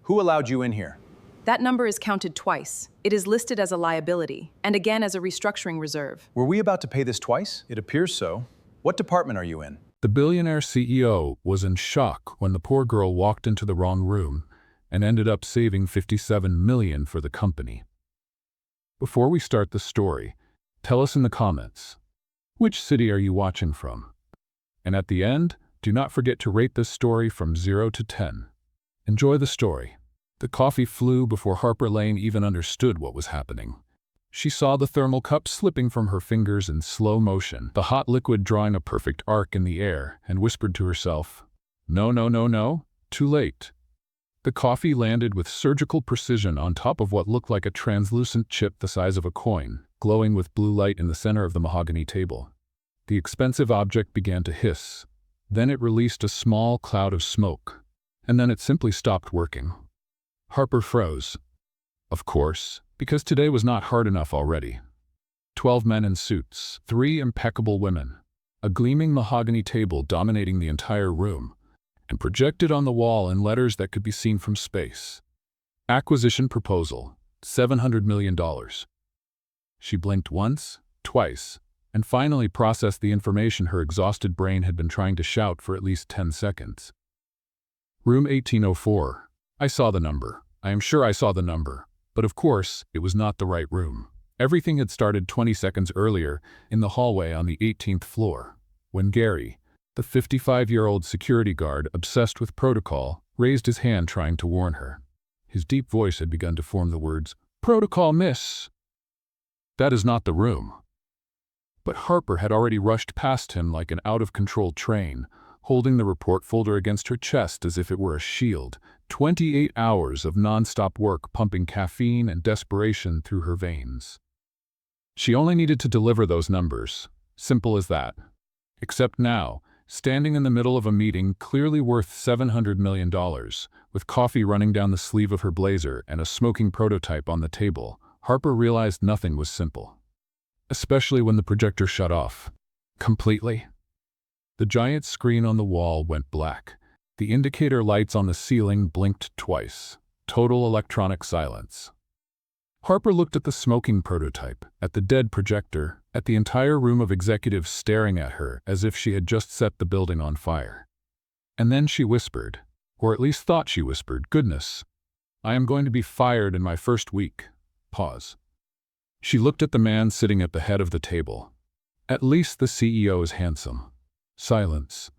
Who allowed you in here? That number is counted twice. It is listed as a liability, and again as a restructuring reserve. Were we about to pay this twice? It appears so. What department are you in? The billionaire CEO was in shock when the poor girl walked into the wrong room and ended up saving $57 million for the company. Before we start the story, tell us in the comments, which city are you watching from? And at the end, do not forget to rate this story from 0 to 10. Enjoy the story. The coffee flew before Harper Lane even understood what was happening. She saw the thermal cup slipping from her fingers in slow motion, the hot liquid drawing a perfect arc in the air, and whispered to herself, "No, no, no, no, too late." The coffee landed with surgical precision on top of what looked like a translucent chip the size of a coin, glowing with blue light in the center of the mahogany table. The expensive object began to hiss. Then it released a small cloud of smoke, and then it simply stopped working. Harper froze. Of course, because today was not hard enough already. 12 men in suits, 3 impeccable women, a gleaming mahogany table dominating the entire room, and projected on the wall in letters that could be seen from space. Acquisition proposal, $700 million. She blinked once, twice, and finally processed the information her exhausted brain had been trying to shout for at least 10 seconds. Room 1804. I saw the number. I am sure I saw the number. But of course, it was not the right room. Everything had started 20 seconds earlier in the hallway on the 18th floor, when Gary, the 55-year-old security guard obsessed with protocol, raised his hand trying to warn her. His deep voice had begun to form the words, "Protocol, miss." That is not the room. But Harper had already rushed past him like an out-of-control train, holding the report folder against her chest as if it were a shield. 28 hours of non-stop work pumping caffeine and desperation through her veins. She only needed to deliver those numbers. Simple as that. Except now, standing in the middle of a meeting clearly worth $700 million, with coffee running down the sleeve of her blazer and a smoking prototype on the table, Harper realized nothing was simple. Especially when the projector shut off. Completely. The giant screen on the wall went black. The indicator lights on the ceiling blinked twice. Total electronic silence. Harper looked at the smoking prototype, at the dead projector, at the entire room of executives staring at her as if she had just set the building on fire. And then she whispered, or at least thought she whispered, "Goodness, I am going to be fired in my first week." Pause. She looked at the man sitting at the head of the table. At least the CEO is handsome. Silence.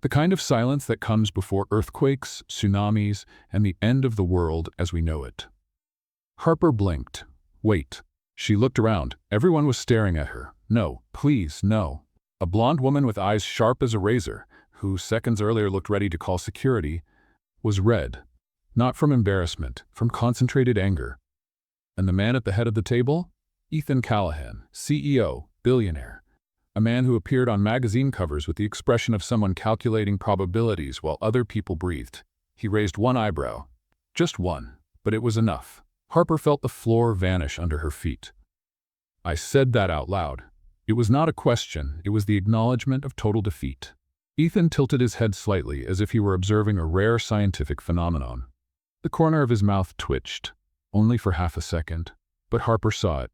The kind of silence that comes before earthquakes, tsunamis, and the end of the world as we know it. Harper blinked. Wait. She looked around. Everyone was staring at her. No, please, no. A blonde woman with eyes sharp as a razor, who seconds earlier looked ready to call security, was red. Not from embarrassment, from concentrated anger. And the man at the head of the table? Ethan Callahan, CEO, Billionaire. A man who appeared on magazine covers with the expression of someone calculating probabilities while other people breathed. He raised one eyebrow. Just one, but it was enough. Harper felt the floor vanish under her feet. I said that out loud. It was not a question, it was the acknowledgement of total defeat. Ethan tilted his head slightly as if he were observing a rare scientific phenomenon. The corner of his mouth twitched, only for half a second, but Harper saw it.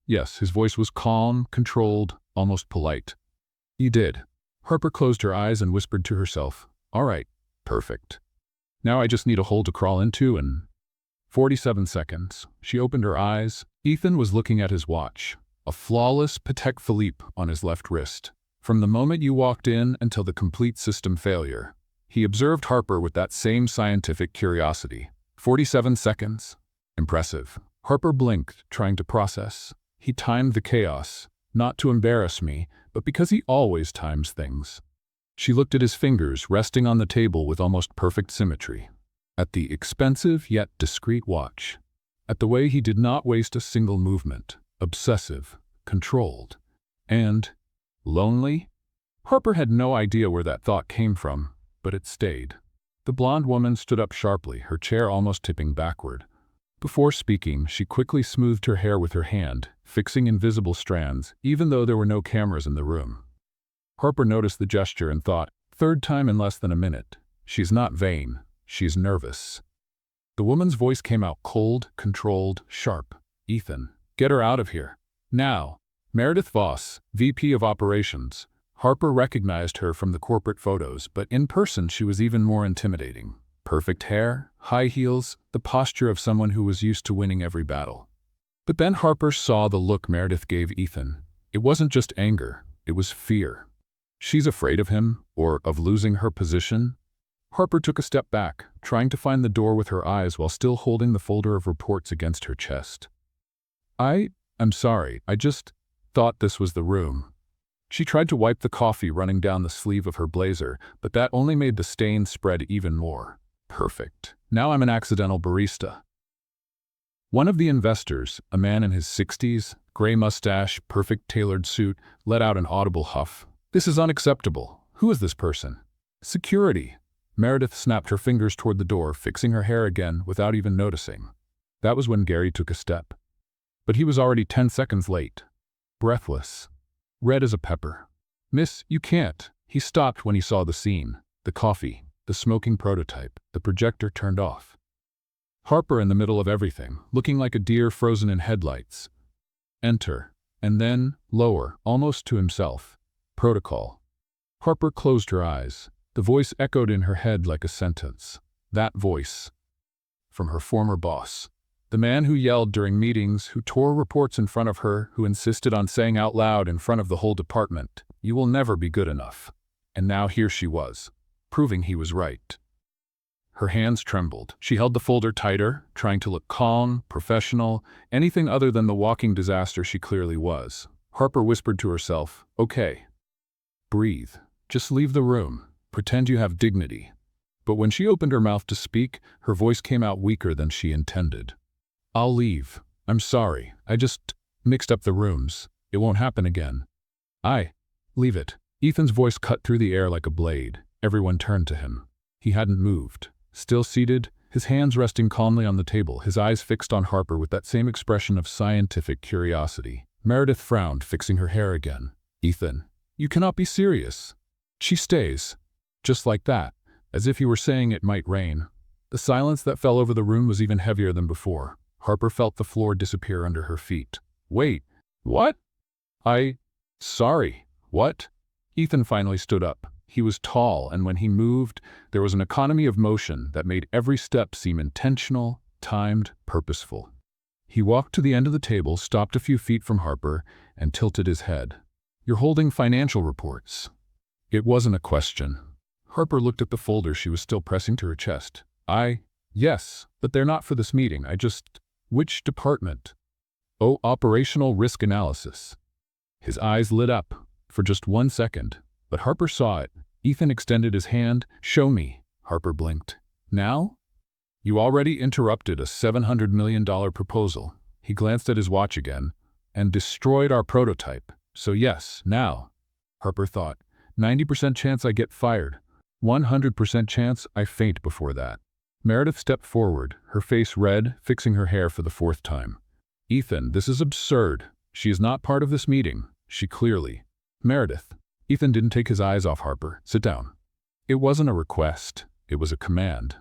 Yes, his voice was calm, controlled, almost polite. "You did." Harper closed her eyes and whispered to herself, "All right, perfect. Now I just need a hole to crawl into and..." 47 seconds. She opened her eyes. Ethan was looking at his watch, a flawless Patek Philippe on his left wrist. From the moment you walked in until the complete system failure, he observed Harper with that same scientific curiosity. 47 seconds. Impressive. Harper blinked, trying to process. He timed the chaos. Not to embarrass me, but because he always times things. She looked at his fingers resting on the table with almost perfect symmetry. At the expensive yet discreet watch. At the way he did not waste a single movement. Obsessive, controlled, and lonely? Harper had no idea where that thought came from, but it stayed. The blonde woman stood up sharply, her chair almost tipping backward. Before speaking, she quickly smoothed her hair with her hand, fixing invisible strands, even though there were no cameras in the room. Harper noticed the gesture and thought, third time in less than a minute, she's not vain, she's nervous. The woman's voice came out cold, controlled, sharp. Ethan, get her out of here. Now. Meredith Voss, VP of Operations. Harper recognized her from the corporate photos, but in person she was even more intimidating. Perfect hair, high heels, the posture of someone who was used to winning every battle. But then Harper saw the look Meredith gave Ethan. It wasn't just anger, it was fear. She's afraid of him, or of losing her position? Harper took a step back, trying to find the door with her eyes while still holding the folder of reports against her chest. I'm sorry, I just thought this was the room. She tried to wipe the coffee running down the sleeve of her blazer, but that only made the stain spread even more. Perfect. Now I'm an accidental barista. One of the investors, a man in his 60s, gray mustache, perfect tailored suit, let out an audible huff. This is unacceptable. Who is this person? Security. Meredith snapped her fingers toward the door, fixing her hair again without even noticing. That was when Gary took a step. But he was already 10 seconds late. Breathless. Red as a pepper. Miss, you can't. He stopped when he saw the scene. The coffee, the smoking prototype, the projector turned off. Harper in the middle of everything, looking like a deer frozen in headlights. Enter. And then, lower, almost to himself. Protocol. Harper closed her eyes. The voice echoed in her head like a sentence. That voice. From her former boss. The man who yelled during meetings, who tore reports in front of her, who insisted on saying out loud in front of the whole department, "You will never be good enough." And now here she was, proving he was right. Her hands trembled. She held the folder tighter, trying to look calm, professional, anything other than the walking disaster she clearly was. Harper whispered to herself, "Okay. Breathe. Just leave the room. Pretend you have dignity." But when she opened her mouth to speak, her voice came out weaker than she intended. "I'll leave. I'm sorry. I just mixed up the rooms. It won't happen again." Leave it." Ethan's voice cut through the air like a blade. Everyone turned to him. He hadn't moved. Still seated, his hands resting calmly on the table, his eyes fixed on Harper with that same expression of scientific curiosity. Meredith frowned, fixing her hair again. "Ethan, you cannot be serious." "She stays." Just like that, as if he were saying it might rain. The silence that fell over the room was even heavier than before. Harper felt the floor disappear under her feet. "Wait, what?" Sorry, what?" Ethan finally stood up. He was tall, and when he moved, there was an economy of motion that made every step seem intentional, timed, purposeful. He walked to the end of the table, stopped a few feet from Harper, and tilted his head. "You're holding financial reports." It wasn't a question. Harper looked at the folder she was still pressing to her chest. Yes, but they're not for this meeting. Which department?" "Oh, operational risk analysis." His eyes lit up, for just 1 second, but Harper saw it. Ethan extended his hand. "Show me." Harper blinked. "Now?" "You already interrupted a $700 million proposal." He glanced at his watch again. "And destroyed our prototype. So yes, now." Harper thought, 90% chance I get fired. 100% chance I faint before that. Meredith stepped forward, her face red, fixing her hair for the 4th time. "Ethan, this is absurd. She is not part of this meeting. She clearly—" "Meredith." Ethan didn't take his eyes off Harper. "Sit down." It wasn't a request. It was a command.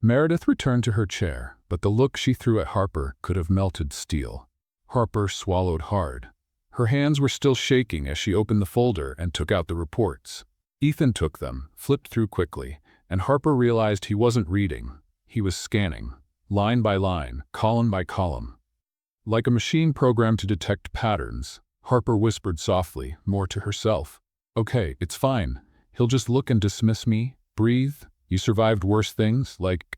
Meredith returned to her chair, but the look she threw at Harper could have melted steel. Harper swallowed hard. Her hands were still shaking as she opened the folder and took out the reports. Ethan took them, flipped through quickly, and Harper realized he wasn't reading. He was scanning, line by line, column by column. Like a machine programmed to detect patterns, Harper whispered softly, more to herself. "Okay, it's fine. He'll just look and dismiss me. Breathe. You survived worse things, like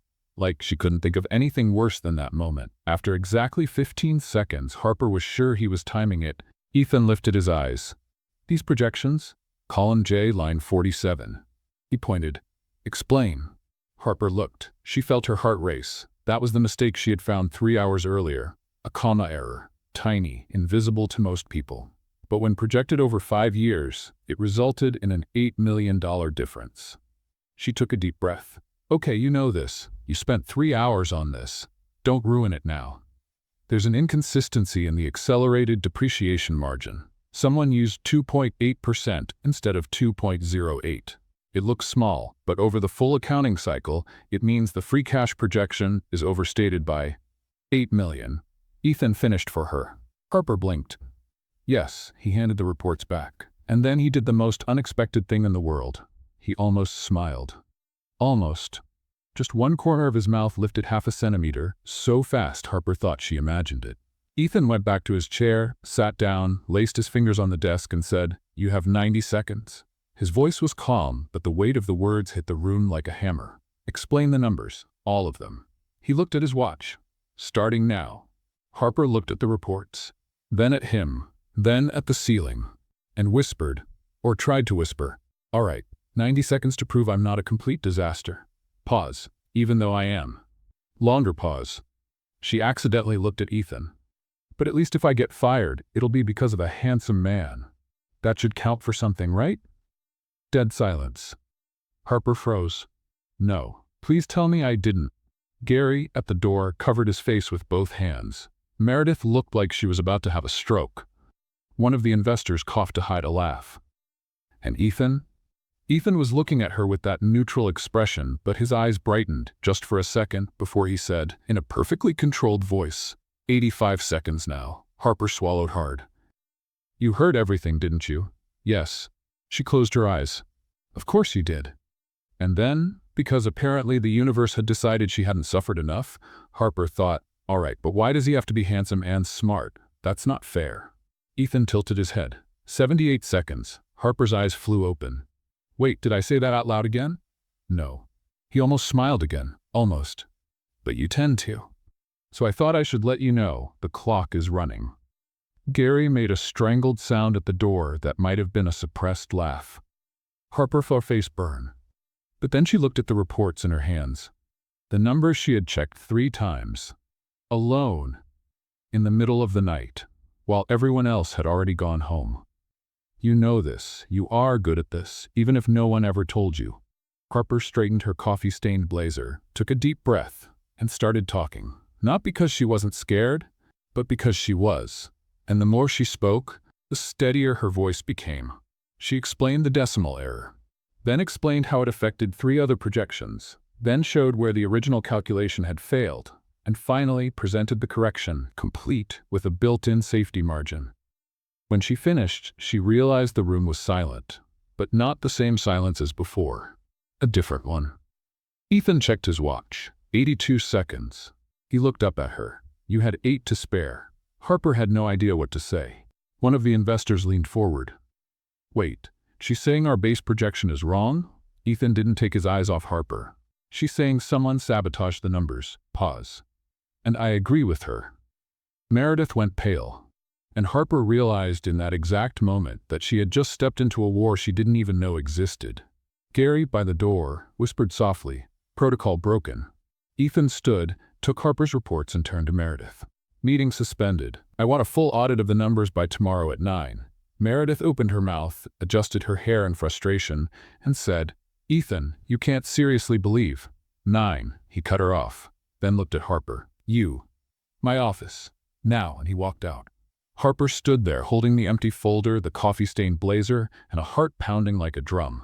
she couldn't think of anything worse than that moment." After exactly 15 seconds, Harper was sure he was timing it. Ethan lifted his eyes. "These projections? Column J, line 47. He pointed. "Explain." Harper looked. She felt her heart race. That was the mistake she had found 3 hours earlier. A comma error. Tiny, invisible to most people. But when projected over 5 years, it resulted in an $8 million difference. She took a deep breath. "Okay, you know this. You spent 3 hours on this. Don't ruin it now." There's an inconsistency in the accelerated depreciation margin. Someone used 2.8% instead of 2.08. It looks small, but over the full accounting cycle, it means the free cash projection is overstated by 8 million. Ethan finished for her. Harper blinked. Yes, he handed the reports back. And then he did the most unexpected thing in the world. He almost smiled. Almost. Just one corner of his mouth lifted half a centimeter, so fast Harper thought she imagined it. Ethan went back to his chair, sat down, laced his fingers on the desk and said, "You have 90 seconds. His voice was calm, but the weight of the words hit the room like a hammer. Explain the numbers, all of them. He looked at his watch. Starting now. Harper looked at the reports, then at him, then at the ceiling, and whispered, or tried to whisper, "All right, 90 seconds to prove I'm not a complete disaster." Pause, even though I am. Longer pause. She accidentally looked at Ethan. "But at least if I get fired, it'll be because of a handsome man. That should count for something, right?" Dead silence. Harper froze. "No, please tell me I didn't." Gary, at the door, covered his face with both hands. Meredith looked like she was about to have a stroke. One of the investors coughed to hide a laugh. And Ethan? Ethan was looking at her with that neutral expression, but his eyes brightened just for a second before he said, in a perfectly controlled voice, 85 seconds now. Harper swallowed hard. "You heard everything, didn't you?" "Yes." She closed her eyes. "Of course you did." And then, because apparently the universe had decided she hadn't suffered enough, Harper thought, "All right, but why does he have to be handsome and smart? That's not fair." Ethan tilted his head. 78 seconds. Harper's eyes flew open. "Wait, did I say that out loud again?" "No." He almost smiled again. Almost. "But you tend to. So I thought I should let you know the clock is running." Gary made a strangled sound at the door that might have been a suppressed laugh. Harper felt her face burn. But then she looked at the reports in her hands. The numbers she had checked 3 times. Alone. In the middle of the night. While everyone else had already gone home. "You know this. You are good at this, even if no one ever told you." Harper straightened her coffee-stained blazer, took a deep breath, and started talking. Not because she wasn't scared, but because she was. And the more she spoke, the steadier her voice became. She explained the decimal error, then explained how it affected 3 other projections, then showed where the original calculation had failed, and finally presented the correction, complete with a built-in safety margin. When she finished, she realized the room was silent, but not the same silence as before. A different one. Ethan checked his watch. 82 seconds. He looked up at her. "You had 8 to spare." Harper had no idea what to say. One of the investors leaned forward. "Wait, she's saying our base projection is wrong?" Ethan didn't take his eyes off Harper. "She's saying someone sabotaged the numbers." Pause. "And I agree with her." Meredith went pale. And Harper realized in that exact moment that she had just stepped into a war she didn't even know existed. Gary, by the door, whispered softly, "Protocol broken." Ethan stood, took Harper's reports and turned to Meredith. "Meeting suspended. I want a full audit of the numbers by tomorrow at 9. Meredith opened her mouth, adjusted her hair in frustration, and said, "Ethan, you can't seriously believe." 9. He cut her off, then looked at Harper. "You. My office. Now," and he walked out. Harper stood there, holding the empty folder, the coffee-stained blazer, and a heart pounding like a drum.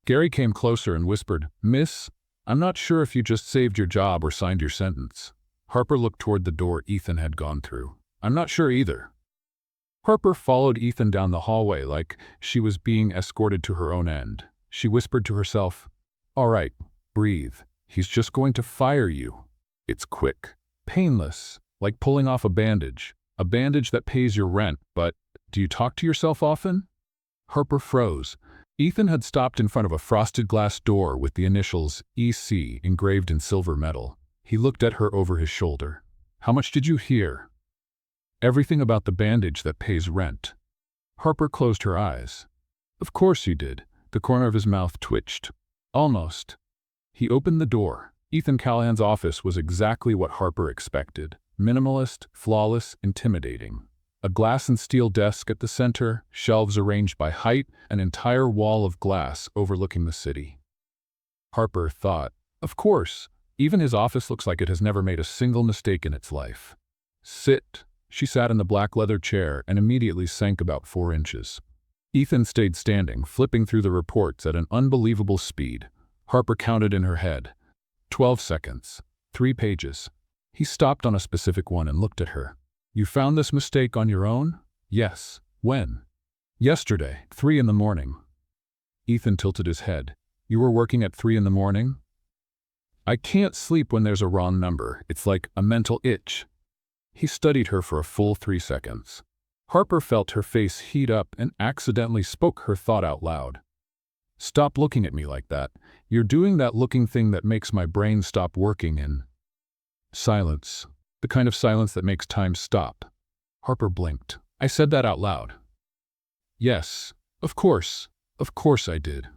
Gary came closer and whispered, "Miss, I'm not sure if you just saved your job or signed your sentence." Harper looked toward the door Ethan had gone through. "I'm not sure either." Harper followed Ethan down the hallway like she was being escorted to her own end. She whispered to herself, "All right, breathe. He's just going to fire you. It's quick, painless, like pulling off a bandage that pays your rent, but do you talk to yourself often?" Harper froze. Ethan had stopped in front of a frosted glass door with the initials EC engraved in silver metal. He looked at her over his shoulder. "How much did you hear?" "Everything about the bandage that pays rent." Harper closed her eyes. "Of course you did." The corner of his mouth twitched. "Almost." He opened the door. Ethan Callahan's office was exactly what Harper expected. Minimalist, flawless, intimidating. A glass and steel desk at the center, shelves arranged by height, an entire wall of glass overlooking the city. Harper thought, "Of course, even his office looks like it has never made a single mistake in its life." "Sit." She sat in the black leather chair and immediately sank about 4 inches. Ethan stayed standing, flipping through the reports at an unbelievable speed. Harper counted in her head. 12 seconds. 3 pages. He stopped on a specific one and looked at her. You found this mistake on your own? Yes. When? Yesterday, 3 in the morning. Ethan tilted his head. You were working at 3 in the morning? I can't sleep when there's a wrong number. It's like a mental itch. He studied her for a full 3 seconds. Harper felt her face heat up and accidentally spoke her thought out loud. Stop looking at me like that. You're doing that looking thing that makes my brain stop working in silence. The kind of silence that makes time stop. Harper blinked. I said that out loud. Yes, of course I did.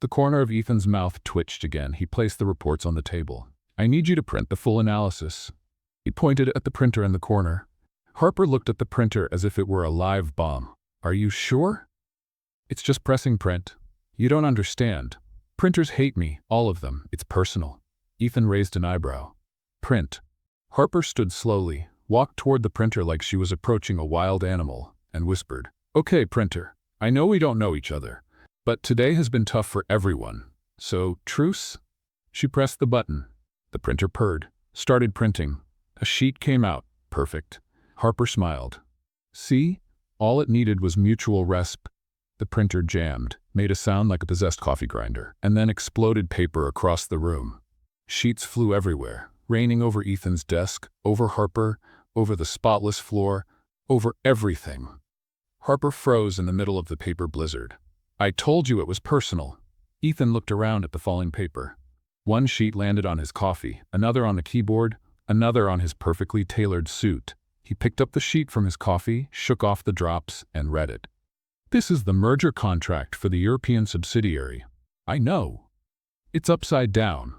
The corner of Ethan's mouth twitched again. He placed the reports on the table. I need you to print the full analysis. He pointed at the printer in the corner. Harper looked at the printer as if it were a live bomb. Are you sure? It's just pressing print. You don't understand. Printers hate me, all of them. It's personal. Ethan raised an eyebrow. Print. Harper stood slowly, walked toward the printer like she was approaching a wild animal, and whispered, Okay, printer, I know we don't know each other, but today has been tough for everyone. So, truce? She pressed the button. The printer purred, started printing. A sheet came out. Perfect. Harper smiled. See? All it needed was mutual resp. The printer jammed, made a sound like a possessed coffee grinder, and then exploded paper across the room. Sheets flew everywhere, raining over Ethan's desk, over Harper, over the spotless floor, over everything. Harper froze in the middle of the paper blizzard. I told you it was personal. Ethan looked around at the falling paper. One sheet landed on his coffee, another on the keyboard, another on his perfectly tailored suit. He picked up the sheet from his coffee, shook off the drops, and read it. This is the merger contract for the European subsidiary. I know. It's upside down.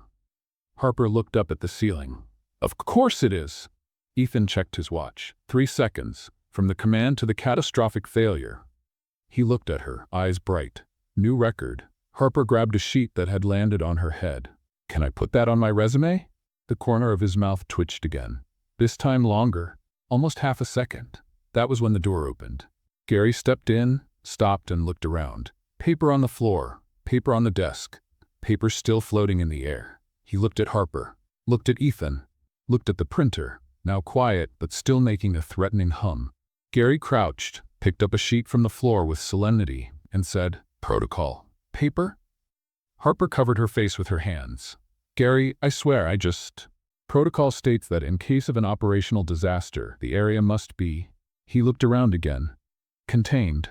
Harper looked up at the ceiling. Of course it is. Ethan checked his watch. 3 seconds, from the command to the catastrophic failure. He looked at her, eyes bright. New record. Harper grabbed a sheet that had landed on her head. Can I put that on my resume? The corner of his mouth twitched again. This time longer. Almost half a second. That was when the door opened. Gary stepped in, stopped and looked around. Paper on the floor, paper on the desk, paper still floating in the air. He looked at Harper, looked at Ethan, looked at the printer, now quiet but still making a threatening hum. Gary crouched, picked up a sheet from the floor with solemnity, and said, Protocol. Paper? Harper covered her face with her hands. Gary, I swear, Protocol states that in case of an operational disaster, the area must be. He looked around again. Contained.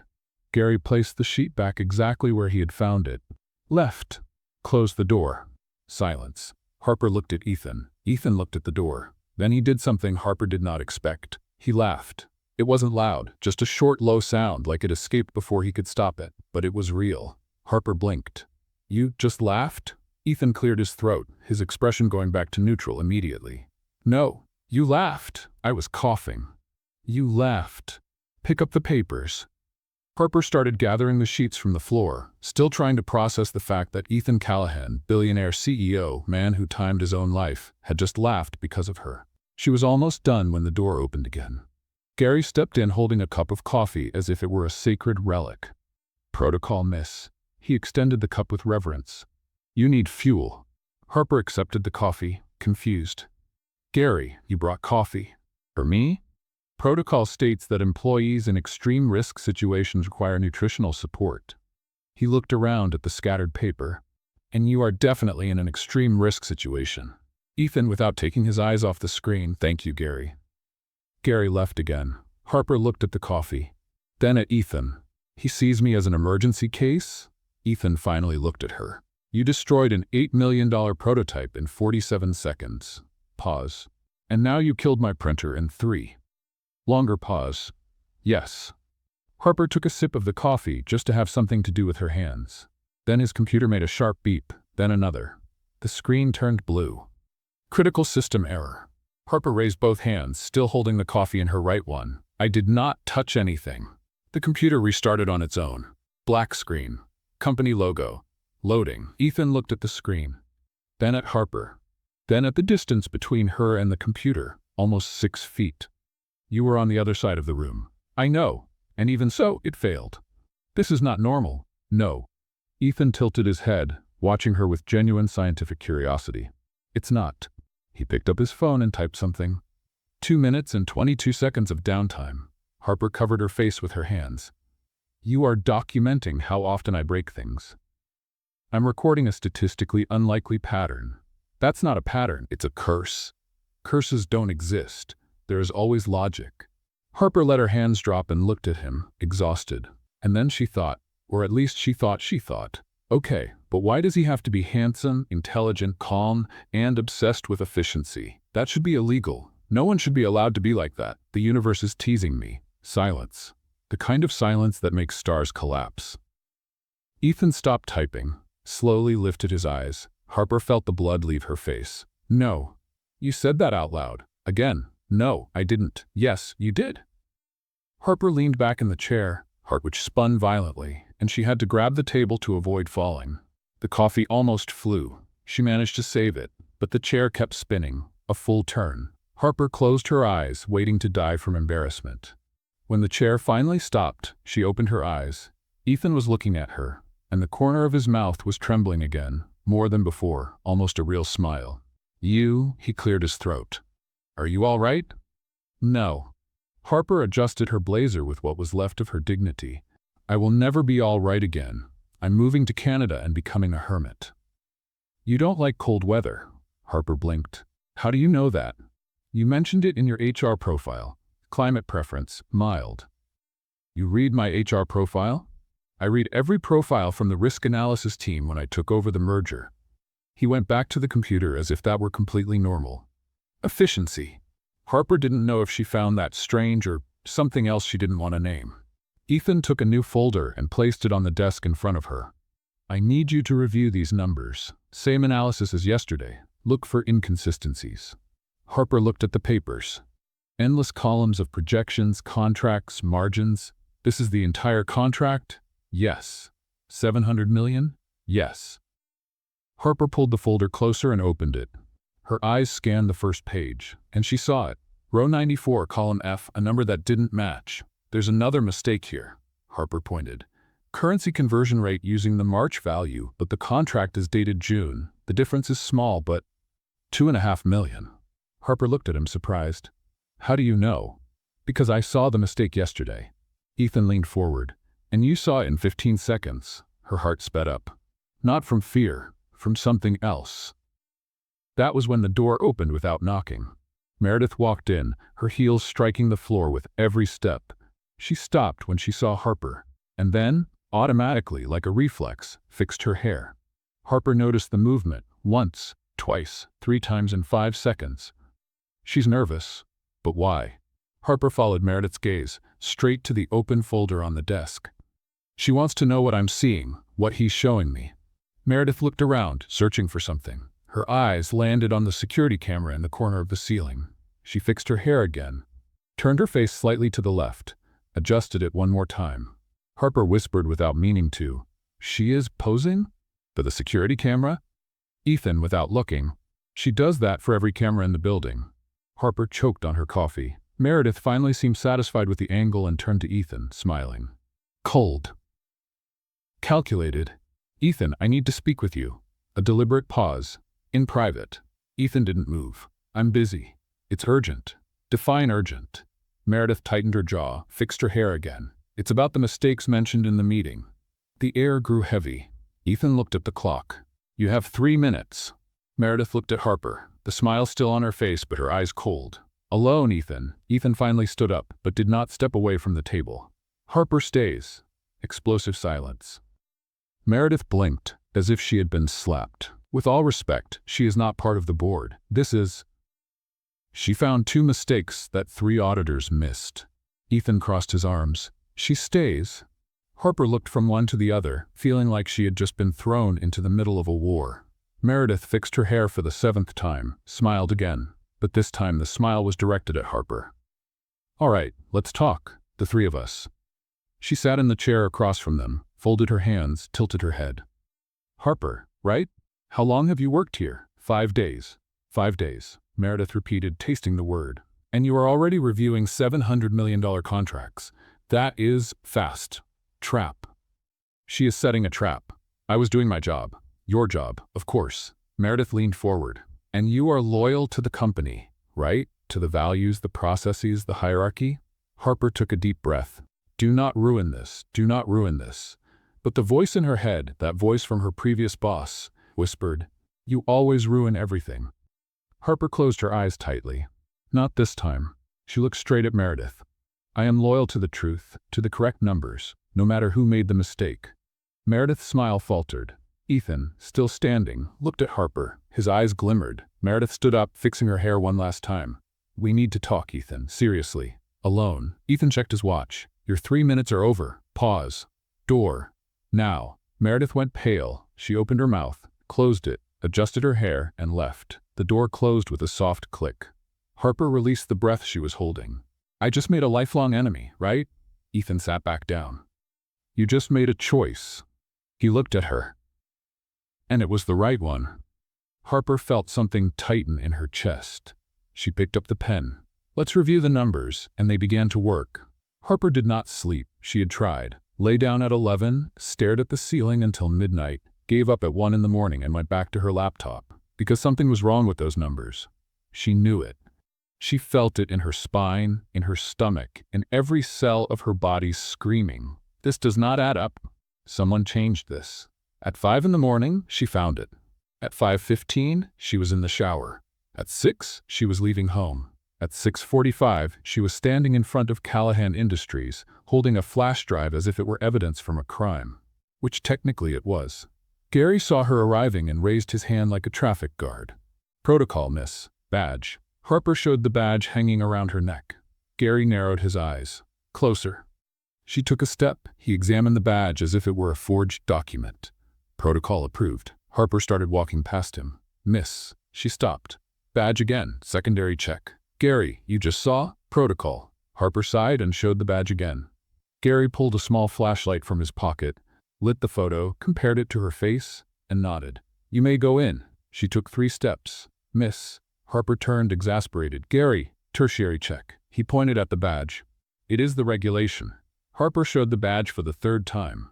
Gary placed the sheet back exactly where he had found it. Left. Closed the door. Silence. Harper looked at Ethan. Ethan looked at the door. Then he did something Harper did not expect. He laughed. It wasn't loud, just a short, low sound like it escaped before he could stop it, but it was real. Harper blinked. You just laughed? Ethan cleared his throat, his expression going back to neutral immediately. No, you laughed. I was coughing. You laughed. Pick up the papers. Harper started gathering the sheets from the floor, still trying to process the fact that Ethan Callahan, billionaire CEO, man who timed his own life, had just laughed because of her. She was almost done when the door opened again. Gary stepped in holding a cup of coffee as if it were a sacred relic. Protocol, miss. He extended the cup with reverence. You need fuel. Harper accepted the coffee, confused. Gary, you brought coffee. For me? Protocol states that employees in extreme risk situations require nutritional support. He looked around at the scattered paper. And you are definitely in an extreme risk situation. Ethan, without taking his eyes off the screen, thank you, Gary. Gary left again. Harper looked at the coffee. Then at Ethan. He sees me as an emergency case? Ethan finally looked at her. You destroyed an $8 million prototype in 47 seconds. Pause. And now you killed my printer in 3. Longer pause. Yes. Harper took a sip of the coffee just to have something to do with her hands. Then his computer made a sharp beep, then another. The screen turned blue. Critical system error. Harper raised both hands, still holding the coffee in her right one. I did not touch anything. The computer restarted on its own. Black screen. Company logo. Loading. Ethan looked at the screen. Then at Harper. Then at the distance between her and the computer, almost 6 feet. You were on the other side of the room. I know, and even so, it failed. This is not normal. No. Ethan tilted his head, watching her with genuine scientific curiosity. It's not. He picked up his phone and typed something. 2 minutes and 22 seconds of downtime. Harper covered her face with her hands. You are documenting how often I break things. I'm recording a statistically unlikely pattern. That's not a pattern, it's a curse. Curses don't exist. There is always logic. Harper let her hands drop and looked at him, exhausted. And then she thought, or at least she thought, okay, but why does he have to be handsome, intelligent, calm, and obsessed with efficiency? That should be illegal. No one should be allowed to be like that. The universe is teasing me. Silence. The kind of silence that makes stars collapse. Ethan stopped typing, slowly lifted his eyes. Harper felt the blood leave her face. No. You said that out loud. Again. No, I didn't. Yes, you did. Harper leaned back in the chair, heart which spun violently, and she had to grab the table to avoid falling. The coffee almost flew. She managed to save it, but the chair kept spinning, a full turn. Harper closed her eyes, waiting to die from embarrassment. When the chair finally stopped, she opened her eyes. Ethan was looking at her, and the corner of his mouth was trembling again, more than before, almost a real smile. He cleared his throat. Are you all right? No. Harper adjusted her blazer with what was left of her dignity. I will never be all right again. I'm moving to Canada and becoming a hermit. You don't like cold weather. Harper blinked. How do you know that? You mentioned it in your HR profile. Climate preference, mild. You read my HR profile? I read every profile from the risk analysis team when I took over the merger. He went back to the computer as if that were completely normal. Efficiency. Harper didn't know if she found that strange or something else she didn't want to name. Ethan took a new folder and placed it on the desk in front of her. I need you to review these numbers. Same analysis as yesterday. Look for inconsistencies. Harper looked at the papers. Endless columns of projections, contracts, margins. This is the entire contract? Yes. 700 million? Yes. Harper pulled the folder closer and opened it. Her eyes scanned the first page, and she saw it. Row 94, column F, a number that didn't match. There's another mistake here, Harper pointed. Currency conversion rate using the March value, but the contract is dated June. The difference is small, but 2.5 million. Harper looked at him, surprised. How do you know? Because I saw the mistake yesterday. Ethan leaned forward. And you saw it in 15 seconds. Her heart sped up. Not from fear, from something else. That was when the door opened without knocking. Meredith walked in, her heels striking the floor with every step. She stopped when she saw Harper, and then, automatically, like a reflex, fixed her hair. Harper noticed the movement, once, twice, 3 times in 5 seconds. She's nervous. But why? Harper followed Meredith's gaze, straight to the open folder on the desk. She wants to know what I'm seeing, what he's showing me. Meredith looked around, searching for something. Her eyes landed on the security camera in the corner of the ceiling. She fixed her hair again, turned her face slightly to the left, adjusted it one more time. Harper whispered without meaning to, She is posing? For the security camera? Ethan, without looking, She does that for every camera in the building. Harper choked on her coffee. Meredith finally seemed satisfied with the angle and turned to Ethan, smiling. Cold. Calculated. Ethan, I need to speak with you. A deliberate pause. In private. Ethan didn't move. I'm busy. It's urgent. Define urgent. Meredith tightened her jaw, fixed her hair again. It's about the mistakes mentioned in the meeting. The air grew heavy. Ethan looked at the clock. You have 3 minutes. Meredith looked at Harper, the smile still on her face but her eyes cold. Alone, Ethan. Ethan finally stood up, but did not step away from the table. Harper stays. Explosive silence. Meredith blinked, as if she had been slapped. With all respect, she is not part of the board. This is... She found 2 mistakes that 3 auditors missed. Ethan crossed his arms. She stays. Harper looked from one to the other, feeling like she had just been thrown into the middle of a war. Meredith fixed her hair for the 7th time, smiled again, but this time the smile was directed at Harper. All right, let's talk, the 3 of us. She sat in the chair across from them, folded her hands, tilted her head. Harper, right? How long have you worked here? 5 days. 5 days, Meredith repeated, tasting the word. And you are already reviewing $700 million contracts. That is fast. Trap. She is setting a trap. I was doing my job. Your job, of course. Meredith leaned forward. And you are loyal to the company, right? To the values, the processes, the hierarchy? Harper took a deep breath. Do not ruin this. Do not ruin this. But the voice in her head, that voice from her previous boss, whispered, you always ruin everything. Harper closed her eyes tightly. Not this time. She looked straight at Meredith. I am loyal to the truth, to the correct numbers, no matter who made the mistake. Meredith's smile faltered. Ethan, still standing, looked at Harper. His eyes glimmered. Meredith stood up, fixing her hair one last time. We need to talk, Ethan. Seriously. Alone. Ethan checked his watch. Your 3 minutes are over. Pause. Door. Now. Meredith went pale. She opened her mouth, closed it, adjusted her hair, and left. The door closed with a soft click. Harper released the breath she was holding. I just made a lifelong enemy, right? Ethan sat back down. You just made a choice. He looked at her. And it was the right one. Harper felt something tighten in her chest. She picked up the pen. Let's review the numbers, and they began to work. Harper did not sleep. She had tried. Lay down at 11, stared at the ceiling until midnight, gave up at 1 in the morning and went back to her laptop. Because something was wrong with those numbers. She knew it. She felt it in her spine, in her stomach, in every cell of her body screaming. This does not add up. Someone changed this. At 5 in the morning, she found it. At 5:15, she was in the shower. At 6, she was leaving home. At 6:45, she was standing in front of Callahan Industries, holding a flash drive as if it were evidence from a crime. Which technically it was. Gary saw her arriving and raised his hand like a traffic guard. Protocol, miss. Badge. Harper showed the badge hanging around her neck. Gary narrowed his eyes. Closer. She took a step. He examined the badge as if it were a forged document. Protocol approved. Harper started walking past him. Miss. She stopped. Badge again. Secondary check. Gary, you just saw? Protocol. Harper sighed and showed the badge again. Gary pulled a small flashlight from his pocket, lit the photo, compared it to her face, and nodded. You may go in. She took 3 steps. Miss. Harper turned, exasperated. Gary, tertiary check. He pointed at the badge. It is the regulation. Harper showed the badge for the 3rd time.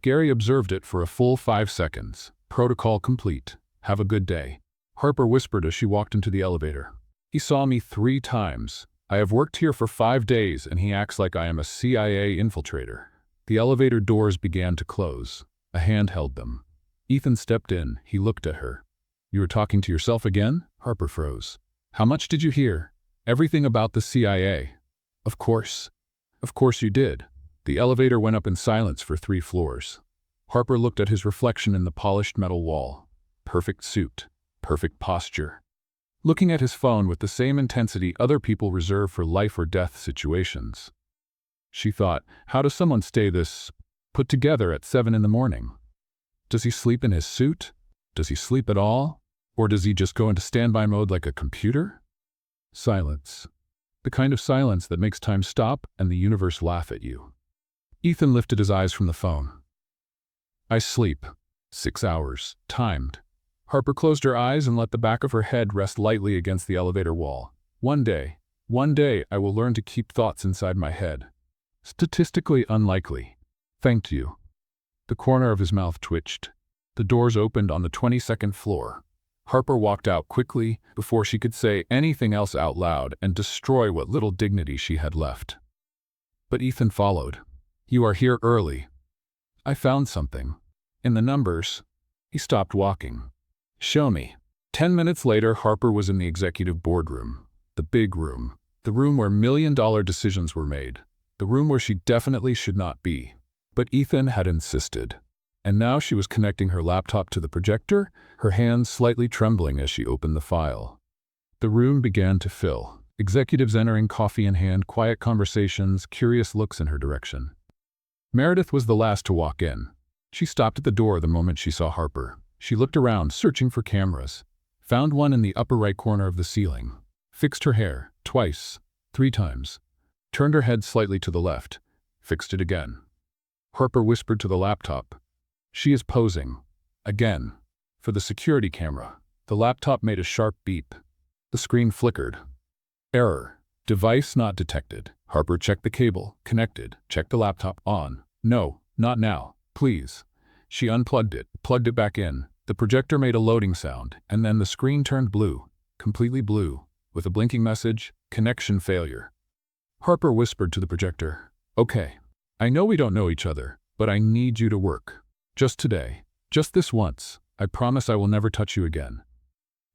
Gary observed it for a full 5 seconds. Protocol complete. Have a good day. Harper whispered as she walked into the elevator. He saw me 3 times. I have worked here for 5 days and he acts like I am a CIA infiltrator. The elevator doors began to close. A hand held them. Ethan stepped in. He looked at her. You were talking to yourself again? Harper froze. How much did you hear? Everything about the CIA. Of course. Of course you did. The elevator went up in silence for 3 floors. Harper looked at his reflection in the polished metal wall. Perfect suit. Perfect posture. Looking at his phone with the same intensity other people reserve for life or death situations. She thought, how does someone stay this put together at 7 in the morning? Does he sleep in his suit? Does he sleep at all? Or does he just go into standby mode like a computer? Silence. The kind of silence that makes time stop and the universe laugh at you. Ethan lifted his eyes from the phone. I sleep. 6 hours. Timed. Harper closed her eyes and let the back of her head rest lightly against the elevator wall. One day I will learn to keep thoughts inside my head. Statistically unlikely. Thank you. The corner of his mouth twitched. The doors opened on the 22nd floor. Harper walked out quickly before she could say anything else out loud and destroy what little dignity she had left. But Ethan followed. You are here early. I found something. In the numbers. He stopped walking. Show me. 10 minutes later, Harper was in the executive boardroom. The big room. The room where million-dollar decisions were made. The room where she definitely should not be. But Ethan had insisted. And now she was connecting her laptop to the projector, her hands slightly trembling as she opened the file. The room began to fill. Executives entering, coffee in hand, quiet conversations, curious looks in her direction. Meredith was the last to walk in. She stopped at the door the moment she saw Harper. She looked around, searching for cameras. Found one in the upper right corner of the ceiling. Fixed her hair, twice, 3 times. Turned her head slightly to the left. Fixed it again. Harper whispered to the laptop. She is posing. Again. For the security camera. The laptop made a sharp beep. The screen flickered. Error. Device not detected. Harper checked the cable. Connected. Checked the laptop. On. No, not now. Please. She unplugged it, plugged it back in. The projector made a loading sound, and then the screen turned blue, completely blue, with a blinking message, connection failure. Harper whispered to the projector, "Okay, I know we don't know each other, but I need you to work. Just today. Just this once. I promise I will never touch you again."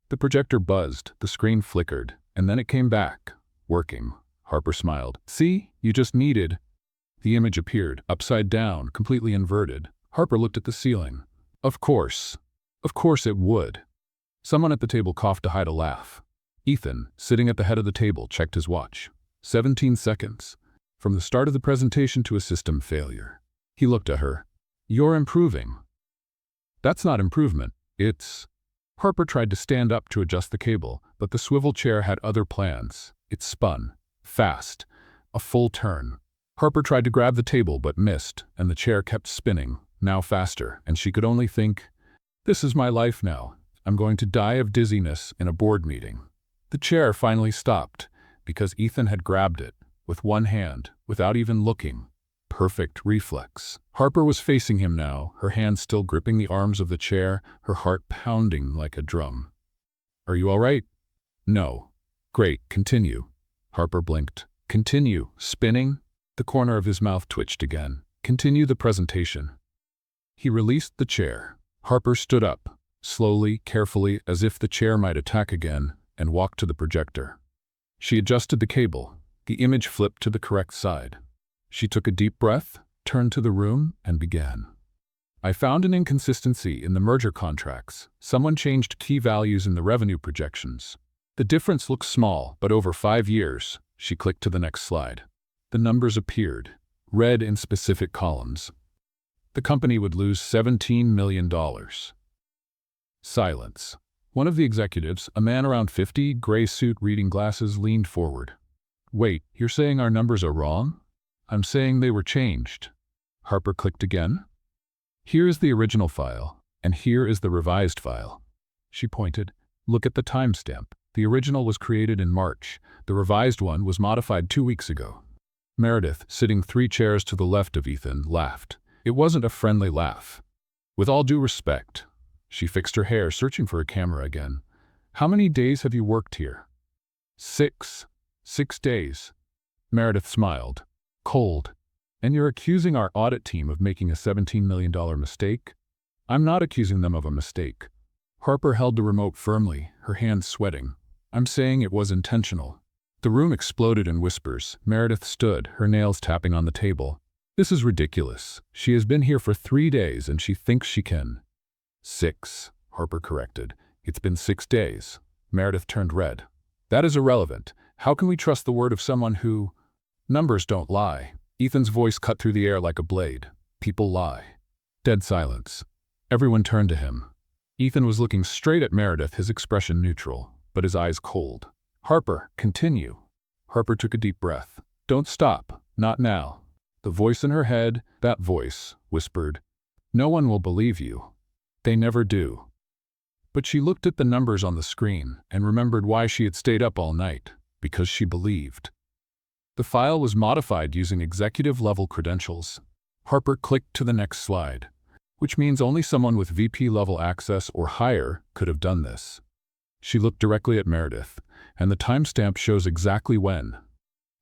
The projector buzzed, the screen flickered, and then it came back, working. Harper smiled. "See, you just needed." The image appeared, upside down, completely inverted. Harper looked at the ceiling. Of course it would. Someone at the table coughed to hide a laugh. Ethan, sitting at the head of the table, checked his watch. 17 seconds. From the start of the presentation to a system failure. He looked at her. "You're improving." "That's not improvement. It's—" Harper tried to stand up to adjust the cable, but the swivel chair had other plans. It spun. Fast. A full turn. Harper tried to grab the table but missed, and the chair kept spinning, now faster, and she could only think, "This is my life now. I'm going to die of dizziness in a board meeting." The chair finally stopped, because Ethan had grabbed it, with one hand, without even looking. Perfect reflex. Harper was facing him now, her hands still gripping the arms of the chair, her heart pounding like a drum. "Are you all right?" "No." "Great, continue." Harper blinked. "Continue. Spinning?" The corner of his mouth twitched again. "Continue the presentation." He released the chair. Harper stood up, slowly, carefully, as if the chair might attack again, and walked to the projector. She adjusted the cable. The image flipped to the correct side. She took a deep breath, turned to the room, and began. "I found an inconsistency in the merger contracts. Someone changed key values in the revenue projections. The difference looks small, but over 5 years." She clicked to the next slide. The numbers appeared, red in specific columns. The company would lose $17 million. Silence. One of the executives, a man around 50, gray suit, reading glasses, leaned forward. "Wait, you're saying our numbers are wrong?" "I'm saying they were changed." Harper clicked again. "Here is the original file, and here is the revised file." She pointed. "Look at the timestamp. The original was created in March. The revised one was modified 2 weeks ago." Meredith, sitting 3 chairs to the left of Ethan, laughed. It wasn't a friendly laugh. "With all due respect." She fixed her hair, searching for a camera again. "How many days have you worked here?" 6. 6 days. Meredith smiled. Cold. "And you're accusing our audit team of making a $17 million mistake?" "I'm not accusing them of a mistake." Harper held the remote firmly, her hands sweating. "I'm saying it was intentional." The room exploded in whispers. Meredith stood, her nails tapping on the table. "This is ridiculous. She has been here for 3 days and she thinks she can." 6, Harper corrected. "It's been 6 days. Meredith turned red. "That is irrelevant. How can we trust the word of someone who—" "Numbers don't lie." Ethan's voice cut through the air like a blade. "People lie." Dead silence. Everyone turned to him. Ethan was looking straight at Meredith, his expression neutral, but his eyes cold. "Harper, continue." Harper took a deep breath. "Don't stop. Not now." The voice in her head, that voice, whispered, "No one will believe you. They never do." But she looked at the numbers on the screen and remembered why she had stayed up all night, because she believed. The file was modified using executive-level credentials. Harper clicked to the next slide, which means only someone with VP-level access or higher could have done this. She looked directly at Meredith, and the timestamp shows exactly when.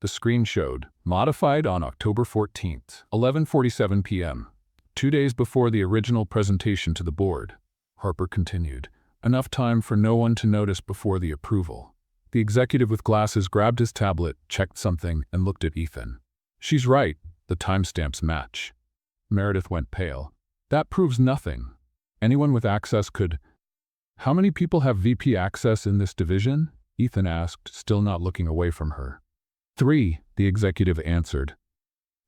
The screen showed, modified on October 14th, 11:47 p.m., 2 days before the original presentation to the board. Harper continued. Enough time for no one to notice before the approval. The executive with glasses grabbed his tablet, checked something, and looked at Ethan. "She's right. The timestamps match." Meredith went pale. "That proves nothing. Anyone with access could—" "How many people have VP access in this division?" Ethan asked, still not looking away from her. 3, the executive answered.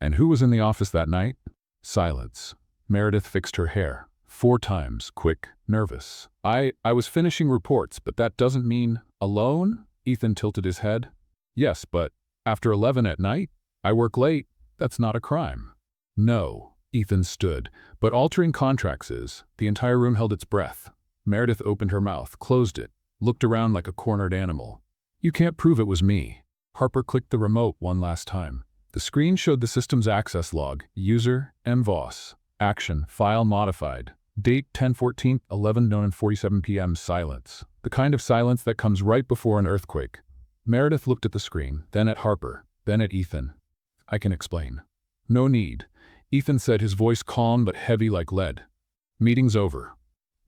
"And who was in the office that night?" Silence. Meredith fixed her hair. 4 times, quick, nervous. I was finishing reports, but that doesn't mean—" "Alone?" Ethan tilted his head. "Yes, but after 11 at night? I work late. That's not a crime." "No." Ethan stood. "But altering contracts is." The entire room held its breath. Meredith opened her mouth, closed it, looked around like a cornered animal. "You can't prove it was me." Harper clicked the remote one last time. The screen showed the system's access log, user, MVOS, Action. File modified. Date 10/14/11:47 p.m. Silence. The kind of silence that comes right before an earthquake. Meredith looked at the screen, then at Harper, then at Ethan. I can explain. No need. Ethan said, his voice calm but heavy like lead. Meeting's over.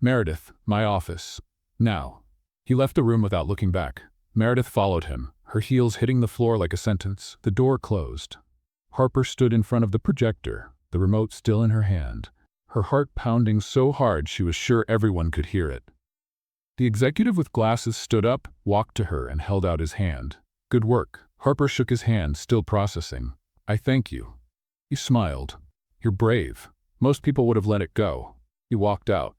Meredith, my office. Now. He left the room without looking back. Meredith followed him, her heels hitting the floor like a sentence. The door closed. Harper stood in front of the projector, the remote still in her hand, her heart pounding so hard she was sure everyone could hear it. The executive with glasses stood up, walked to her, and held out his hand. Good work. Harper shook his hand, still processing. I thank you. He smiled. You're brave. Most people would have let it go. He walked out.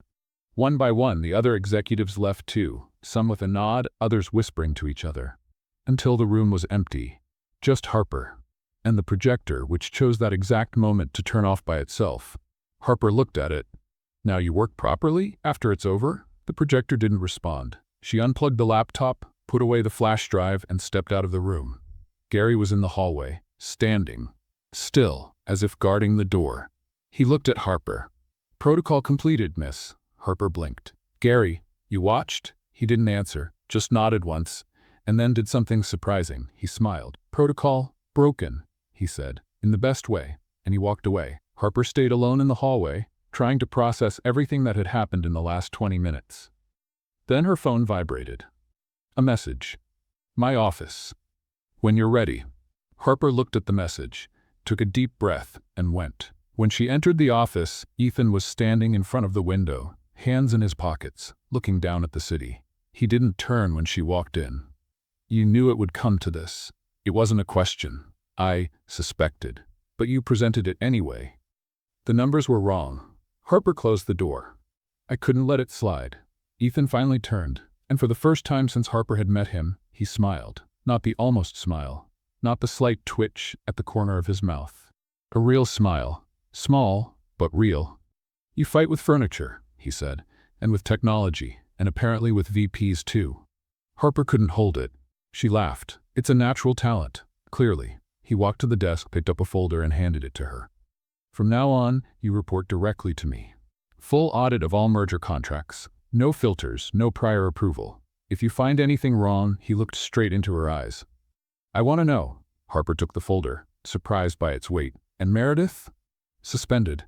One by one, the other executives left too, some with a nod, others whispering to each other. Until the room was empty. Just Harper. And the projector, which chose that exact moment to turn off by itself. Harper looked at it. Now you work properly after it's over? The projector didn't respond. She unplugged the laptop, put away the flash drive, and stepped out of the room. Gary was in the hallway, standing, still, as if guarding the door. He looked at Harper. Protocol completed, miss. Harper blinked. Gary, you watched? He didn't answer, just nodded once, and then did something surprising. He smiled. Protocol broken, he said, in the best way, and he walked away. Harper stayed alone in the hallway, trying to process everything that had happened in the last 20 minutes. Then her phone vibrated. A message. My office. When you're ready. Harper looked at the message, took a deep breath, and went. When she entered the office, Ethan was standing in front of the window, hands in his pockets, looking down at the city. He didn't turn when she walked in. You knew it would come to this. It wasn't a question. I suspected. But you presented it anyway. The numbers were wrong. Harper closed the door. I couldn't let it slide. Ethan finally turned, and for the first time since Harper had met him, he smiled. Not the almost smile, not the slight twitch at the corner of his mouth. A real smile. Small, but real. You fight with furniture, he said, and with technology, and apparently with VPs too. Harper couldn't hold it. She laughed. It's a natural talent, clearly. He walked to the desk, picked up a folder, and handed it to her. From now on, you report directly to me. Full audit of all merger contracts. No filters, no prior approval. If you find anything wrong, he looked straight into her eyes. I want to know. Harper took the folder, surprised by its weight. And Meredith? Suspended.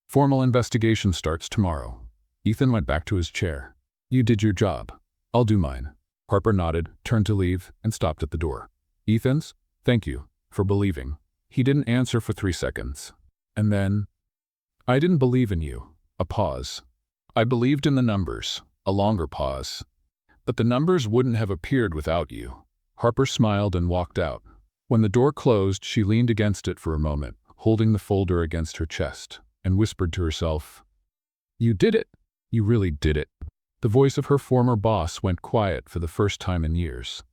Formal investigation starts tomorrow. Ethan went back to his chair. You did your job. I'll do mine. Harper nodded, turned to leave, and stopped at the door. Ethan's? Thank you for believing. He didn't answer for 3 seconds. And then, I didn't believe in you. A pause. I believed in the numbers. A longer pause. But the numbers wouldn't have appeared without you. Harper smiled and walked out. When the door closed, she leaned against it for a moment, holding the folder against her chest, and whispered to herself, You did it. You really did it. The voice of her former boss went quiet for the first time in years.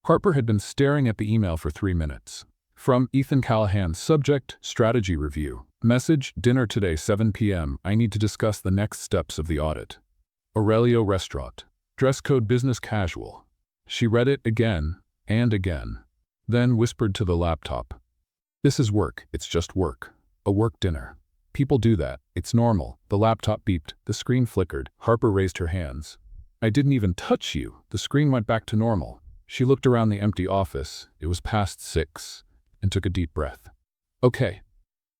Harper had been staring at the email for 3 minutes. From Ethan Callahan, subject, strategy review. Message, dinner today, 7 p.m. I need to discuss the next steps of the audit. Aurelio Restaurant. Dress code business casual. She read it again and again, then whispered to the laptop. This is work, it's just work. A work dinner. People do that, it's normal. The laptop beeped, the screen flickered. Harper raised her hands. I didn't even touch you. The screen went back to normal. She looked around the empty office. It was past 6. And took a deep breath. Okay.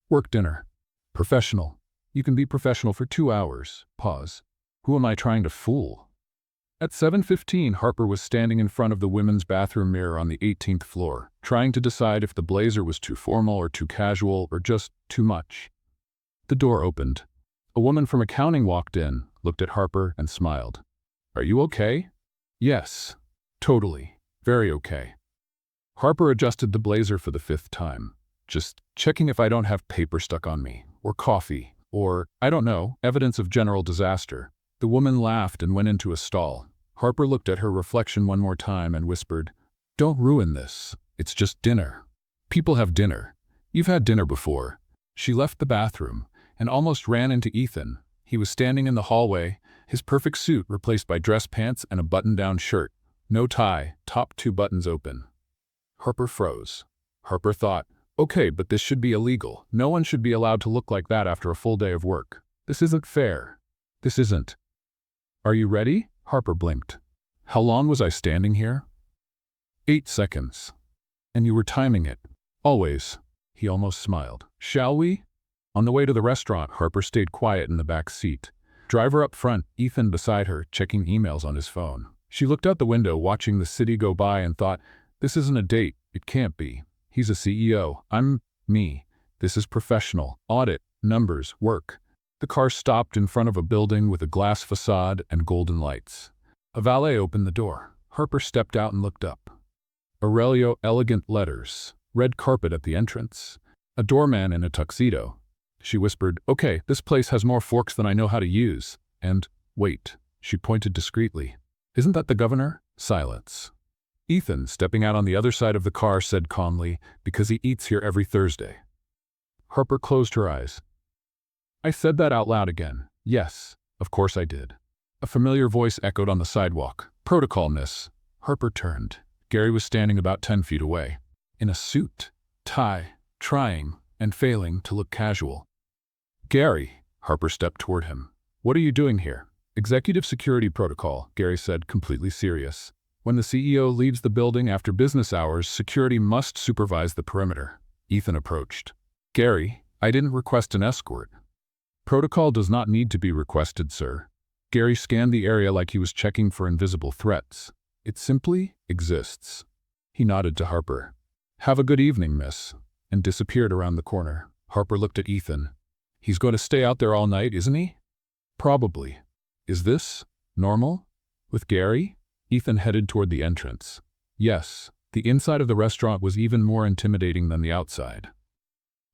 Work dinner. Professional. You can be professional for 2 hours. Pause. Who am I trying to fool? At 7:15, Harper was standing in front of the women's bathroom mirror on the 18th floor, trying to decide if the blazer was too formal or too casual or just too much. The door opened. A woman from accounting walked in, looked at Harper, and smiled. Are you okay? Yes. Totally. Very okay. Harper adjusted the blazer for the 5th time. Just checking if I don't have paper stuck on me, or coffee, or, I don't know, evidence of general disaster. The woman laughed and went into a stall. Harper looked at her reflection one more time and whispered, Don't ruin this. It's just dinner. People have dinner. You've had dinner before. She left the bathroom and almost ran into Ethan. He was standing in the hallway, his perfect suit replaced by dress pants and a button-down shirt. No tie, top 2 buttons open. Harper froze. Harper thought, Okay, but this should be illegal. No one should be allowed to look like that after a full day of work. This isn't fair. This isn't. Are you ready? Harper blinked. How long was I standing here? 8 seconds. And you were timing it. Always. He almost smiled. Shall we? On the way to the restaurant, Harper stayed quiet in the back seat. Driver up front, Ethan beside her, checking emails on his phone. She looked out the window, watching the city go by, and thought, this isn't a date. It can't be. He's a CEO. I'm me. This is professional. Audit, numbers, work. The car stopped in front of a building with a glass facade and golden lights. A valet opened the door. Harper stepped out and looked up. Aurelio, elegant letters. Red carpet at the entrance. A doorman in a tuxedo. She whispered, okay, this place has more forks than I know how to use. And, wait, she pointed discreetly. Isn't that the governor? Silence. Ethan, stepping out on the other side of the car, said calmly, because he eats here every Thursday. Harper closed her eyes. I said that out loud again. Yes, of course I did. A familiar voice echoed on the sidewalk. Protocol, miss. Harper turned. Gary was standing about 10 feet away. In a suit, tie, trying and failing to look casual. Gary, Harper stepped toward him. What are you doing here? Executive security protocol, Gary said, completely serious. When the CEO leaves the building after business hours, security must supervise the perimeter. Ethan approached. Gary, I didn't request an escort. Protocol does not need to be requested, sir. Gary scanned the area like he was checking for invisible threats. It simply exists. He nodded to Harper. Have a good evening, miss, and disappeared around the corner. Harper looked at Ethan. He's going to stay out there all night, isn't he? Probably. Is this normal? With Gary? Ethan headed toward the entrance. Yes, the inside of the restaurant was even more intimidating than the outside.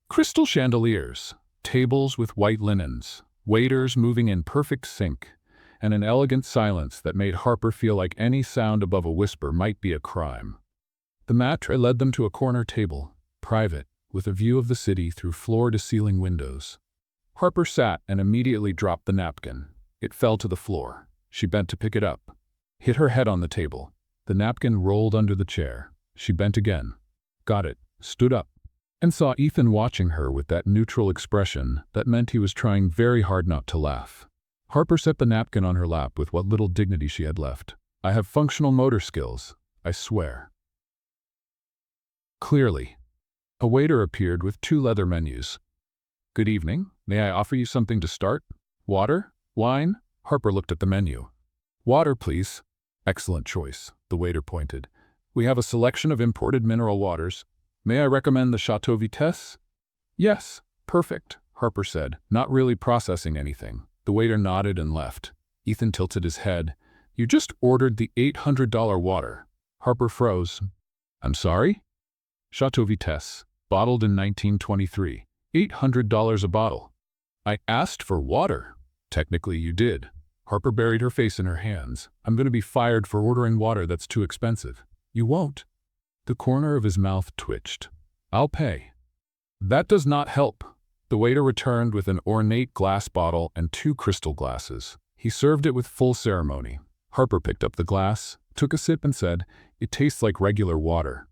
Crystal chandeliers, tables with white linens, waiters moving in perfect sync, and an elegant silence that made Harper feel like any sound above a whisper might be a crime. The maitre led them to a corner table, private, with a view of the city through floor-to-ceiling windows. Harper sat and immediately dropped the napkin. It fell to the floor. She bent to pick it up. Hit her head on the table. The napkin rolled under the chair. She bent again. Got it. Stood up. And saw Ethan watching her with that neutral expression that meant he was trying very hard not to laugh. Harper set the napkin on her lap with what little dignity she had left. I have functional motor skills, I swear. Clearly. A waiter appeared with 2 leather menus. Good evening. May I offer you something to start? Water? Wine? Harper looked at the menu. Water, please. Excellent choice, the waiter pointed. We have a selection of imported mineral waters. May I recommend the Chateau Vitesse? Yes, perfect, Harper said, not really processing anything. The waiter nodded and left. Ethan tilted his head. You just ordered the $800 water. Harper froze. I'm sorry? Chateau Vitesse, bottled in 1923. $800 a bottle. I asked for water. Technically, you did. Harper buried her face in her hands. I'm going to be fired for ordering water that's too expensive. You won't. The corner of his mouth twitched. I'll pay. That does not help. The waiter returned with an ornate glass bottle and 2 crystal glasses. He served it with full ceremony. Harper picked up the glass, took a sip and said, it tastes like regular water.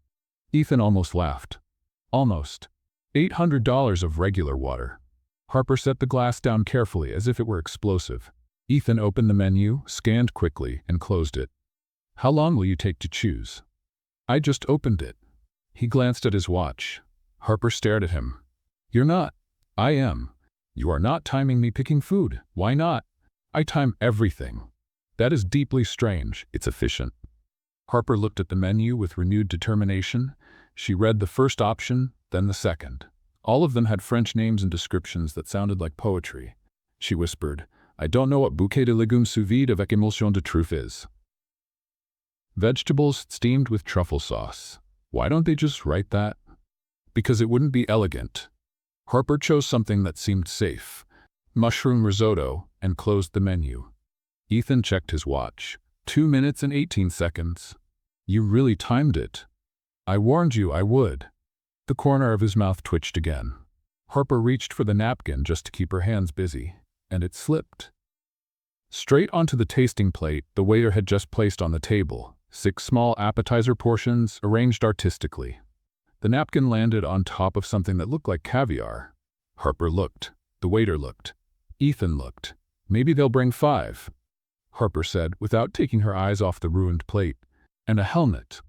Ethan almost laughed. Almost. $800 of regular water. Harper set the glass down carefully as if it were explosive. Ethan opened the menu, scanned quickly, and closed it. How long will you take to choose? I just opened it. He glanced at his watch. Harper stared at him. You're not. I am. You are not timing me picking food. Why not? I time everything. That is deeply strange. It's efficient. Harper looked at the menu with renewed determination. She read the first option, then the second. All of them had French names and descriptions that sounded like poetry. She whispered, I don't know what bouquet de légumes sous vide avec émulsion de truffe is. Vegetables steamed with truffle sauce. Why don't they just write that? Because it wouldn't be elegant. Harper chose something that seemed safe. Mushroom risotto, and closed the menu. Ethan checked his watch. 2 minutes and 18 seconds. You really timed it. I warned you I would. The corner of his mouth twitched again. Harper reached for the napkin just to keep her hands busy, and it slipped. Straight onto the tasting plate the waiter had just placed on the table, 6 small appetizer portions arranged artistically. The napkin landed on top of something that looked like caviar. Harper looked. The waiter looked. Ethan looked. "Maybe they'll bring 5. Harper said, without taking her eyes off the ruined plate. "And a helmet."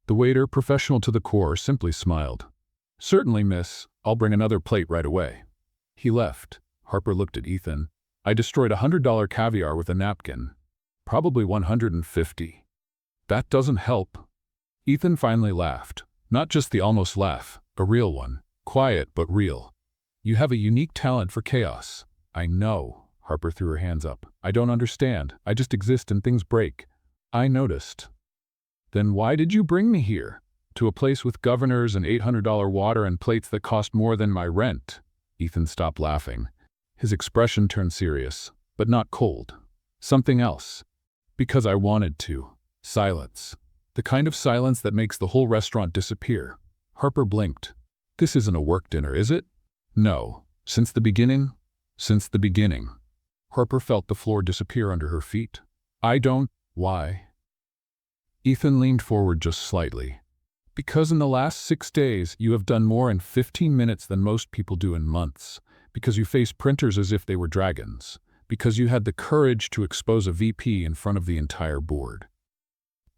The waiter, professional to the core, simply smiled. "Certainly, miss. I'll bring another plate right away." He left. Harper looked at Ethan. "I destroyed $100 caviar with a napkin. Probably 150. That doesn't help." Ethan finally laughed. Not just the almost laugh, a real one. Quiet but real. "You have a unique talent for chaos." "I know." Harper threw her hands up. "I don't understand. I just exist and things break." "I noticed." "Then why did you bring me here? To a place with governors and $800 water and plates that cost more than my rent?" Ethan stopped laughing. His expression turned serious, but not cold. "Something else. Because I wanted to." Silence. The kind of silence that makes the whole restaurant disappear. Harper blinked. "This isn't a work dinner, is it?" "No. Since the beginning?" "Since the beginning." Harper felt the floor disappear under her feet. "I don't. Why?" Ethan leaned forward just slightly. "Because in the last 6 days, you have done more in 15 minutes than most people do in months. Because you faced printers as if they were dragons. Because you had the courage to expose a VP in front of the entire board."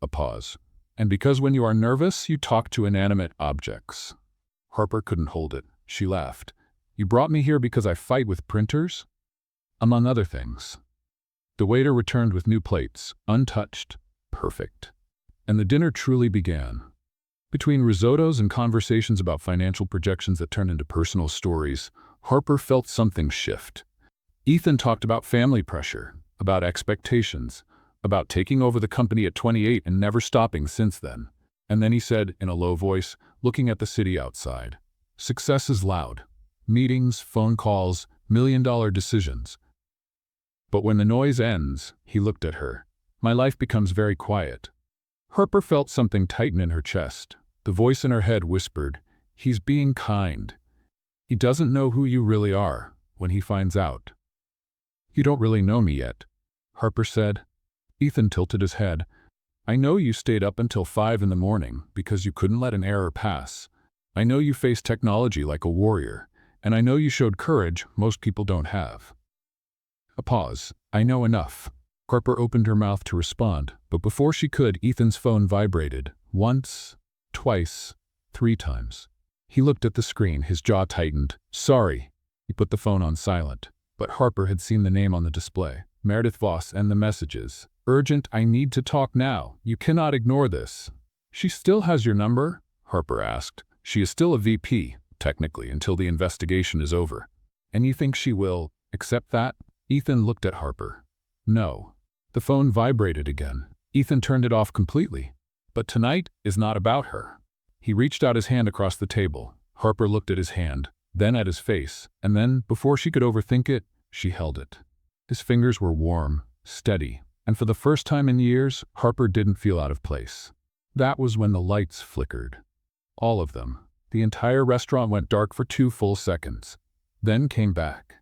A pause. "And because when you are nervous, you talk to inanimate objects." Harper couldn't hold it. She laughed. "You brought me here because I fight with printers?" "Among other things." The waiter returned with new plates, untouched, perfect. And the dinner truly began. Between risottos and conversations about financial projections that turned into personal stories, Harper felt something shift. Ethan talked about family pressure, about expectations, about taking over the company at 28 and never stopping since then. And then he said, in a low voice, looking at the city outside, "Success is loud. Meetings, phone calls, million-dollar decisions. But when the noise ends," he looked at her, "my life becomes very quiet." Harper felt something tighten in her chest. The voice in her head whispered, "He's being kind. He doesn't know who you really are when he finds out." "You don't really know me yet," Harper said. Ethan tilted his head. "I know you stayed up until 5 in the morning because you couldn't let an error pass. I know you faced technology like a warrior, and I know you showed courage most people don't have." A pause. "I know enough." Harper opened her mouth to respond, but before she could, Ethan's phone vibrated. Once, twice, 3 times. He looked at the screen, his jaw tightened. "Sorry." He put the phone on silent, but Harper had seen the name on the display. Meredith Voss, and the messages. "Urgent, I need to talk now. You cannot ignore this." "She still has your number?" Harper asked. "She is still a VP, technically, until the investigation is over." "And you think she will accept that?" Ethan looked at Harper. "No." The phone vibrated again. Ethan turned it off completely. "But tonight is not about her." He reached out his hand across the table. Harper looked at his hand, then at his face, and then, before she could overthink it, she held it. His fingers were warm, steady, and for the first time in years, Harper didn't feel out of place. That was when the lights flickered. All of them. The entire restaurant went dark for 2 full seconds. Then came back.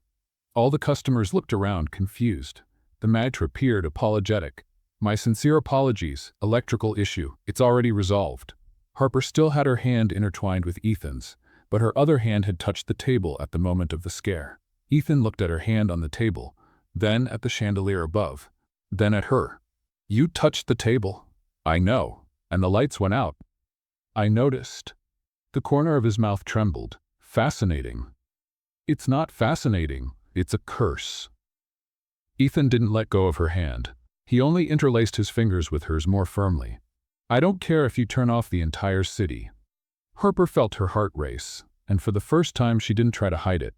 All the customers looked around, confused. The maitre appeared apologetic. "My sincere apologies. Electrical issue. It's already resolved." Harper still had her hand intertwined with Ethan's, but her other hand had touched the table at the moment of the scare. Ethan looked at her hand on the table, then at the chandelier above, then at her. "You touched the table." "I know. And the lights went out." "I noticed." The corner of his mouth trembled. "Fascinating." "It's not fascinating. It's a curse." Ethan didn't let go of her hand. He only interlaced his fingers with hers more firmly. "I don't care if you turn off the entire city." Harper felt her heart race, and for the first time she didn't try to hide it.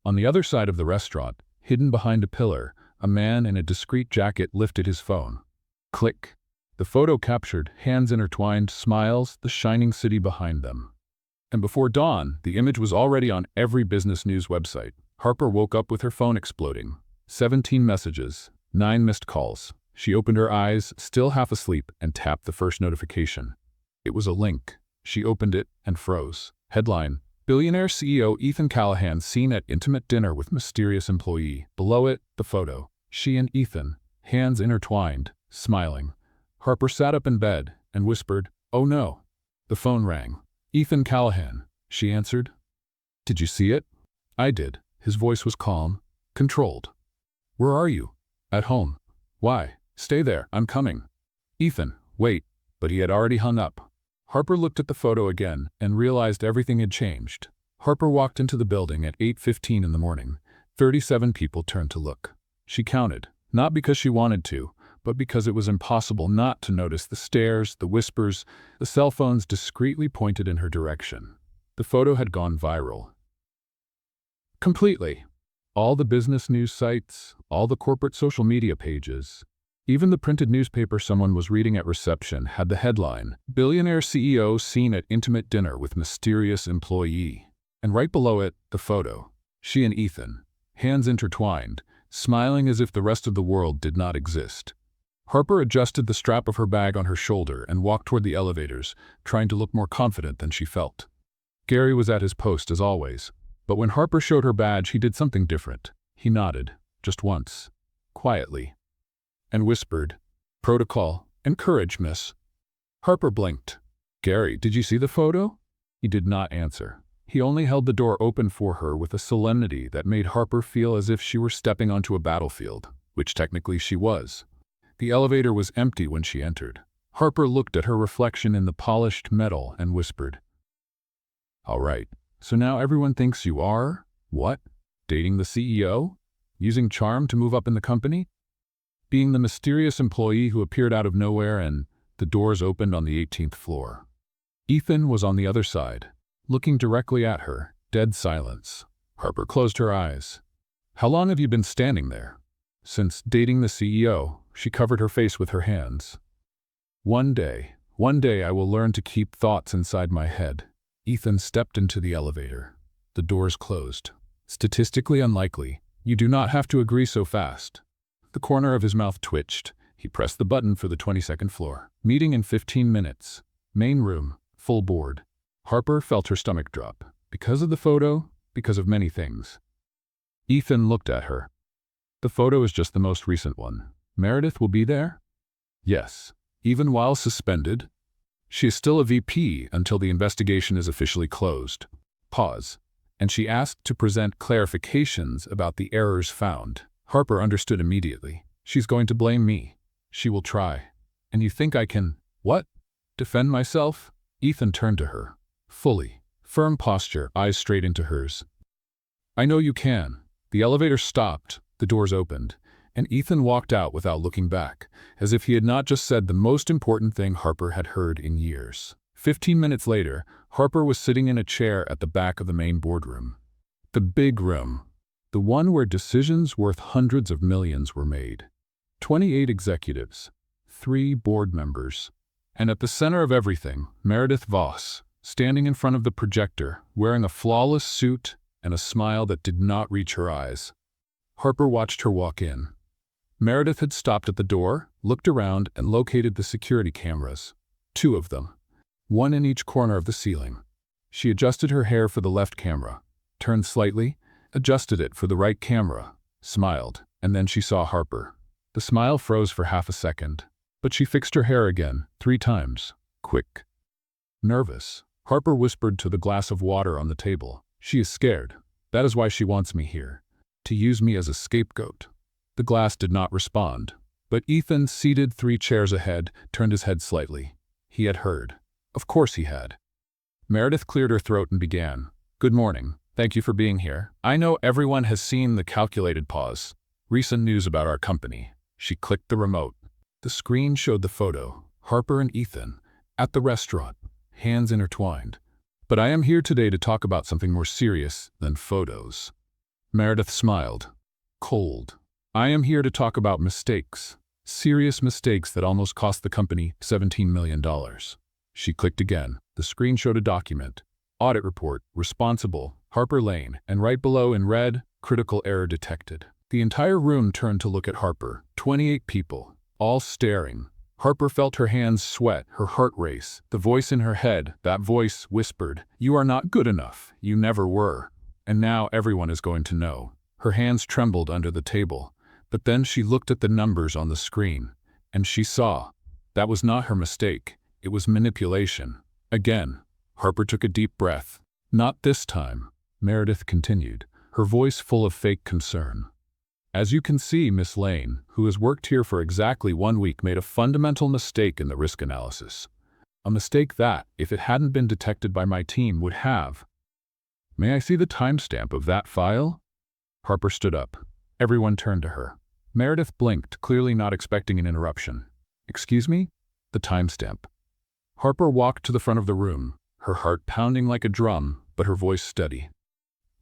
On the other side of the restaurant, hidden behind a pillar, a man in a discreet jacket lifted his phone. Click. The photo captured, hands intertwined, smiles, the shining city behind them. And before dawn, the image was already on every business news website. Harper woke up with her phone exploding. 17 messages, 9 missed calls. She opened her eyes, still half asleep, and tapped the first notification. It was a link. She opened it and froze. Headline: Billionaire CEO Ethan Callahan seen at intimate dinner with mysterious employee. Below it, the photo. She and Ethan, hands intertwined, smiling. Harper sat up in bed and whispered, "Oh no." The phone rang. Ethan Callahan, she answered. Did you see it? I did. His voice was calm, controlled. Where are you? At home. Why? Stay there, I'm coming. Ethan, wait. But he had already hung up. Harper looked at the photo again and realized everything had changed. Harper walked into the building at 8:15 in the morning. 37 people turned to look. She counted, not because she wanted to, but because it was impossible not to notice the stares, the whispers, the cell phones discreetly pointed in her direction. The photo had gone viral. Completely. All the business news sites, all the corporate social media pages, even the printed newspaper someone was reading at reception had the headline, "Billionaire CEO seen at intimate dinner with mysterious employee." And right below it, the photo. She and Ethan, hands intertwined, smiling as if the rest of the world did not exist. Harper adjusted the strap of her bag on her shoulder and walked toward the elevators, trying to look more confident than she felt. Gary was at his post as always, but when Harper showed her badge, he did something different. He nodded, just once, quietly, and whispered, "Protocol and courage, miss." Harper blinked. "Gary, did you see the photo?" He did not answer. He only held the door open for her with a solemnity that made Harper feel as if she were stepping onto a battlefield, which technically she was. The elevator was empty when she entered. Harper looked at her reflection in the polished metal and whispered, "All right, so now everyone thinks you are, what? Dating the CEO? Using charm to move up in the company? Being the mysterious employee who appeared out of nowhere and the doors opened on the 18th floor." Ethan was on the other side, looking directly at her, dead silence. Harper closed her eyes. "How long have you been standing there?" "Since dating the CEO," she covered her face with her hands. One day I will learn to keep thoughts inside my head." Ethan stepped into the elevator. The doors closed. "Statistically unlikely. You do not have to agree so fast." The corner of his mouth twitched. He pressed the button for the 22nd floor. "Meeting in 15 minutes. Main room, full board." Harper felt her stomach drop. Because of the photo, because of many things. Ethan looked at her. "The photo is just the most recent one. Meredith will be there?" "Yes. Even while suspended. She is still a VP until the investigation is officially closed." Pause. "And she asked to present clarifications about the errors found." Harper understood immediately. "She's going to blame me. She will try. And you think I can, what? Defend myself?" Ethan turned to her. Fully. Firm posture, eyes straight into hers. "I know you can." The elevator stopped, the doors opened, and Ethan walked out without looking back, as if he had not just said the most important thing Harper had heard in years. 15 minutes later, Harper was sitting in a chair at the back of the main boardroom. The big room. The one where decisions worth hundreds of millions were made. 28 executives, 3 board members, and at the center of everything, Meredith Voss, standing in front of the projector, wearing a flawless suit and a smile that did not reach her eyes. Harper watched her walk in. Meredith had stopped at the door, looked around, and located the security cameras. 2 of them, one in each corner of the ceiling. She adjusted her hair for the left camera, turned slightly, adjusted it for the right camera, smiled, and then she saw Harper. The smile froze for half a second, but she fixed her hair again, 3 times. Quick. Nervous. Harper whispered to the glass of water on the table. "She is scared. That is why she wants me here. To use me as a scapegoat." The glass did not respond, but Ethan, seated 3 chairs ahead, turned his head slightly. He had heard. Of course he had. Meredith cleared her throat and began. "Good morning. Thank you for being here. I know everyone has seen the calculated pause. Recent news about our company." She clicked the remote. The screen showed the photo, Harper and Ethan, at the restaurant, hands intertwined. "But I am here today to talk about something more serious than photos." Meredith smiled. Cold. "I am here to talk about mistakes. Serious mistakes that almost cost the company $17 million. She clicked again. The screen showed a document. Audit report, responsible, Harper Lane, and right below in red, critical error detected. The entire room turned to look at Harper. 28 people, all staring. Harper felt her hands sweat, her heart race. The voice in her head, that voice, whispered, "You are not good enough. You never were. And now everyone is going to know." Her hands trembled under the table. But then she looked at the numbers on the screen, and she saw. That was not her mistake. It was manipulation. Again. Harper took a deep breath. Not this time, Meredith continued, her voice full of fake concern. As you can see, Miss Lane, who has worked here for exactly 1 week, made a fundamental mistake in the risk analysis. A mistake that, if it hadn't been detected by my team, would have. May I see the timestamp of that file? Harper stood up. Everyone turned to her. Meredith blinked, clearly not expecting an interruption. Excuse me? The timestamp. Harper walked to the front of the room, her heart pounding like a drum, but her voice steady.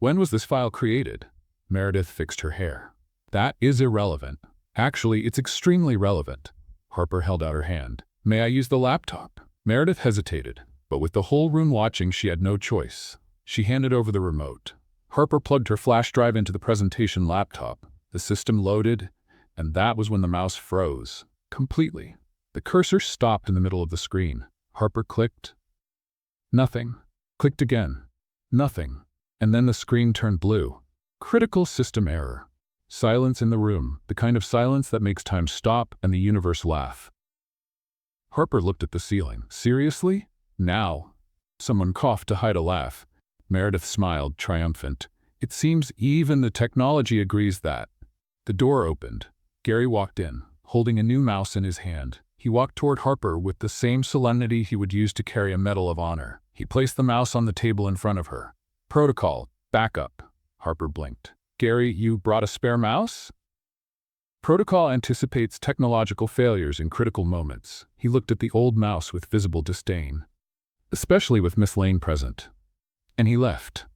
When was this file created? Meredith fixed her hair. That is irrelevant. Actually, it's extremely relevant. Harper held out her hand. May I use the laptop? Meredith hesitated, but with the whole room watching, she had no choice. She handed over the remote. Harper plugged her flash drive into the presentation laptop. The system loaded, and that was when the mouse froze. Completely. The cursor stopped in the middle of the screen. Harper clicked. Nothing. Clicked again. Nothing. And then the screen turned blue. Critical system error. Silence in the room, the kind of silence that makes time stop and the universe laugh. Harper looked at the ceiling. Seriously? Now? Someone coughed to hide a laugh. Meredith smiled, triumphant. It seems even the technology agrees that. The door opened. Gary walked in, holding a new mouse in his hand. He walked toward Harper with the same solemnity he would use to carry a medal of honor. He placed the mouse on the table in front of her. Protocol. Backup. Harper blinked. Gary, you brought a spare mouse? Protocol anticipates technological failures in critical moments. He looked at the old mouse with visible disdain. Especially with Miss Lane present. And he left,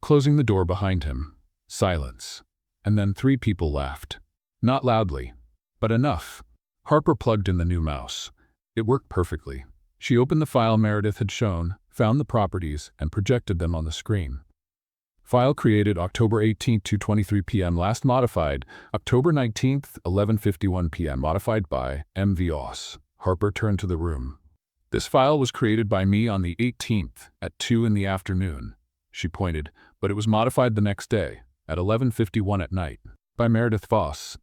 closing the door behind him. Silence. And then 3 people laughed. Not loudly, but enough. Harper plugged in the new mouse. It worked perfectly. She opened the file Meredith had shown, found the properties, and projected them on the screen. File created October 18, 2:23 p.m. Last modified October 19, 11:51 p.m. Modified by MVOS. Harper turned to the room. This file was created by me on the 18th at 2 in the afternoon. She pointed, but it was modified the next day at 11:51 at night by Meredith Voss.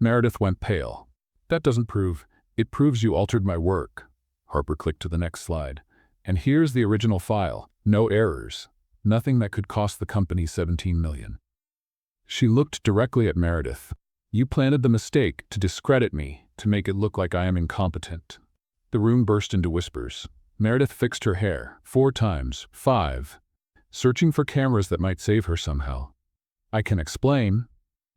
Meredith went pale. That doesn't prove. It proves you altered my work. Harper clicked to the next slide. And here's the original file. No errors. Nothing that could cost the company $17 million. She looked directly at Meredith. You planted the mistake to discredit me, to make it look like I am incompetent. The room burst into whispers. Meredith fixed her hair 4 times, 5, searching for cameras that might save her somehow. I can explain.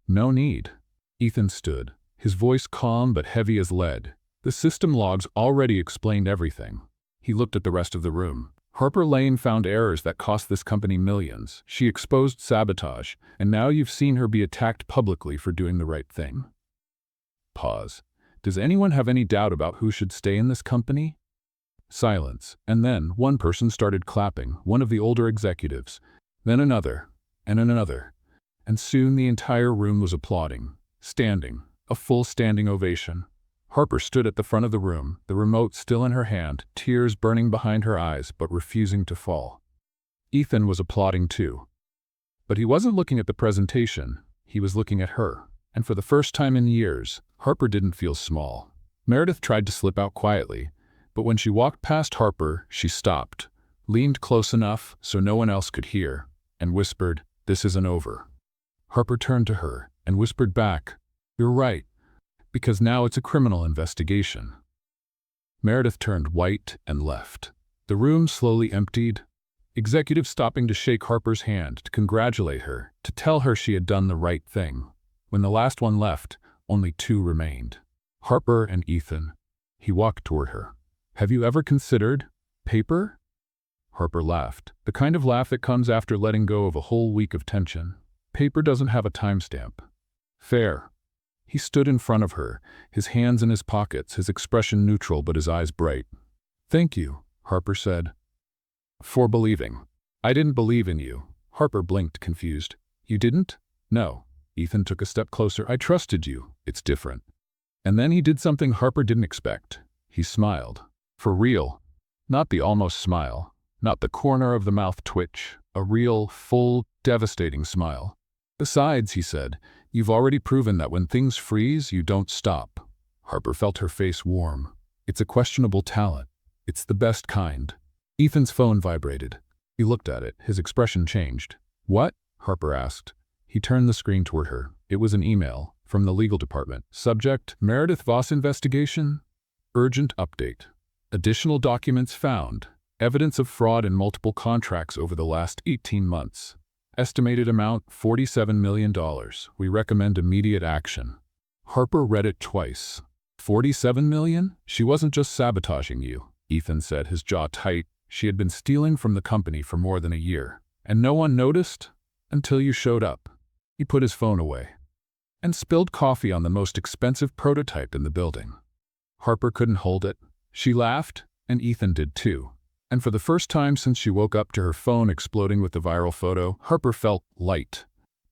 No need. Ethan stood, his voice calm but heavy as lead. The system logs already explained everything. He looked at the rest of the room. Harper Lane found errors that cost this company millions. She exposed sabotage, and now you've seen her be attacked publicly for doing the right thing. Pause. Does anyone have any doubt about who should stay in this company? Silence, and then one person started clapping, one of the older executives, then another, and another, and soon the entire room was applauding, standing, a full standing ovation. Harper stood at the front of the room, the remote still in her hand, tears burning behind her eyes but refusing to fall. Ethan was applauding too. But he wasn't looking at the presentation, he was looking at her, and for the first time in years, Harper didn't feel small. Meredith tried to slip out quietly, but when she walked past Harper, she stopped, leaned close enough so no one else could hear, and whispered, "This isn't over." Harper turned to her and whispered back, "You're right. Because now it's a criminal investigation." Meredith turned white and left. The room slowly emptied, executives stopping to shake Harper's hand, to congratulate her, to tell her she had done the right thing. When the last one left, only 2 remained. Harper and Ethan. He walked toward her. "Have you ever considered paper?" Harper laughed, the kind of laugh that comes after letting go of a whole week of tension. Paper doesn't have a timestamp. Fair. He stood in front of her, his hands in his pockets, his expression neutral but his eyes bright. "Thank you," Harper said. "For believing." "I didn't believe in you." Harper blinked, confused. "You didn't?" "No." Ethan took a step closer. "I trusted you. It's different." And then he did something Harper didn't expect. He smiled. For real. Not the almost smile. Not the corner of the mouth twitch. A real, full, devastating smile. "Besides," he said, "you've already proven that when things freeze, you don't stop." Harper felt her face warm. "It's a questionable talent. It's the best kind." Ethan's phone vibrated. He looked at it. His expression changed. "What?" Harper asked. He turned the screen toward her. It was an email from the legal department. Subject: Meredith Voss investigation. Urgent update. Additional documents found. Evidence of fraud in multiple contracts over the last 18 months. Estimated amount $47 million. We recommend immediate action. Harper read it twice. 47 million? She wasn't just sabotaging you, Ethan said, his jaw tight. She had been stealing from the company for more than a year. And no one noticed? Until you showed up. He put his phone away and spilled coffee on the most expensive prototype in the building. Harper couldn't hold it. She laughed, and Ethan did too. And for the first time since she woke up to her phone exploding with the viral photo, Harper felt light.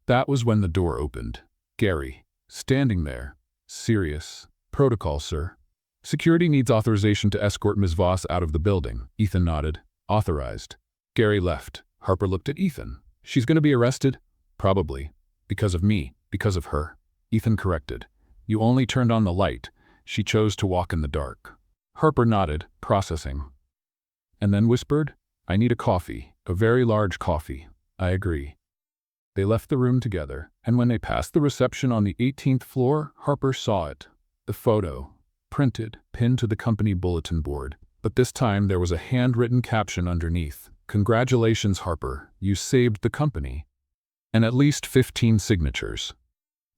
That was when the door opened. Gary, standing there, serious. "Protocol, sir." "Security needs authorization to escort Ms. Voss out of the building." Ethan nodded. "Authorized." Gary left. Harper looked at Ethan. "She's going to be arrested?" "Probably. Because of me. Because of her." Ethan corrected. "You only turned on the light. She chose to walk in the dark." Harper nodded, processing. And then whispered, "I need a coffee. A very large coffee." "I agree." They left the room together, and when they passed the reception on the 18th floor, Harper saw it. The photo, printed, pinned to the company bulletin board. But this time there was a handwritten caption underneath. "Congratulations, Harper. You saved the company." And at least 15 signatures.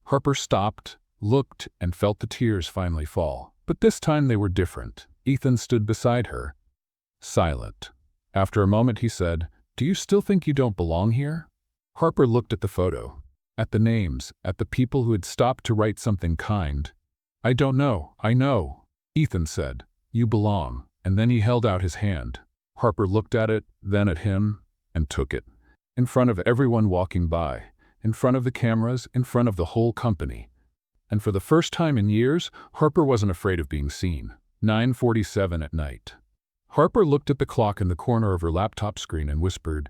Harper stopped, looked, and felt the tears finally fall. But this time they were different. Ethan stood beside her, silent. After a moment he said, "Do you still think you don't belong here?" Harper looked at the photo, at the names, at the people who had stopped to write something kind. "I don't know, I know," Ethan said. "You belong." And then he held out his hand. Harper looked at it, then at him, and took it. In front of everyone walking by, in front of the cameras, in front of the whole company. And for the first time in years, Harper wasn't afraid of being seen. 9:47 at night. Harper looked at the clock in the corner of her laptop screen and whispered,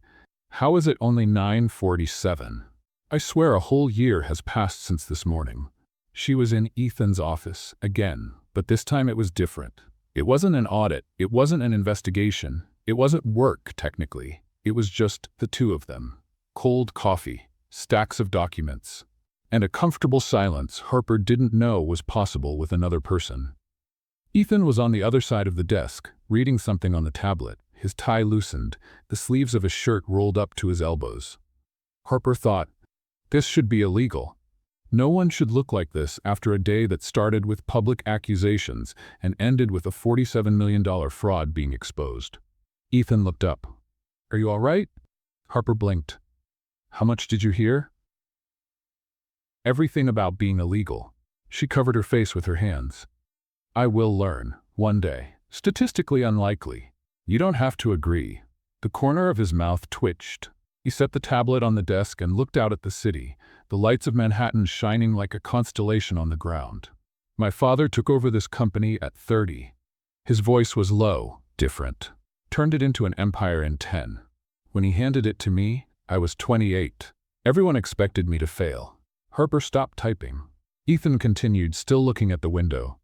"How is it only 9:47? I swear a whole year has passed since this morning." She was in Ethan's office again, but this time it was different. It wasn't an audit, it wasn't an investigation, it wasn't work technically. It was just the two of them. Cold coffee, stacks of documents, and a comfortable silence Harper didn't know was possible with another person. Ethan was on the other side of the desk, reading something on the tablet, his tie loosened, the sleeves of his shirt rolled up to his elbows. Harper thought, this should be illegal. No one should look like this after a day that started with public accusations and ended with a $47 million fraud being exposed. Ethan looked up. "Are you all right?" Harper blinked. "How much did you hear?" "Everything about being illegal." She covered her face with her hands. "I will learn, one day. Statistically unlikely. You don't have to agree." The corner of his mouth twitched. He set the tablet on the desk and looked out at the city, the lights of Manhattan shining like a constellation on the ground. "My father took over this company at 30. His voice was low, different. Turned it into an empire in 10. When he handed it to me, I was 28. Everyone expected me to fail." Harper stopped typing. Ethan continued, still looking at the window.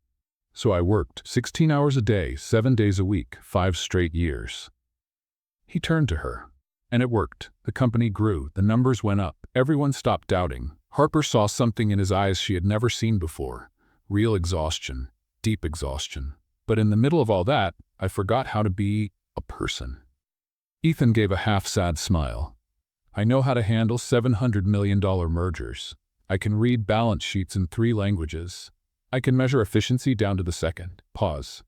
"So I worked 16 hours a day, 7 days a week, 5 straight years." He turned to her. And it worked. The company grew, the numbers went up, everyone stopped doubting. Harper saw something in his eyes she had never seen before. Real exhaustion, deep exhaustion. But in the middle of all that, I forgot how to be a person. Ethan gave a half-sad smile. "I know how to handle $700 million mergers. I can read balance sheets in 3 languages. I can measure efficiency down to the second." Pause.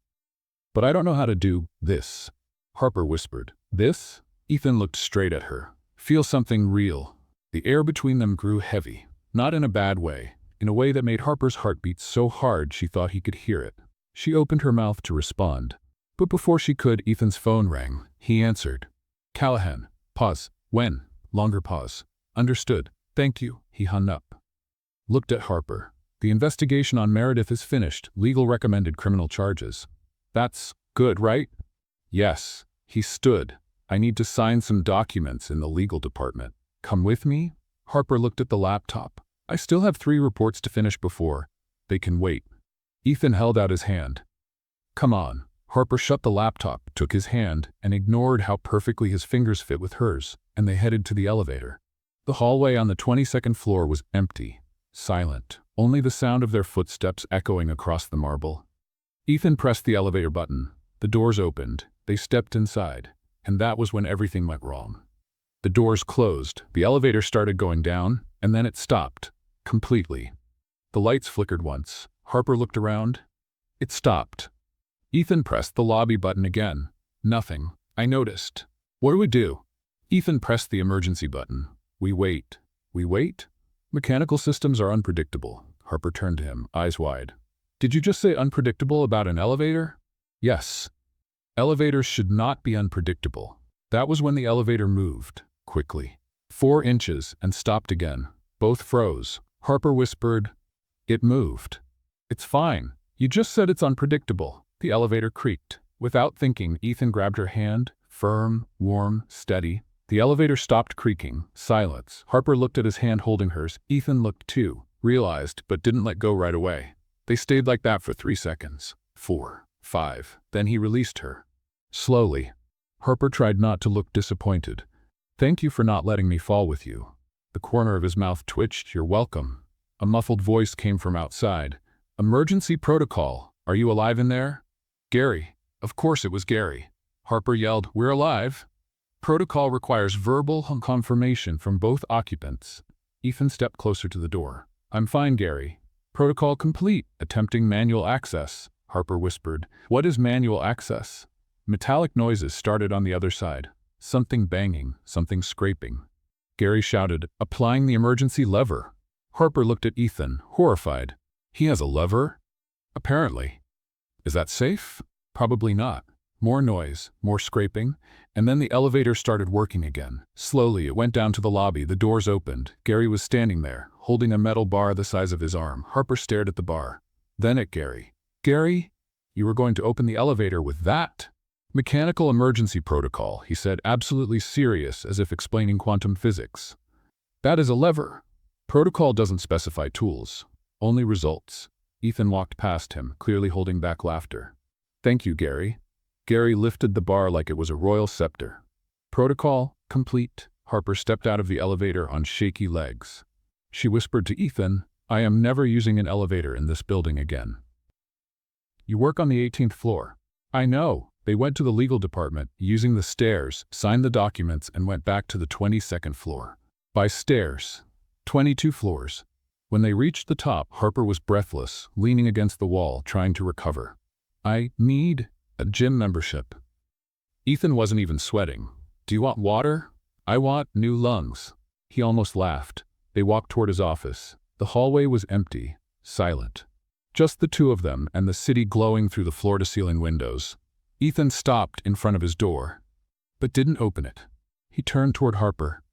"But I don't know how to do this," Harper whispered. "This?" Ethan looked straight at her. "Feel something real." The air between them grew heavy, not in a bad way, in a way that made Harper's heart beat so hard she thought he could hear it. She opened her mouth to respond. But before she could, Ethan's phone rang. He answered. "Callahan." Pause. "When?" Longer pause. "Understood. Thank you." He hung up. Looked at Harper. "The investigation on Meredith is finished. Legal recommended criminal charges." "That's good, right?" "Yes." He stood. "I need to sign some documents in the legal department. Come with me?" Harper looked at the laptop. "I still have 3 reports to finish before. They can wait." Ethan held out his hand. "Come on." Harper shut the laptop, took his hand, and ignored how perfectly his fingers fit with hers, and they headed to the elevator. The hallway on the 22nd floor was empty, silent, only the sound of their footsteps echoing across the marble. Ethan pressed the elevator button. The doors opened. They stepped inside, and that was when everything went wrong. The doors closed, the elevator started going down, and then it stopped, completely. The lights flickered once. Harper looked around. It stopped. Ethan pressed the lobby button again. Nothing. I noticed. What do we do? Ethan pressed the emergency button. We wait. We wait? Mechanical systems are unpredictable. Harper turned to him, eyes wide. Did you just say unpredictable about an elevator? Yes. Elevators should not be unpredictable. That was when the elevator moved, quickly. 4 inches, and stopped again. Both froze. Harper whispered, "It moved." "It's fine. You just said it's unpredictable." The elevator creaked. Without thinking, Ethan grabbed her hand, firm, warm, steady. The elevator stopped creaking. Silence. Harper looked at his hand holding hers. Ethan looked too, realized, but didn't let go right away. They stayed like that for 3 seconds. 4, 5. Then he released her. Slowly. Harper tried not to look disappointed. "Thank you for not letting me fall with you." The corner of his mouth twitched. "You're welcome." A muffled voice came from outside. "Emergency protocol. Are you alive in there?" "Gary." Of course it was Gary. Harper yelled, "We're alive." "Protocol requires verbal confirmation from both occupants." Ethan stepped closer to the door. "I'm fine, Gary." "Protocol complete. Attempting manual access." Harper whispered. "What is manual access?" Metallic noises started on the other side. Something banging, something scraping. Gary shouted, "Applying the emergency lever." Harper looked at Ethan, horrified. "He has a lever?" "Apparently." "Is that safe?" "Probably not." More noise, more scraping, and then the elevator started working again. Slowly, it went down to the lobby. The doors opened. Gary was standing there, holding a metal bar the size of his arm. Harper stared at the bar. Then at Gary. "Gary, you were going to open the elevator with that?" "Mechanical emergency protocol," he said, absolutely serious, as if explaining quantum physics. "That is a lever. Protocol doesn't specify tools, only results." Ethan walked past him, clearly holding back laughter. "Thank you, Gary." Gary lifted the bar like it was a royal scepter. "Protocol complete." Harper stepped out of the elevator on shaky legs. She whispered to Ethan, "I am never using an elevator in this building again." "You work on the 18th floor." "I know." They went to the legal department, using the stairs, signed the documents, and went back to the 22nd floor. By stairs. 22 floors. When they reached the top, Harper was breathless, leaning against the wall, trying to recover. "I need a gym membership." Ethan wasn't even sweating. "Do you want water?" "I want new lungs." He almost laughed. They walked toward his office. The hallway was empty, silent. Just the two of them and the city glowing through the floor-to-ceiling windows. Ethan stopped in front of his door, but didn't open it. He turned toward Harper,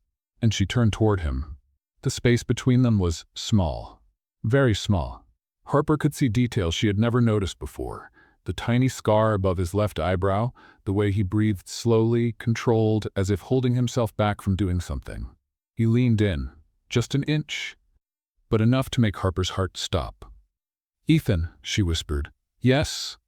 and she turned toward him. The space between them was small, very small. Harper could see details she had never noticed before. The tiny scar above his left eyebrow, the way he breathed slowly, controlled, as if holding himself back from doing something. He leaned in, just an inch, but enough to make Harper's heart stop. "Ethan," she whispered. "Yes."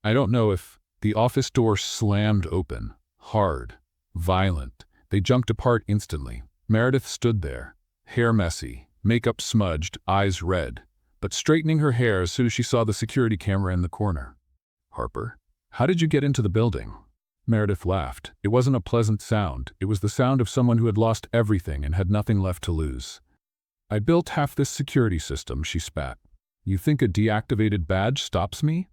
"I don't know if..." The office door slammed open, hard, violent. They jumped apart instantly. Meredith stood there, hair messy, makeup smudged, eyes red, but straightening her hair as soon as she saw the security camera in the corner. "Harper, how did you get into the building?" Meredith laughed. It wasn't a pleasant sound. It was the sound of someone who had lost everything and had nothing left to lose. "I built half this security system," she spat. "You think a deactivated badge stops me?"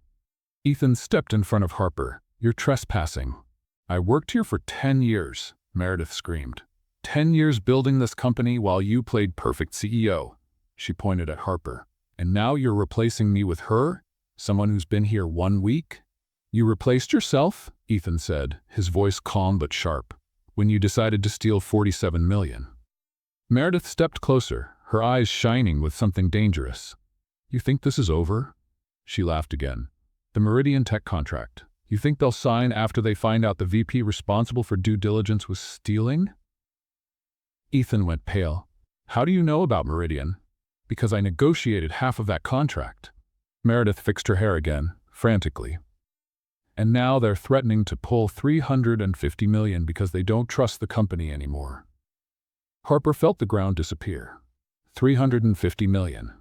Ethan stepped in front of Harper. "You're trespassing." "I worked here for 10 years, Meredith screamed. 10 years building this company while you played perfect CEO. She pointed at Harper. "And now you're replacing me with her? Someone who's been here 1 week?" "You replaced yourself," Ethan said, his voice calm but sharp, "when you decided to steal 47 million. Meredith stepped closer, her eyes shining with something dangerous. "You think this is over?" She laughed again. "The Meridian Tech contract. You think they'll sign after they find out the VP responsible for due diligence was stealing?" Ethan went pale. "How do you know about Meridian?" "Because I negotiated half of that contract." Meredith fixed her hair again, frantically. And now they're threatening to pull $350 million because they don't trust the company anymore. Harper felt the ground disappear. $350 million.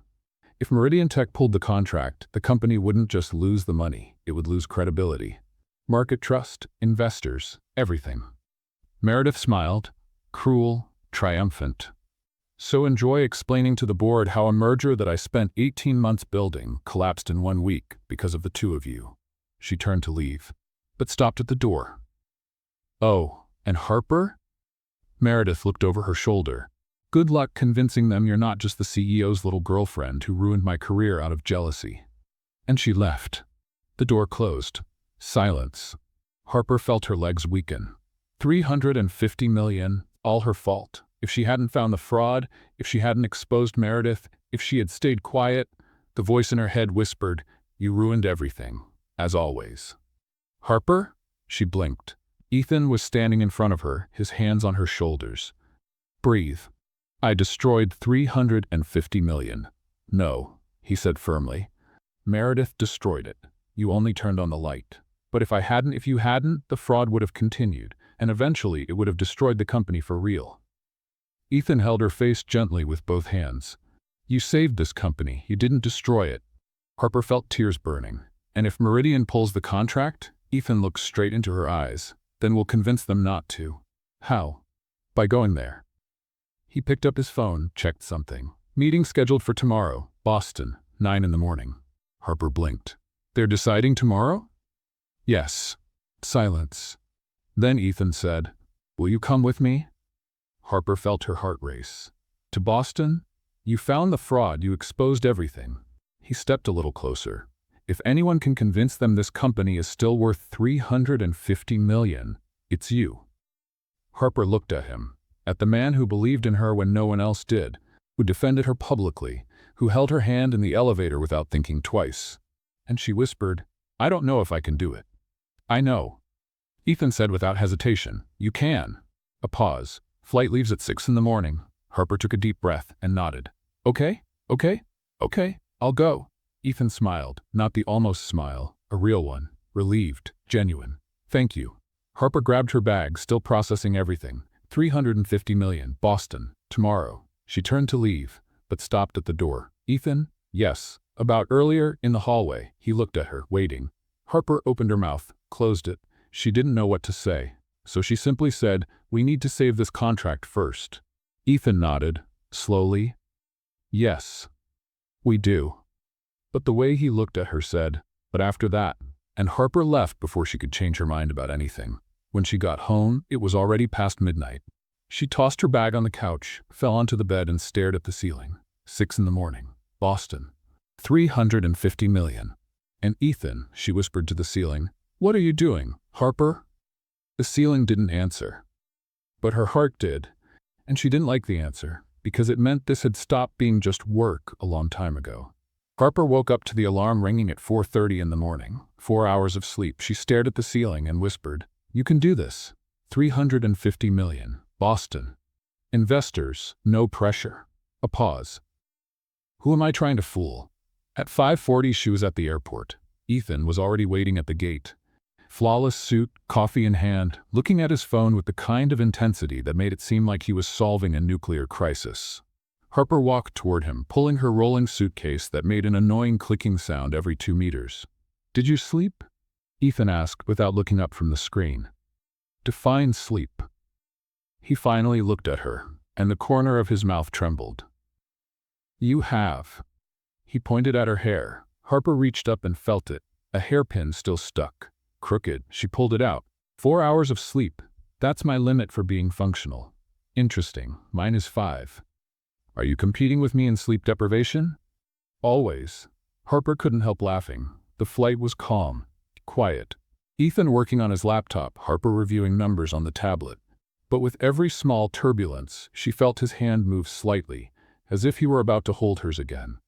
If Meridian Tech pulled the contract, the company wouldn't just lose the money, it would lose credibility. Market trust, investors, everything. Meredith smiled, cruel, triumphant. So enjoy explaining to the board how a merger that I spent 18 months building collapsed in 1 week because of the two of you. She turned to leave, but stopped at the door. Oh, and Harper? Meredith looked over her shoulder. Good luck convincing them you're not just the CEO's little girlfriend who ruined my career out of jealousy. And she left. The door closed. Silence. Harper felt her legs weaken. $350 million, all her fault. If she hadn't found the fraud, if she hadn't exposed Meredith, if she had stayed quiet, the voice in her head whispered, "You ruined everything, as always." Harper? She blinked. Ethan was standing in front of her, his hands on her shoulders. Breathe. I destroyed $350 million. No, he said firmly. Meredith destroyed it. You only turned on the light. But if you hadn't, the fraud would have continued, and eventually it would have destroyed the company for real. Ethan held her face gently with both hands. You saved this company, you didn't destroy it. Harper felt tears burning. And if Meridian pulls the contract, Ethan looked straight into her eyes, then we'll convince them not to. How? By going there. He picked up his phone, checked something. Meeting scheduled for tomorrow, Boston, 9 in the morning. Harper blinked. They're deciding tomorrow? Yes. Silence. Then Ethan said, Will you come with me? Harper felt her heart race. To Boston? You found the fraud, you exposed everything. He stepped a little closer. If anyone can convince them this company is still worth $350 million, it's you. Harper looked at him, at the man who believed in her when no one else did, who defended her publicly, who held her hand in the elevator without thinking twice. And she whispered, I don't know if I can do it. I know. Ethan said without hesitation, You can. A pause. Flight leaves at 6 in the morning. Harper took a deep breath and nodded. Okay, I'll go. Ethan smiled, not the almost smile, a real one, relieved, genuine. Thank you. Harper grabbed her bag, still processing everything. $350 million, Boston, tomorrow. She turned to leave, but stopped at the door. Ethan? Yes. About earlier, in the hallway, he looked at her, waiting. Harper opened her mouth, closed it. She didn't know what to say, so she simply said, We need to save this contract first. Ethan nodded, slowly. Yes. We do. But the way he looked at her said, But after that, and Harper left before she could change her mind about anything. When she got home, it was already past midnight. She tossed her bag on the couch, fell onto the bed and stared at the ceiling. 6 in the morning. Boston. $350 million. And Ethan, she whispered to the ceiling, What are you doing, Harper? The ceiling didn't answer. But her heart did, and she didn't like the answer, because it meant this had stopped being just work a long time ago. Harper woke up to the alarm ringing at 4:30 in the morning. 4 hours of sleep. She stared at the ceiling and whispered, You can do this. $350 million. Boston. Investors, no pressure. A pause. Who am I trying to fool? At 5:40 she was at the airport. Ethan was already waiting at the gate. Flawless suit, coffee in hand, looking at his phone with the kind of intensity that made it seem like he was solving a nuclear crisis. Harper walked toward him, pulling her rolling suitcase that made an annoying clicking sound every 2 meters. Did you sleep? Ethan asked without looking up from the screen. Define sleep. He finally looked at her, and the corner of his mouth trembled. You have. He pointed at her hair. Harper reached up and felt it, a hairpin still stuck. Crooked, she pulled it out. 4 hours of sleep. That's my limit for being functional. Interesting, mine is 5. Are you competing with me in sleep deprivation? Always. Harper couldn't help laughing. The flight was calm, quiet. Ethan working on his laptop, Harper reviewing numbers on the tablet. But with every small turbulence, she felt his hand move slightly, as if he were about to hold hers again.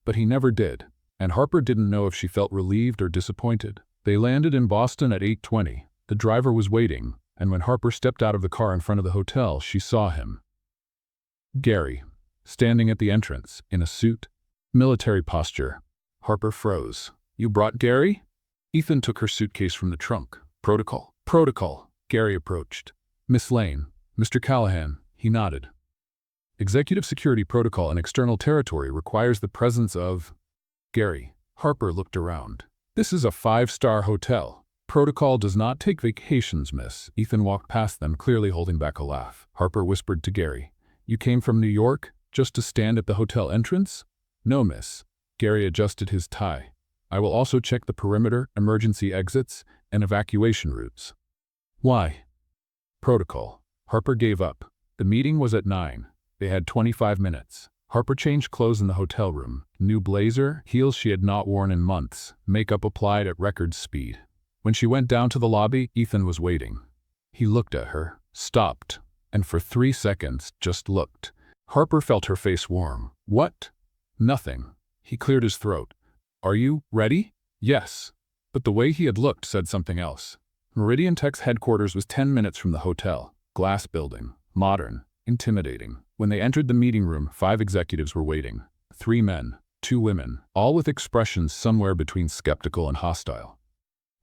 But he never did, and Harper didn't know if she felt relieved or disappointed. They landed in Boston at 8:20. The driver was waiting, and when Harper stepped out of the car in front of the hotel, she saw him. Gary, standing at the entrance, in a suit, military posture. Harper froze. You brought Gary? Ethan took her suitcase from the trunk. Protocol. Protocol. Gary approached. Miss Lane. Mr. Callahan. He nodded. Executive security protocol in external territory requires the presence of... Gary. Harper looked around. This is a 5-star hotel. Protocol does not take vacations, miss. Ethan walked past them, clearly holding back a laugh. Harper whispered to Gary. You came from New York just to stand at the hotel entrance? No, miss. Gary adjusted his tie. I will also check the perimeter, emergency exits, and evacuation routes. Why? Protocol. Harper gave up. The meeting was at 9. They had 25 minutes. Harper changed clothes in the hotel room. New blazer, heels she had not worn in months, makeup applied at record speed. When she went down to the lobby, Ethan was waiting. He looked at her, stopped, and for 3 seconds just looked. Harper felt her face warm. What? Nothing. He cleared his throat. Are you ready? Yes. But the way he had looked said something else. Meridian Tech's headquarters was 10 minutes from the hotel. Glass building. Modern. Intimidating. When they entered the meeting room, 5 executives were waiting. 3 men, 2 women, all with expressions somewhere between skeptical and hostile.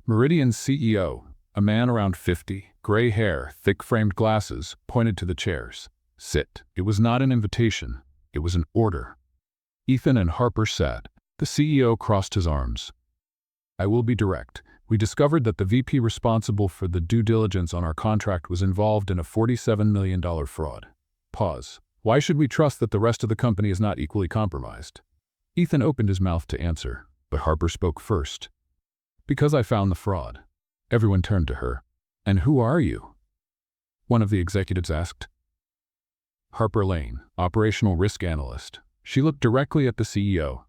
Meridian's CEO, a man around 50, gray hair, thick-framed glasses, pointed to the chairs. Sit. It was not an invitation. It was an order. Ethan and Harper sat. The CEO crossed his arms. I will be direct. We discovered that the VP responsible for the due diligence on our contract was involved in a $47 million fraud. Pause. Why should we trust that the rest of the company is not equally compromised? Ethan opened his mouth to answer, but Harper spoke first. Because I found the fraud. Everyone turned to her. And who are you? One of the executives asked. Harper Lane, operational risk analyst. She looked directly at the CEO.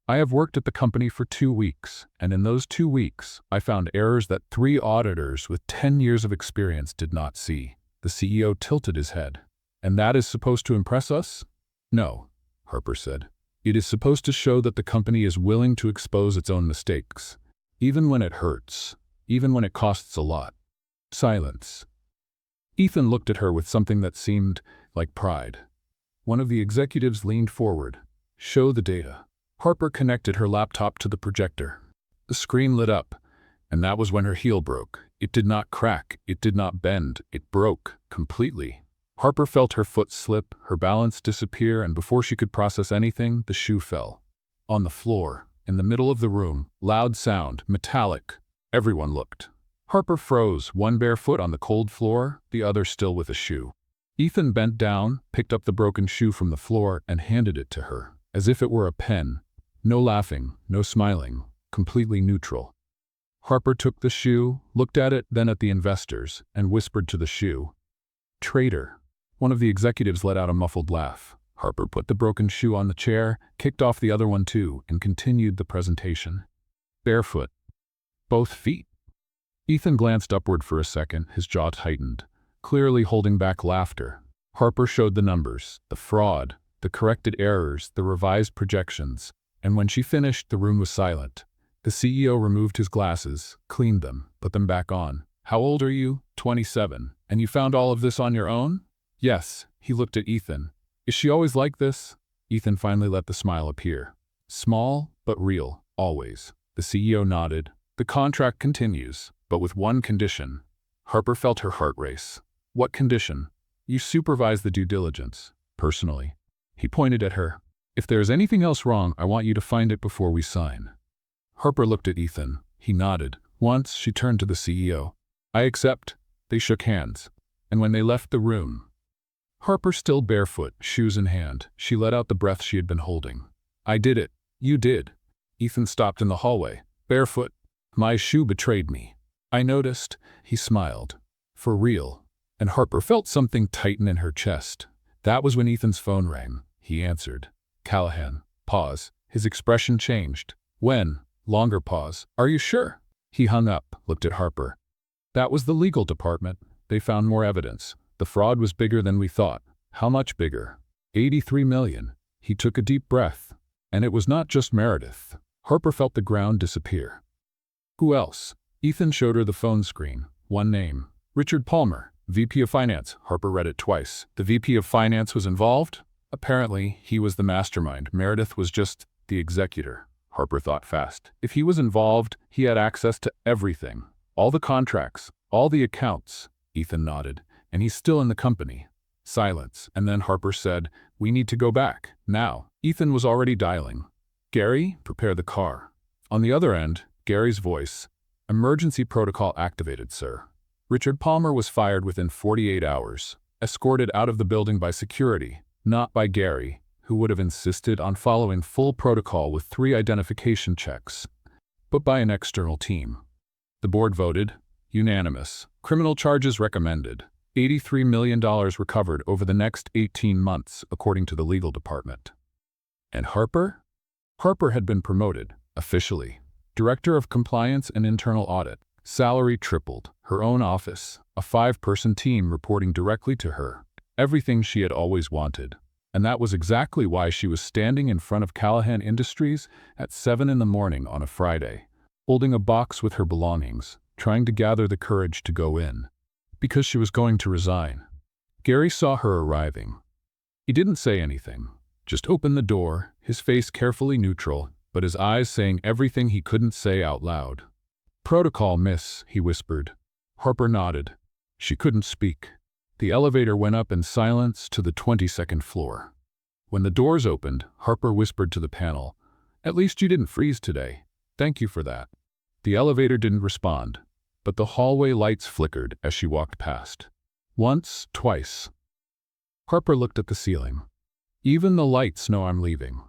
I have worked at the company for 2 weeks, and in those 2 weeks, I found errors that 3 auditors with 10 years of experience did not see. The CEO tilted his head. And that is supposed to impress us? No, Harper said. It is supposed to show that the company is willing to expose its own mistakes, even when it hurts, even when it costs a lot. Silence. Ethan looked at her with something that seemed like pride. One of the executives leaned forward. Show the data. Harper connected her laptop to the projector. The screen lit up, and that was when her heel broke. It did not crack, it did not bend, it broke completely. Harper felt her foot slip, her balance disappear, and before she could process anything, the shoe fell. On the floor, in the middle of the room, loud sound, metallic. Everyone looked. Harper froze, one bare foot on the cold floor, the other still with a shoe. Ethan bent down, picked up the broken shoe from the floor, and handed it to her, as if it were a pen. No laughing, no smiling, completely neutral. Harper took the shoe, looked at it, then at the investors, and whispered to the shoe. Traitor. One of the executives let out a muffled laugh. Harper put the broken shoe on the chair, kicked off the other one too, and continued the presentation. Barefoot. Both feet. Ethan glanced upward for a second, his jaw tightened, clearly holding back laughter. Harper showed the numbers, the fraud, the corrected errors, the revised projections, and when she finished, the room was silent. The CEO removed his glasses, cleaned them, put them back on. How old are you? 27. And you found all of this on your own? Yes, he looked at Ethan. Is she always like this? Ethan finally let the smile appear. Small, but real, always. The CEO nodded. The contract continues, but with one condition. Harper felt her heart race. What condition? You supervise the due diligence, personally. He pointed at her. If there is anything else wrong, I want you to find it before we sign. Harper looked at Ethan. He nodded. Once, she turned to the CEO. I accept. They shook hands. And when they left the room, Harper still barefoot, shoes in hand, she let out the breath she had been holding. I did it. You did. Ethan stopped in the hallway. Barefoot. My shoe betrayed me. I noticed. He smiled. For real. And Harper felt something tighten in her chest. That was when Ethan's phone rang. He answered. Callahan. Pause. His expression changed. When? Longer pause. Are you sure? He hung up, looked at Harper. That was the legal department. They found more evidence. The fraud was bigger than we thought. How much bigger? 83 million. He took a deep breath. And it was not just Meredith. Harper felt the ground disappear. Who else? Ethan showed her the phone screen. One name. Richard Palmer, VP of Finance. Harper read it twice. The VP of Finance was involved? Apparently, he was the mastermind. Meredith was just the executor. Harper thought fast. If he was involved, he had access to everything. All the contracts, all the accounts. Ethan nodded. And he's still in the company. Silence, and then Harper said, "We need to go back, now." Ethan was already dialing. "Gary, prepare the car." On the other end, Gary's voice. "Emergency protocol activated, sir." Richard Palmer was fired within 48 hours, escorted out of the building by security, not by Gary, who would have insisted on following full protocol with 3 identification checks, but by an external team. The board voted, unanimous, criminal charges recommended, $83 million recovered over the next 18 months, according to the legal department. And Harper? Harper had been promoted, officially, Director of Compliance and Internal Audit. Salary tripled, her own office, a 5-person team reporting directly to her. Everything she had always wanted. And that was exactly why she was standing in front of Callahan Industries at 7 in the morning on a Friday, holding a box with her belongings, trying to gather the courage to go in. Because she was going to resign. Gary saw her arriving. He didn't say anything, just opened the door, his face carefully neutral, but his eyes saying everything he couldn't say out loud. "Protocol, miss," he whispered. Harper nodded. She couldn't speak. The elevator went up in silence to the 22nd floor. When the doors opened, Harper whispered to the panel, "At least you didn't freeze today. Thank you for that." The elevator didn't respond, but the hallway lights flickered as she walked past. Once, twice. Harper looked at the ceiling. "Even the lights know I'm leaving."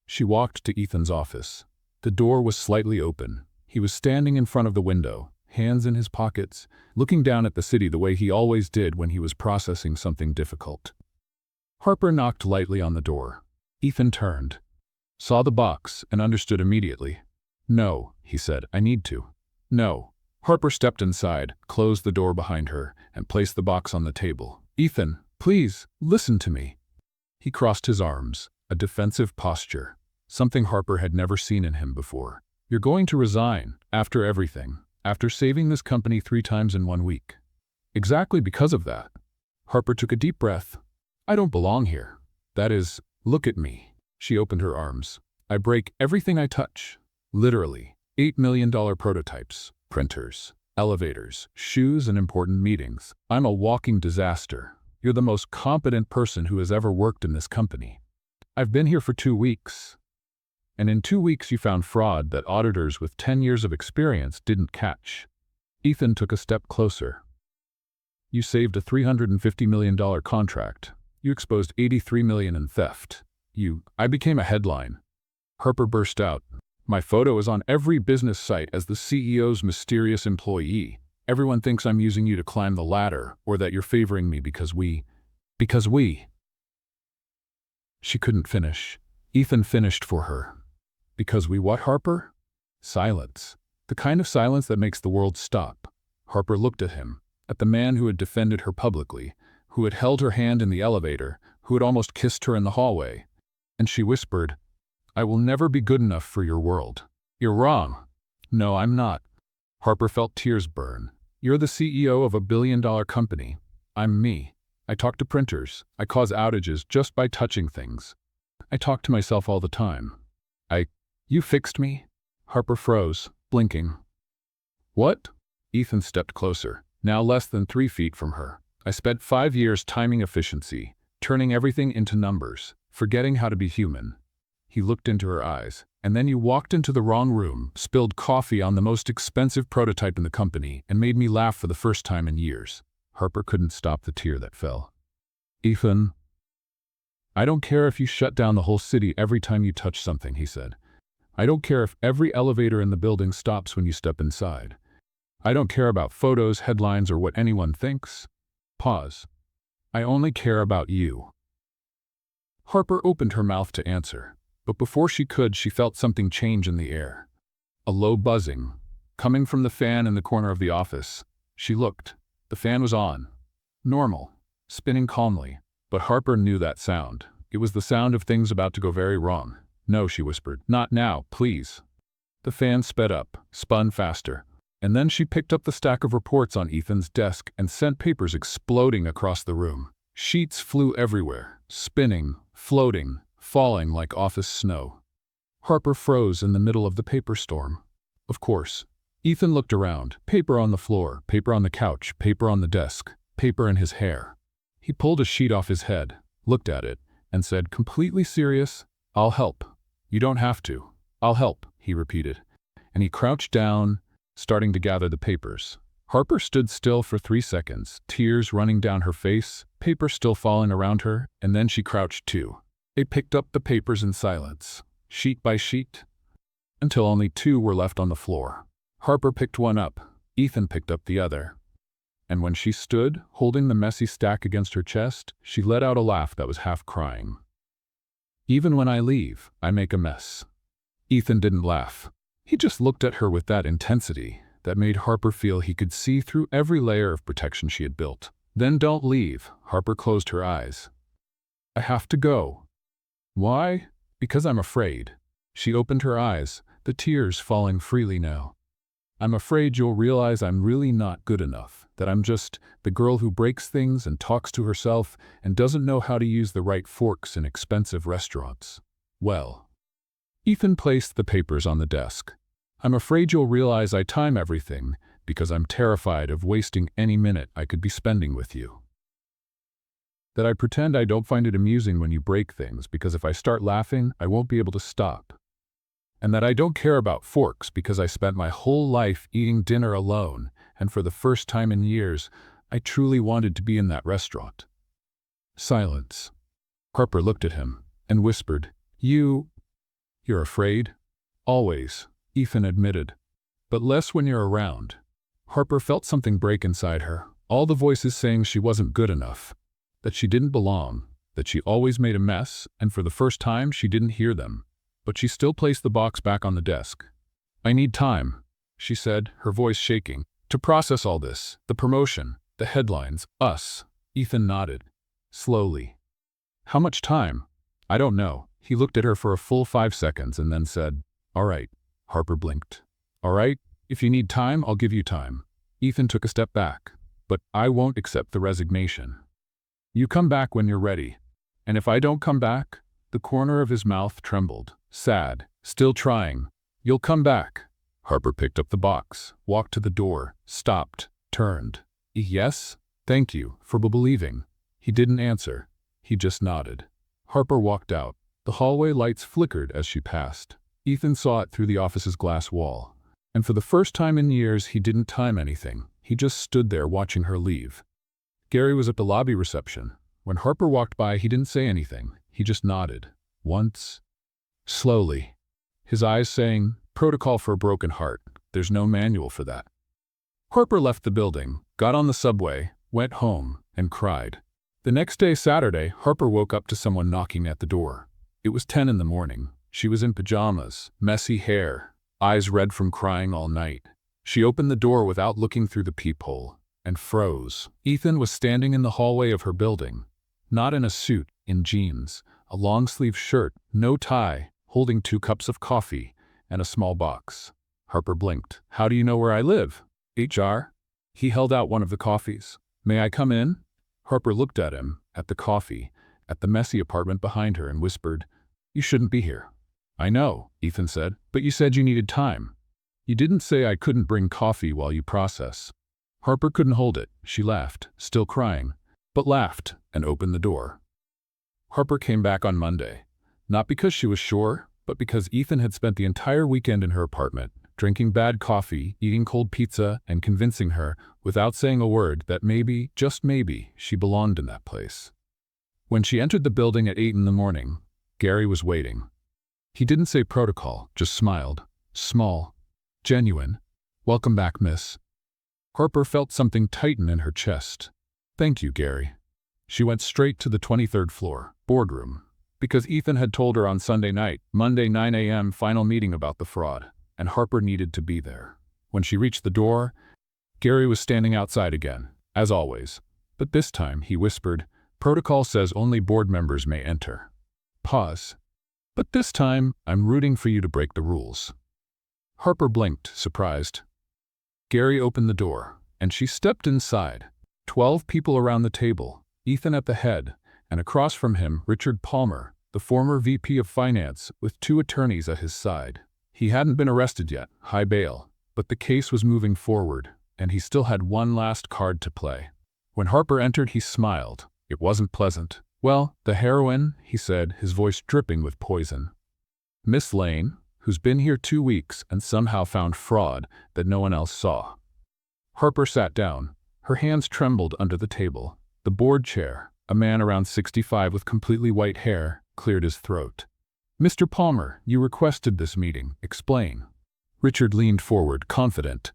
She walked to Ethan's office. The door was slightly open. He was standing in front of the window, hands in his pockets, looking down at the city the way he always did when he was processing something difficult. Harper knocked lightly on the door. Ethan turned, saw the box, and understood immediately. "No," he said, "I need to." "No." Harper stepped inside, closed the door behind her, and placed the box on the table. "Ethan, please, listen to me." He crossed his arms, a defensive posture, something Harper had never seen in him before. "You're going to resign, after everything, after saving this company 3 times in 1 week. Exactly because of that." Harper took a deep breath. "I don't belong here. That is, look at me." She opened her arms. "I break everything I touch. Literally. $8 million prototypes, printers, elevators, shoes, and important meetings. I'm a walking disaster. You're the most competent person who has ever worked in this company. I've been here for 2 weeks. And in 2 weeks you found fraud that auditors with 10 years of experience didn't catch." Ethan took a step closer. "You saved a $350 million contract. You exposed $83 million in theft. I became a headline." Harper burst out. "My photo is on every business site as the CEO's mysterious employee. Everyone thinks I'm using you to climb the ladder, or that you're favoring me because we. She couldn't finish. Ethan finished for her. "Because we what, Harper?" Silence. The kind of silence that makes the world stop. Harper looked at him, at the man who had defended her publicly, who had held her hand in the elevator, who had almost kissed her in the hallway. And she whispered, "I will never be good enough for your world. You're wrong." "No, I'm not." Harper felt tears burn. "You're the CEO of a billion-dollar company. I'm me. I talk to printers. I cause outages just by touching things. I talk to myself all the time. You fixed me?" Harper froze, blinking. "What?" Ethan stepped closer, now less than 3 feet from her. "I spent 5 years timing efficiency, turning everything into numbers, forgetting how to be human." He looked into her eyes. "And then you walked into the wrong room, spilled coffee on the most expensive prototype in the company, and made me laugh for the first time in years." Harper couldn't stop the tear that fell. "Ethan, I don't care if you shut down the whole city every time you touch something," he said. "I don't care if every elevator in the building stops when you step inside. I don't care about photos, headlines, or what anyone thinks." Pause. "I only care about you." Harper opened her mouth to answer, but before she could, she felt something change in the air. A low buzzing, coming from the fan in the corner of the office. She looked. The fan was on. Normal. Spinning calmly. But Harper knew that sound. It was the sound of things about to go very wrong. "No," she whispered. "Not now, please." The fan sped up, spun faster. And then she picked up the stack of reports on Ethan's desk and sent papers exploding across the room. Sheets flew everywhere, spinning, floating, falling like office snow. Harper froze in the middle of the paper storm. Of course. Ethan looked around. Paper on the floor, paper on the couch, paper on the desk, paper in his hair. He pulled a sheet off his head, looked at it, and said, completely serious, "I'll help." "You don't have to. I'll help," he repeated. And he crouched down, starting to gather the papers. Harper stood still for 3 seconds, tears running down her face, paper still falling around her, and then she crouched too. They picked up the papers in silence, sheet by sheet, until only 2 were left on the floor. Harper picked one up, Ethan picked up the other. And when she stood, holding the messy stack against her chest, she let out a laugh that was half crying. "Even when I leave, I make a mess." Ethan didn't laugh. He just looked at her with that intensity that made Harper feel he could see through every layer of protection she had built. "Then don't leave." Harper closed her eyes. "I have to go." "Why?" "Because I'm afraid." She opened her eyes, the tears falling freely now. "I'm afraid you'll realize I'm really not good enough, that I'm just the girl who breaks things and talks to herself and doesn't know how to use the right forks in expensive restaurants." "Well." Ethan placed the papers on the desk. "I'm afraid you'll realize I time everything because I'm terrified of wasting any minute I could be spending with you. That I pretend I don't find it amusing when you break things because if I start laughing, I won't be able to stop. And that I don't care about forks because I spent my whole life eating dinner alone, and for the first time in years, I truly wanted to be in that restaurant." Silence. Harper looked at him and whispered, You're afraid?" "Always," Ethan admitted. "But less when you're around." Harper felt something break inside her, all the voices saying she wasn't good enough, that she didn't belong, that she always made a mess, and for the first time she didn't hear them. But she still placed the box back on the desk. "I need time," she said, her voice shaking, "to process all this, the promotion, the headlines, us." Ethan nodded. Slowly. "How much time?" "I don't know." He looked at her for a full 5 seconds and then said, "All right." Harper blinked. "All right, if you need time, I'll give you time." Ethan took a step back. "But I won't accept the resignation. You come back when you're ready. And if I don't come back," the corner of his mouth trembled, sad, still trying. "You'll come back." Harper picked up the box, walked to the door, stopped, turned. "Yes, thank you for believing." He didn't answer. He just nodded. Harper walked out. The hallway lights flickered as she passed. Ethan saw it through the office's glass wall. And for the first time in years, he didn't time anything. He just stood there watching her leave. Gary was at the lobby reception. When Harper walked by, he didn't say anything. He just nodded. Once. Slowly. His eyes saying, "Protocol for a broken heart. There's no manual for that." Harper left the building, got on the subway, went home, and cried. The next day, Saturday, Harper woke up to someone knocking at the door. It was 10 in the morning. She was in pajamas, messy hair, eyes red from crying all night. She opened the door without looking through the peephole, and froze. Ethan was standing in the hallway of her building, not in a suit, in jeans, a long-sleeve shirt, no tie, holding 2 cups of coffee and a small box. Harper blinked. "How do you know where I live?" "HR?" He held out one of the coffees. "May I come in?" Harper looked at him, at the coffee, at the messy apartment behind her, and whispered, "You shouldn't be here." "I know," Ethan said, "but you said you needed time. You didn't say I couldn't bring coffee while you process." Harper couldn't hold it. She laughed, still crying, but laughed and opened the door. Harper came back on Monday, not because she was sure, but because Ethan had spent the entire weekend in her apartment, drinking bad coffee, eating cold pizza, and convincing her, without saying a word, that maybe, just maybe, she belonged in that place. When she entered the building at 8 in the morning, Gary was waiting. He didn't say protocol, just smiled. Small. Genuine. "Welcome back, miss." Harper felt something tighten in her chest. "Thank you, Gary." She went straight to the 23rd floor, boardroom, because Ethan had told her on Sunday night, Monday 9 a.m. final meeting about the fraud, and Harper needed to be there. When she reached the door, Gary was standing outside again, as always, but this time he whispered, "Protocol says only board members may enter." Pause. "But this time, I'm rooting for you to break the rules." Harper blinked, surprised. Gary opened the door, and she stepped inside. 12 people around the table, Ethan at the head, and across from him, Richard Palmer, the former VP of Finance, with 2 attorneys at his side. He hadn't been arrested yet, high bail, but the case was moving forward, and he still had one last card to play. When Harper entered, he smiled. It wasn't pleasant. "Well, the heroine," he said, his voice dripping with poison. "Miss Lane, who's been here 2 weeks and somehow found fraud that no one else saw." Harper sat down. Her hands trembled under the table. The board chair, a man around 65 with completely white hair, cleared his throat. "Mr. Palmer, you requested this meeting. Explain." Richard leaned forward, confident.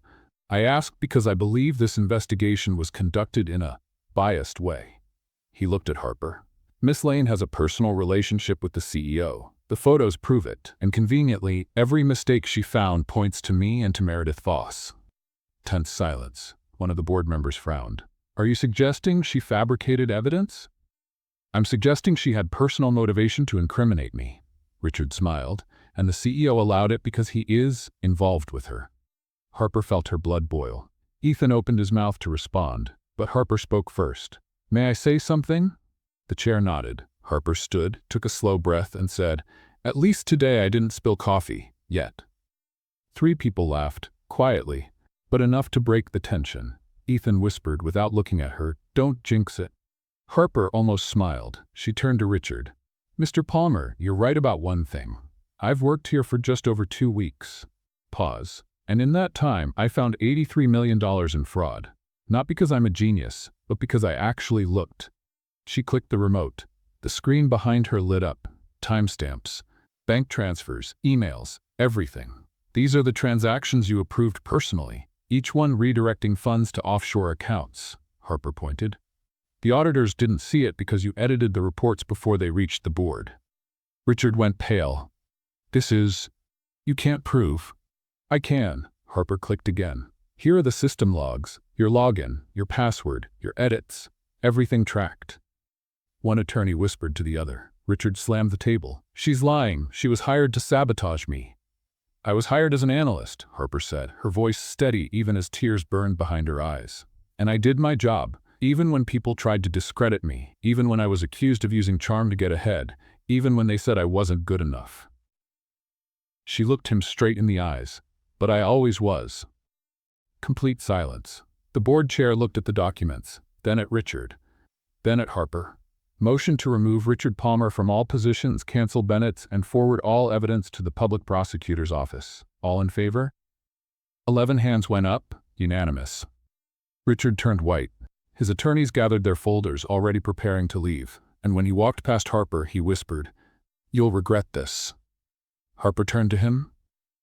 "I asked because I believe this investigation was conducted in a biased way." He looked at Harper. "Miss Lane has a personal relationship with the CEO. The photos prove it, and conveniently, every mistake she found points to me and to Meredith Voss." Tense silence. One of the board members frowned. "Are you suggesting she fabricated evidence?" "I'm suggesting she had personal motivation to incriminate me." Richard smiled, "and the CEO allowed it because he is involved with her." Harper felt her blood boil. Ethan opened his mouth to respond, but Harper spoke first. "May I say something?" The chair nodded. Harper stood, took a slow breath, and said, "At least today I didn't spill coffee. Yet." 3 people laughed, quietly, but enough to break the tension. Ethan whispered without looking at her, "Don't jinx it." Harper almost smiled. She turned to Richard. "Mr. Palmer, you're right about one thing. I've worked here for just over 2 weeks." Pause. "And in that time, I found $83 million in fraud. Not because I'm a genius, but because I actually looked." She clicked the remote. The screen behind her lit up. Timestamps, bank transfers, emails, everything. "These are the transactions you approved personally, each one redirecting funds to offshore accounts," Harper pointed. "The auditors didn't see it because you edited the reports before they reached the board." Richard went pale. You can't prove." "I can." Harper clicked again. "Here are the system logs, your login, your password, your edits, everything tracked." One attorney whispered to the other. Richard slammed the table. "She's lying. She was hired to sabotage me." "I was hired as an analyst," Harper said, her voice steady even as tears burned behind her eyes. "And I did my job, even when people tried to discredit me, even when I was accused of using charm to get ahead, even when they said I wasn't good enough." She looked him straight in the eyes. "But I always was." Complete silence. The board chair looked at the documents, then at Richard, then at Harper. "Motion to remove Richard Palmer from all positions, cancel Bennett's, and forward all evidence to the public prosecutor's office. All in favor?" 11 hands went up, unanimous. Richard turned white. His attorneys gathered their folders, already preparing to leave, and when he walked past Harper, he whispered, "You'll regret this." Harper turned to him.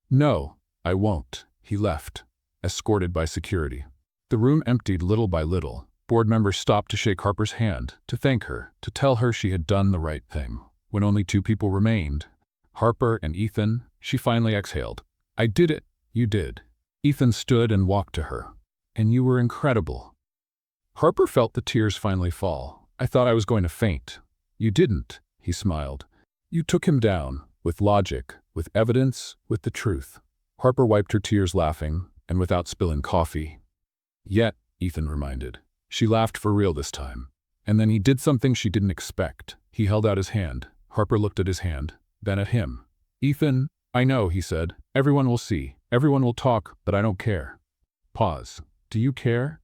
"No, I won't." He left, escorted by security. The room emptied little by little. Board members stopped to shake Harper's hand, to thank her, to tell her she had done the right thing. When only 2 people remained, Harper and Ethan, she finally exhaled. "I did it." "You did." Ethan stood and walked to her. "And you were incredible." Harper felt the tears finally fall. "I thought I was going to faint." "You didn't," he smiled. "You took him down, with logic, with evidence, with the truth." Harper wiped her tears, laughing, and without spilling coffee. "Yet," Ethan reminded. She laughed for real this time. And then he did something she didn't expect. He held out his hand. Harper looked at his hand, then at him. "Ethan, I know," he said. "Everyone will see. Everyone will talk, but I don't care." Pause. "Do you care?"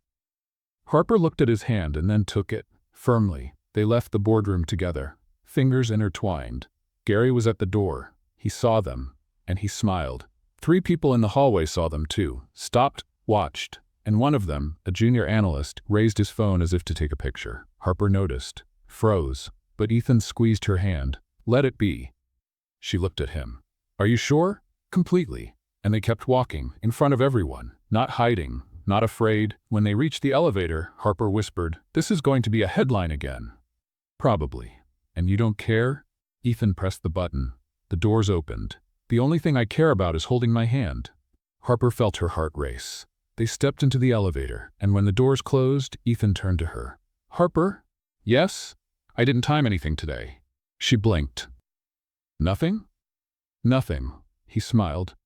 Harper looked at his hand and then took it, firmly. They left the boardroom together, fingers intertwined. Gary was at the door. He saw them, and he smiled. 3 people in the hallway saw them too, stopped, watched. And one of them, a junior analyst, raised his phone as if to take a picture. Harper noticed, froze, but Ethan squeezed her hand. "Let it be." She looked at him. "Are you sure?" "Completely." And they kept walking, in front of everyone, not hiding, not afraid. When they reached the elevator, Harper whispered, "This is going to be a headline again." "Probably." "And you don't care?" Ethan pressed the button. The doors opened. "The only thing I care about is holding my hand." Harper felt her heart race. They stepped into the elevator, and when the doors closed, Ethan turned to her. "Harper?" "Yes?" "I didn't time anything today." She blinked. "Nothing?" "Nothing." He smiled.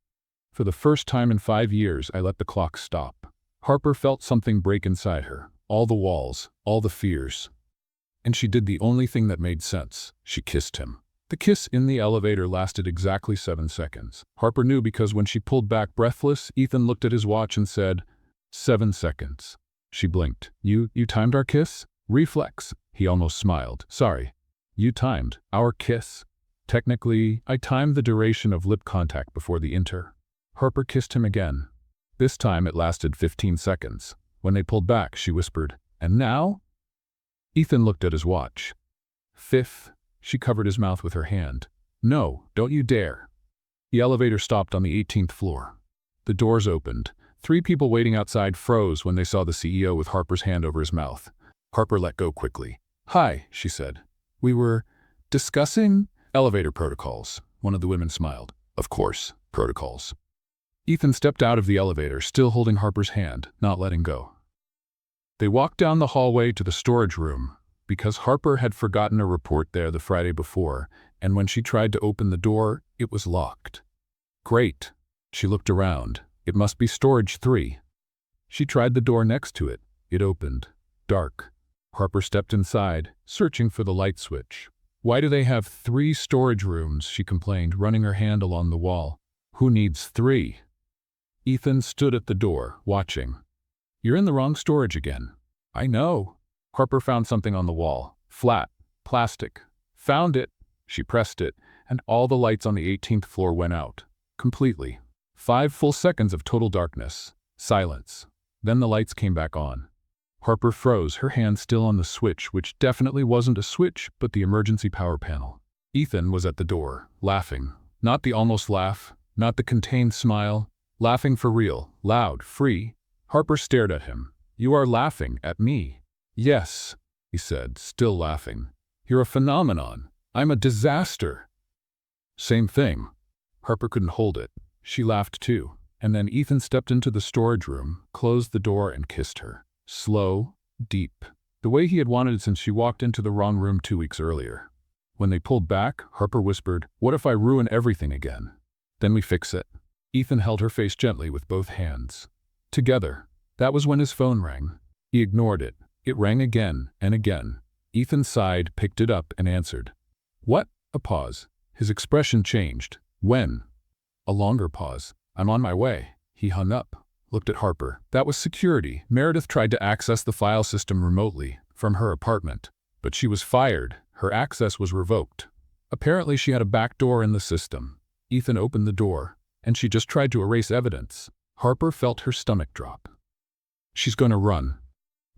"For the first time in 5 years, I let the clock stop." Harper felt something break inside her. All the walls, all the fears. And she did the only thing that made sense. She kissed him. The kiss in the elevator lasted exactly 7 seconds. Harper knew because when she pulled back breathless, Ethan looked at his watch and said, 7 seconds. She blinked. You timed our kiss? Reflex. He almost smiled. Sorry. You timed our kiss. Technically, I timed the duration of lip contact before the enter. Harper kissed him again. This time it lasted 15 seconds. When they pulled back, she whispered, "And now?" Ethan looked at his watch. 5th. She covered his mouth with her hand. "No, don't you dare." The elevator stopped on the 18th floor. The doors opened. 3 people waiting outside froze when they saw the CEO with Harper's hand over his mouth. Harper let go quickly. "Hi," she said. "We were discussing elevator protocols." One of the women smiled. "Of course, protocols." Ethan stepped out of the elevator, still holding Harper's hand, not letting go. They walked down the hallway to the storage room, because Harper had forgotten a report there the Friday before, and when she tried to open the door, it was locked. Great. She looked around. It must be storage 3. She tried the door next to it. It opened. Dark. Harper stepped inside, searching for the light switch. "Why do they have 3 storage rooms?" she complained, running her hand along the wall. "Who needs 3? Ethan stood at the door, watching. "You're in the wrong storage again." "I know." Harper found something on the wall. Flat. Plastic. Found it. She pressed it, and all the lights on the 18th floor went out. Completely. 5 full seconds of total darkness. Silence. Then the lights came back on. Harper froze, her hand still on the switch, which definitely wasn't a switch, but the emergency power panel. Ethan was at the door, laughing. Not the almost laugh, not the contained smile. Laughing for real, loud, free. Harper stared at him. "You are laughing at me." "Yes," he said, still laughing. "You're a phenomenon. I'm a disaster." "Same thing." Harper couldn't hold it. She laughed too. And then Ethan stepped into the storage room, closed the door, and kissed her. Slow, deep. The way he had wanted it since she walked into the wrong room 2 weeks earlier. When they pulled back, Harper whispered, "What if I ruin everything again? Then we fix it." Ethan held her face gently with both hands. Together. That was when his phone rang. He ignored it. It rang again and again. Ethan sighed, picked it up, and answered. "What?" A pause. His expression changed. "When?" A longer pause. "I'm on my way." He hung up, looked at Harper. That was security. Meredith tried to access the file system remotely, from her apartment. But she was fired. Her access was revoked. Apparently she had a back door in the system. Ethan opened the door, and she just tried to erase evidence. Harper felt her stomach drop. She's gonna run.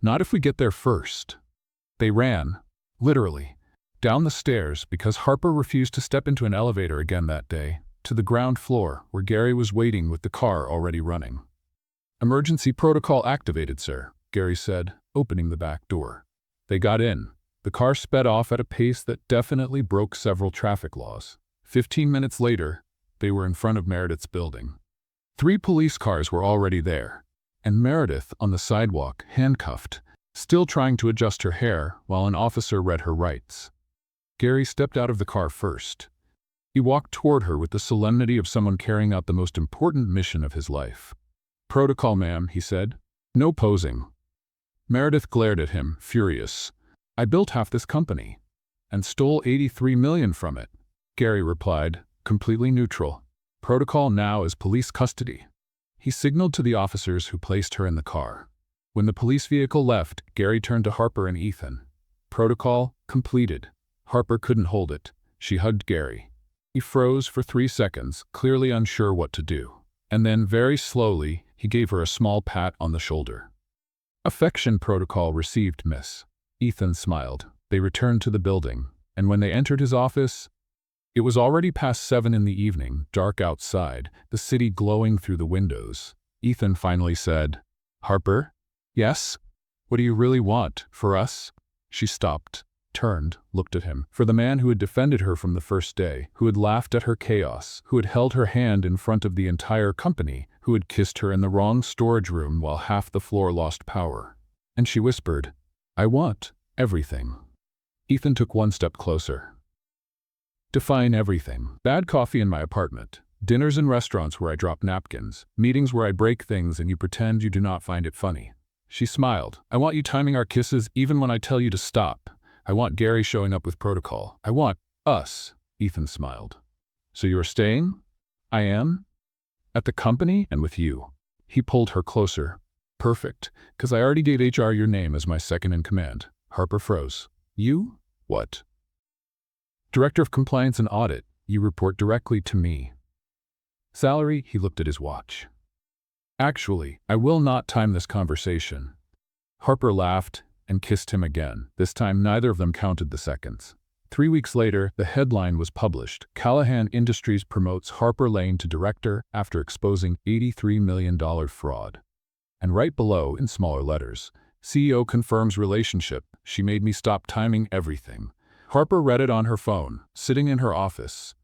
Not if we get there first. They ran, literally, down the stairs because Harper refused to step into an elevator again that day, to the ground floor where Gary was waiting with the car already running. "Emergency protocol activated, sir," Gary said, opening the back door. They got in. The car sped off at a pace that definitely broke several traffic laws. 15 minutes later, they were in front of Meredith's building. 3 police cars were already there, and Meredith on the sidewalk, handcuffed, still trying to adjust her hair while an officer read her rights. Gary stepped out of the car first. He walked toward her with the solemnity of someone carrying out the most important mission of his life. "Protocol, ma'am," he said. "No posing." Meredith glared at him, furious. "I built half this company, and stole $83 million from it." Gary replied, completely neutral. "Protocol now is police custody." He signaled to the officers who placed her in the car. When the police vehicle left, Gary turned to Harper and Ethan. "Protocol completed." Harper couldn't hold it. She hugged Gary. He froze for 3 seconds, clearly unsure what to do. And then, very slowly, he gave her a small pat on the shoulder. "Affection protocol received, miss." Ethan smiled. They returned to the building, and when they entered his office, it was already past 7 in the evening, dark outside, the city glowing through the windows. Ethan finally said, "Harper?" "Yes?" "What do you really want? For us?" She stopped, turned, looked at him. For the man who had defended her from the first day, who had laughed at her chaos, who had held her hand in front of the entire company, who had kissed her in the wrong storage room while half the floor lost power. And she whispered, "I want everything." Ethan took 1 step closer. "Define everything." "Bad coffee in my apartment. Dinners in restaurants where I drop napkins. Meetings where I break things and you pretend you do not find it funny." She smiled. "I want you timing our kisses even when I tell you to stop. I want Gary showing up with protocol. I want us Ethan smiled. So you are staying? I am. At the company and with you. He pulled her closer. Perfect, because I already gave HR your name as my second in command. Harper froze. You? What? Director of Compliance and Audit. You report directly to me. Salary? He looked at his watch. Actually, I will not time this conversation. Harper laughed and kissed him again. This time neither of them counted the seconds. 3 weeks later, the headline was published. Callahan Industries promotes Harper Lane to director after exposing $83 million fraud. And right below, in smaller letters, CEO confirms relationship. She made me stop timing everything. Harper read it on her phone, sitting in her office.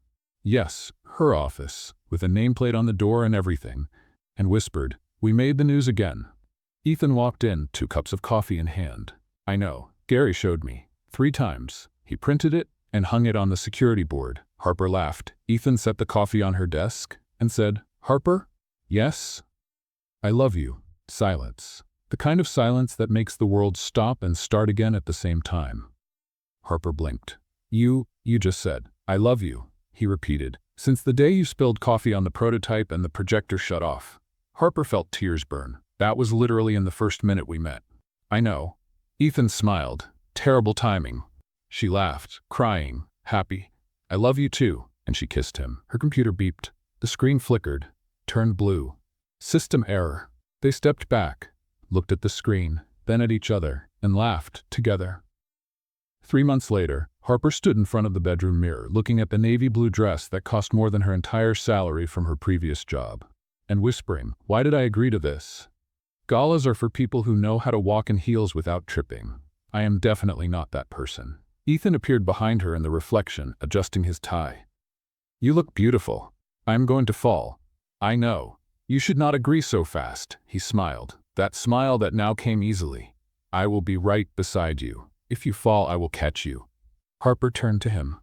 Yes, her office, with a nameplate on the door and everything, and whispered, "We made the news again." Ethan walked in, 2 cups of coffee in hand. I know, Gary showed me. 3 times. He printed it and hung it on the security board. Harper laughed. Ethan set the coffee on her desk and said, Harper? Yes? I love you. Silence. The kind of silence that makes the world stop and start again at the same time. Harper blinked. You just said, I love you, he repeated. Since the day you spilled coffee on the prototype and the projector shut off. Harper felt tears burn. That was literally in the first minute we met. I know. Ethan smiled. Terrible timing. She laughed, crying, happy. I love you too, and she kissed him. Her computer beeped. The screen flickered, turned blue. System error. They stepped back, looked at the screen, then at each other, and laughed together. 3 months later, Harper stood in front of the bedroom mirror, looking at the navy blue dress that cost more than her entire salary from her previous job, and whispering, why did I agree to this? Galas are for people who know how to walk in heels without tripping. I am definitely not that person. Ethan appeared behind her in the reflection, adjusting his tie. You look beautiful. I am going to fall. I know. You should not agree so fast, he smiled. That smile that now came easily. I will be right beside you. If you fall, I will catch you. Harper turned to him.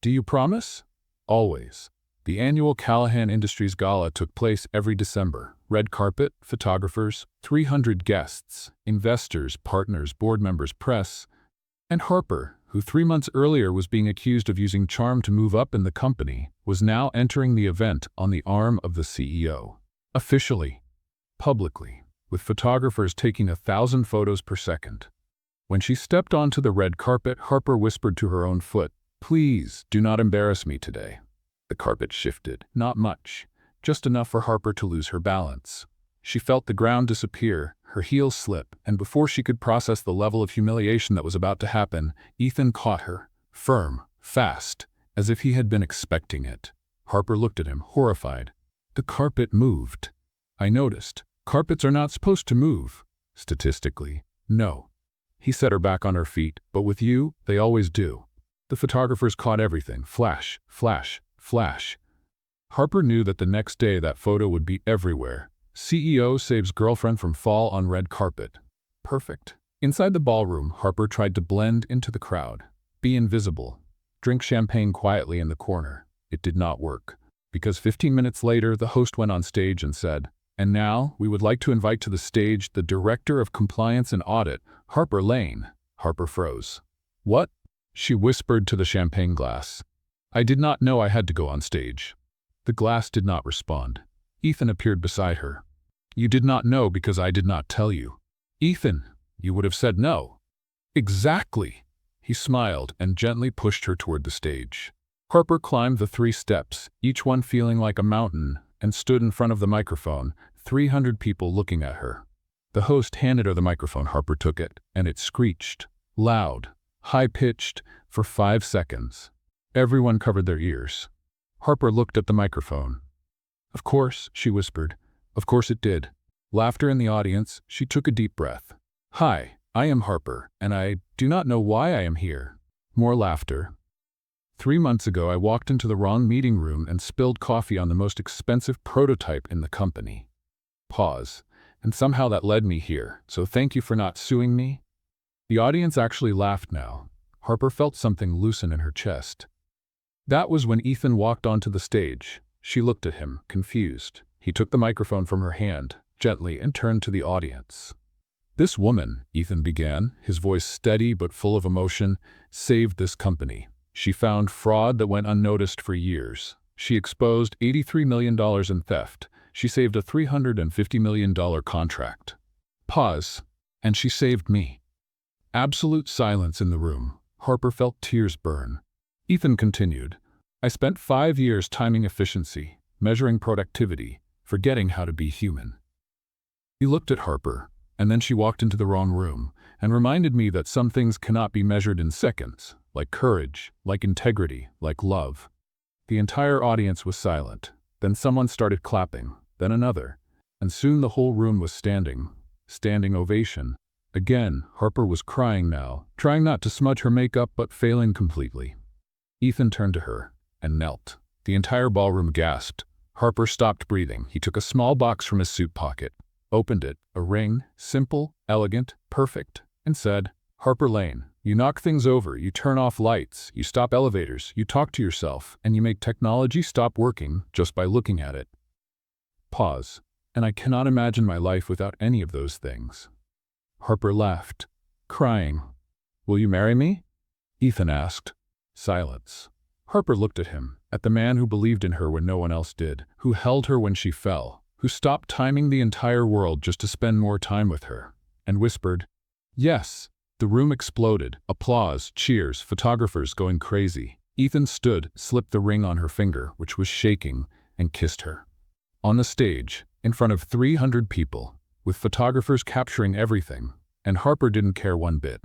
Do you promise? Always. The annual Callahan Industries Gala took place every December. Red carpet, photographers, 300 guests, investors, partners, board members, press, and Harper, who 3 months earlier was being accused of using charm to move up in the company, was now entering the event on the arm of the CEO. Officially, publicly, with photographers taking 1,000 photos per second. When she stepped onto the red carpet, Harper whispered to her own foot, Please, do not embarrass me today. The carpet shifted, not much, just enough for Harper to lose her balance. She felt the ground disappear, her heels slip, and before she could process the level of humiliation that was about to happen, Ethan caught her, firm, fast, as if he had been expecting it. Harper looked at him, horrified. The carpet moved. I noticed. Carpets are not supposed to move. Statistically, no. He set her back on her feet, but with you, they always do. The photographers caught everything. Flash, flash, flash. Harper knew that the next day that photo would be everywhere. CEO saves girlfriend from fall on red carpet. Perfect. Inside the ballroom, Harper tried to blend into the crowd, be invisible, drink champagne quietly in the corner. It did not work, because 15 minutes later, the host went on stage and said, And now, we would like to invite to the stage the Director of Compliance and Audit, Harper Lane. Harper froze. What? She whispered to the champagne glass. I did not know I had to go on stage. The glass did not respond. Ethan appeared beside her. You did not know because I did not tell you. Ethan, you would have said no. Exactly. He smiled and gently pushed her toward the stage. Harper climbed the 3 steps, each one feeling like a mountain, and stood in front of the microphone, 300 people looking at her. The host handed her the microphone. Harper took it, and it screeched, loud, high-pitched, for 5 seconds. Everyone covered their ears. Harper looked at the microphone. Of course, she whispered. Of course it did. Laughter in the audience. She took a deep breath. Hi, I am Harper, and I do not know why I am here. More laughter. 3 months ago, I walked into the wrong meeting room and spilled coffee on the most expensive prototype in the company. Pause. And somehow that led me here, so thank you for not suing me. The audience actually laughed now. Harper felt something loosen in her chest. That was when Ethan walked onto the stage. She looked at him, confused. He took the microphone from her hand, gently, and turned to the audience. This woman, Ethan began, his voice steady but full of emotion, saved this company. She found fraud that went unnoticed for years. She exposed $83 million in theft. She saved a $350 million contract. Pause. And she saved me. Absolute silence in the room. Harper felt tears burn. Ethan continued. I spent 5 years timing efficiency, measuring productivity, forgetting how to be human. He looked at Harper, and then she walked into the wrong room and reminded me that some things cannot be measured in seconds, like courage, like integrity, like love. The entire audience was silent. Then someone started clapping, then another, and soon the whole room was standing ovation. Again, Harper was crying now, trying not to smudge her makeup but failing completely. Ethan turned to her and knelt. The entire ballroom gasped. Harper stopped breathing. He took a small box from his suit pocket, opened it, a ring, simple, elegant, perfect, and said, Harper Lane, you knock things over, you turn off lights, you stop elevators, you talk to yourself, and you make technology stop working just by looking at it. Pause. And I cannot imagine my life without any of those things. Harper laughed, crying. Will you marry me? Ethan asked. Silence. Harper looked at him, at the man who believed in her when no one else did, who held her when she fell, who stopped timing the entire world just to spend more time with her, and whispered, Yes. The room exploded. Applause, cheers, photographers going crazy. Ethan stood, slipped the ring on her finger, which was shaking, and kissed her. On the stage, in front of 300 people, with photographers capturing everything, and Harper didn't care one bit.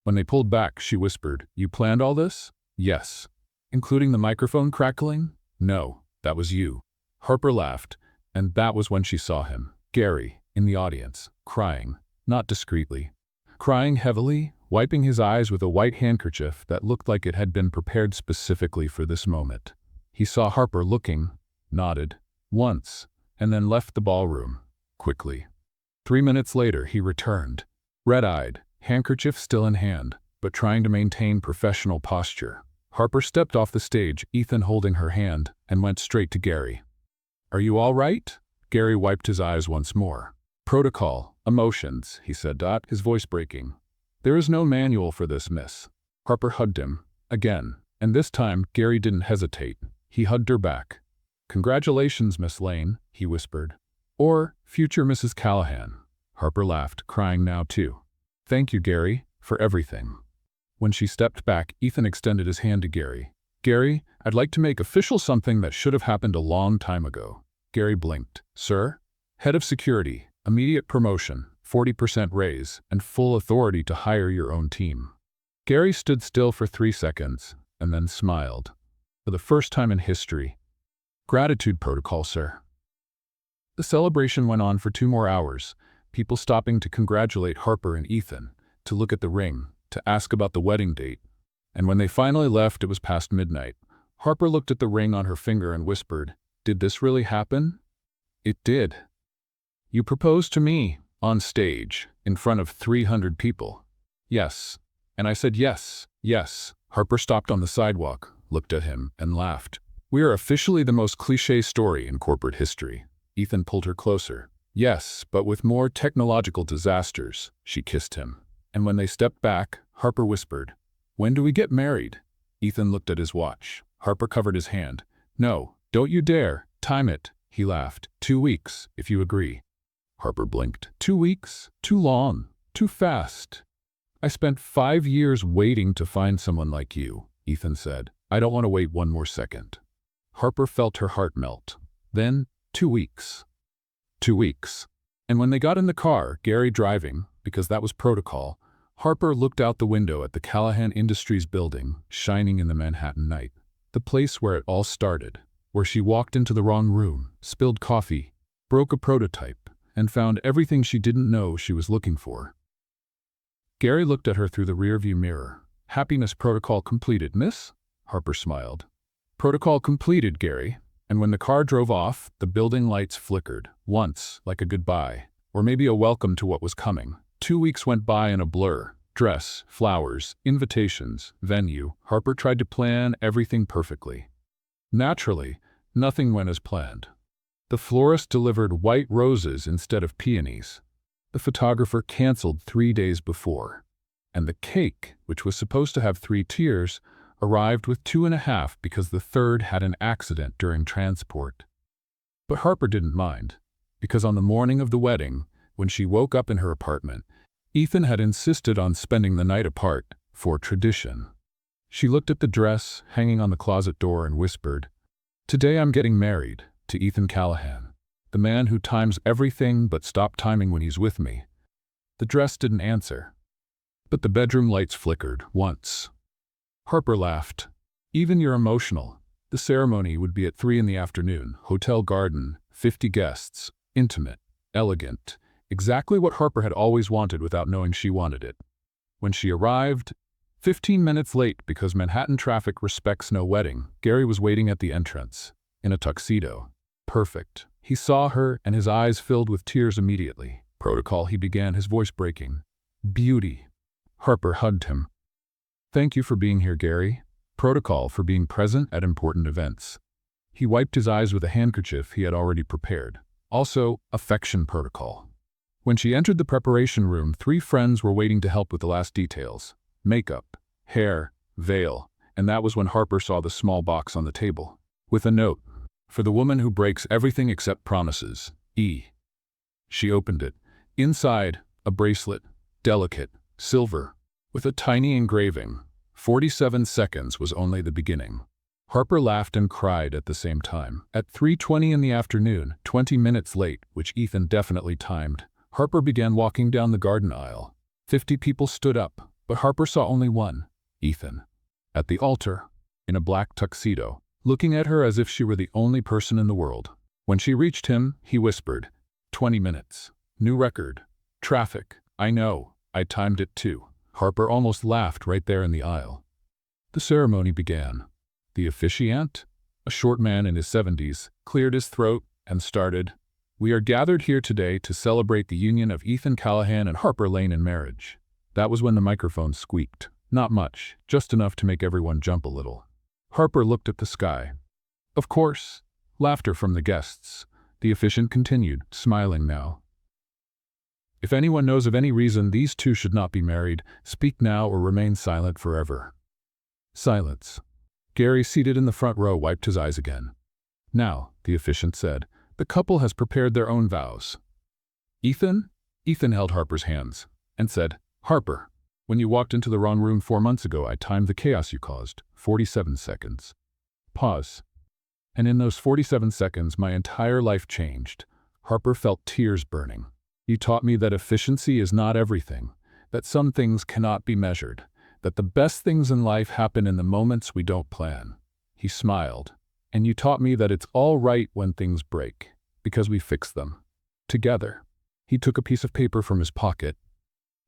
When they pulled back, she whispered, You planned all this? Yes. Including the microphone crackling? No, that was you. Harper laughed, and that was when she saw him, Gary, in the audience, crying, not discreetly. Crying heavily, wiping his eyes with a white handkerchief that looked like it had been prepared specifically for this moment. He saw Harper looking, nodded, once, and then left the ballroom, quickly. 3 minutes later, he returned, red-eyed, handkerchief still in hand, but trying to maintain professional posture. Harper stepped off the stage, Ethan holding her hand, and went straight to Gary. Are you all right? Gary wiped his eyes once more. Protocol, emotions, he said, his voice breaking. There is no manual for this, miss. Harper hugged him, again, and this time Gary didn't hesitate. He hugged her back. Congratulations, Miss Lane, he whispered. Or, future Mrs. Callahan. Harper laughed, crying now too. Thank you, Gary, for everything. When she stepped back, Ethan extended his hand to Gary. Gary, I'd like to make official something that should have happened a long time ago. Gary blinked. Sir? Head of security, immediate promotion, 40% raise, and full authority to hire your own team. Gary stood still for 3 seconds, and then smiled. For the first time in history. Gratitude protocol, sir. The celebration went on for 2 more hours, people stopping to congratulate Harper and Ethan, to look at the ring, to ask about the wedding date. And when they finally left, it was past midnight. Harper looked at the ring on her finger and whispered, Did this really happen? It did. You proposed to me, on stage, in front of 300 people. Yes. And I said yes, yes. Harper stopped on the sidewalk, looked at him, and laughed. We are officially the most cliché story in corporate history. Ethan pulled her closer. Yes, but with more technological disasters. She kissed him. And when they stepped back, Harper whispered, When do we get married? Ethan looked at his watch. Harper covered his hand. No, don't you dare. Time it. He laughed. 2 weeks, if you agree. Harper blinked. 2 weeks? Too long. Too fast. I spent 5 years waiting to find someone like you, Ethan said. I don't want to wait 1 more second. Harper felt her heart melt. Then, 2 weeks. 2 weeks. And when they got in the car, Gary driving, because that was protocol, Harper looked out the window at the Callahan Industries building, shining in the Manhattan night. The place where it all started, where she walked into the wrong room, spilled coffee, broke a prototype, and found everything she didn't know she was looking for. Gary looked at her through the rearview mirror. Happiness protocol completed, miss? Harper smiled. Protocol completed, Gary. And when the car drove off, the building lights flickered, once, like a goodbye, or maybe a welcome to what was coming. 2 weeks went by in a blur. Dress, flowers, invitations, venue. Harper tried to plan everything perfectly. Naturally, nothing went as planned. The florist delivered white roses instead of peonies. The photographer canceled 3 days before. And the cake, which was supposed to have 3 tiers, arrived with 2.5 because the third had an accident during transport. But Harper didn't mind, because on the morning of the wedding, when she woke up in her apartment, Ethan had insisted on spending the night apart for tradition. She looked at the dress hanging on the closet door and whispered, "Today I'm getting married to Ethan Callahan, the man who times everything but stop timing when he's with me." The dress didn't answer, but the bedroom lights flickered once. Harper laughed. "Even you're emotional. The ceremony would be at 3 in the afternoon, hotel garden, 50 guests, intimate, elegant, exactly what Harper had always wanted without knowing she wanted it. When she arrived, 15 minutes late because Manhattan traffic respects no wedding, Gary was waiting at the entrance, in a tuxedo. Perfect. He saw her and his eyes filled with tears immediately. "Protocol," he began, his voice breaking. "Beauty." Harper hugged him. "Thank you for being here, Gary. Protocol for being present at important events." He wiped his eyes with a handkerchief he had already prepared. Also, affection protocol. When she entered the preparation room, 3 friends were waiting to help with the last details. Makeup, hair, veil, and that was when Harper saw the small box on the table. With a note, "For the woman who breaks everything except promises, E." She opened it. Inside, a bracelet, delicate, silver, with a tiny engraving. 47 seconds was only the beginning. Harper laughed and cried at the same time. At 3:20 in the afternoon, 20 minutes late, which Ethan definitely timed, Harper began walking down the garden aisle. 50 people stood up, but Harper saw only one, Ethan, at the altar, in a black tuxedo, looking at her as if she were the only person in the world. When she reached him, he whispered, 20 minutes. New record. Traffic. I know. I timed it too. Harper almost laughed right there in the aisle. The ceremony began. The officiant, a short man in his 70s, cleared his throat and started, "We are gathered here today to celebrate the union of Ethan Callahan and Harper Lane in marriage." That was when the microphone squeaked. Not much, just enough to make everyone jump a little. Harper looked at the sky. Of course. Laughter from the guests. The officiant continued, smiling now. "If anyone knows of any reason these two should not be married, speak now or remain silent forever." Silence. Gary, seated in the front row, wiped his eyes again. "Now," the officiant said, "the couple has prepared their own vows." "Ethan?" Ethan held Harper's hands and said, "Harper, when you walked into the wrong room 4 months ago, I timed the chaos you caused. 47 seconds. Pause. And in those 47 seconds, my entire life changed." Harper felt tears burning. "You taught me that efficiency is not everything, that some things cannot be measured, that the best things in life happen in the moments we don't plan." He smiled. "And you taught me that it's all right when things break, because we fix them. Together." He took a piece of paper from his pocket.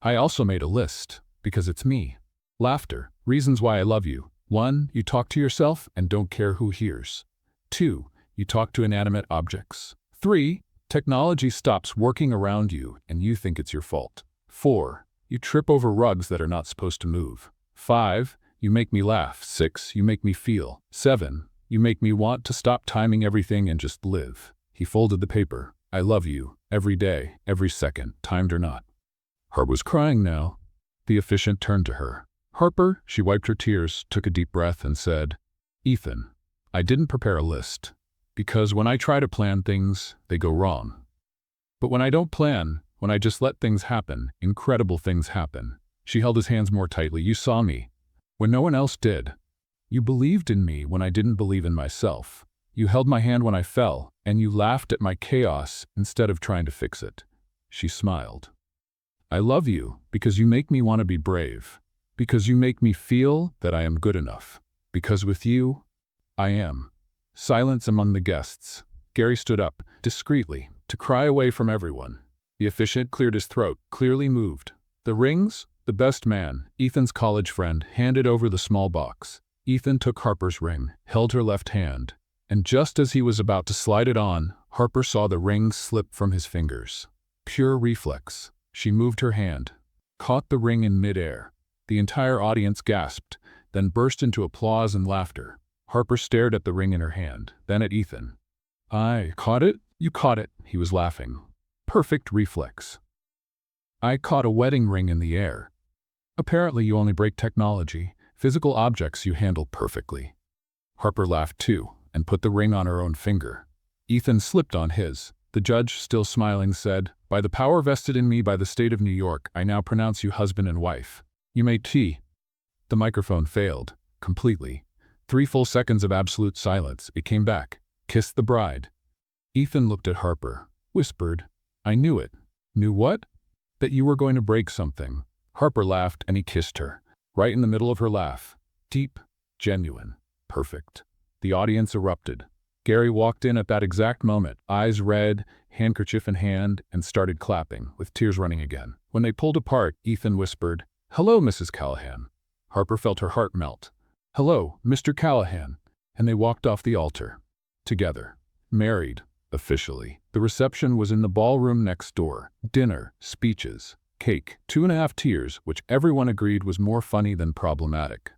"I also made a list, because it's me. Laughter. Reasons why I love you. 1. You talk to yourself and don't care who hears. 2. You talk to inanimate objects. 3. Technology stops working around you and you think it's your fault. 4. You trip over rugs that are not supposed to move. 5. You make me laugh. 6. You make me feel. 7. You make me want to stop timing everything and just live." He folded the paper. "I love you. Every day, every second, timed or not." Harper was crying now. The officiant turned to her. "Harper," she wiped her tears, took a deep breath and said, "Ethan, I didn't prepare a list, because when I try to plan things, they go wrong. But when I don't plan, when I just let things happen, incredible things happen." She held his hands more tightly. "You saw me when no one else did. You believed in me when I didn't believe in myself. You held my hand when I fell, and you laughed at my chaos instead of trying to fix it." She smiled. "I love you because you make me want to be brave, because you make me feel that I am good enough, because with you, I am." Silence among the guests. Gary stood up, discreetly, to cry away from everyone. The officiant cleared his throat, clearly moved. The rings? The best man, Ethan's college friend, handed over the small box. Ethan took Harper's ring, held her left hand, and just as he was about to slide it on, Harper saw the ring slip from his fingers. Pure reflex. She moved her hand, caught the ring in midair. The entire audience gasped, then burst into applause and laughter. Harper stared at the ring in her hand, then at Ethan. "I caught it? You caught it," he was laughing. "Perfect reflex." "I caught a wedding ring in the air." "Apparently you only break technology. Physical objects you handle perfectly. Harper laughed too, and put the ring on her own finger. Ethan slipped on his. The judge, still smiling, said, "By the power vested in me by the state of New York, I now pronounce you husband and wife. You may tea." The microphone failed, completely. 3 full seconds of absolute silence. It came back. "Kiss the bride." Ethan looked at Harper, whispered, "I knew it." "Knew what?" "That you were going to break something." Harper laughed and he kissed her, right in the middle of her laugh. Deep, genuine, perfect. The audience erupted. Gary walked in at that exact moment, eyes red, handkerchief in hand, and started clapping, with tears running again. When they pulled apart, Ethan whispered, "Hello, Mrs. Callahan." Harper felt her heart melt. "Hello, Mr. Callahan." And they walked off the altar. Together. Married. Officially. The reception was in the ballroom next door. Dinner, speeches, cake, 2.5 tears, which everyone agreed was more funny than problematic.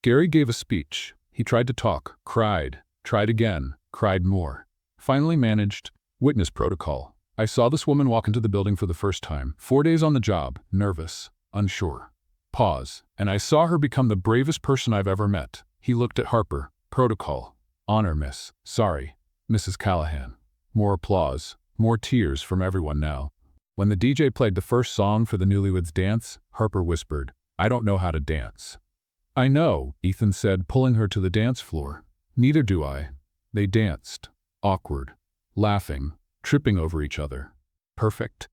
Gary gave a speech. He tried to talk, cried, tried again, cried more. Finally managed. Witness protocol. "I saw this woman walk into the building for the first time. 4 days on the job, nervous, unsure. Pause. And I saw her become the bravest person I've ever met." He looked at Harper. Protocol. "Honor, miss." "Sorry, Mrs. Callahan." More applause. More tears from everyone now. When the DJ played the first song for the newlyweds dance, Harper whispered, "I don't know how to dance." "I know," Ethan said, pulling her to the dance floor. "Neither do I." They danced. Awkward. Laughing. Tripping over each other. Perfect.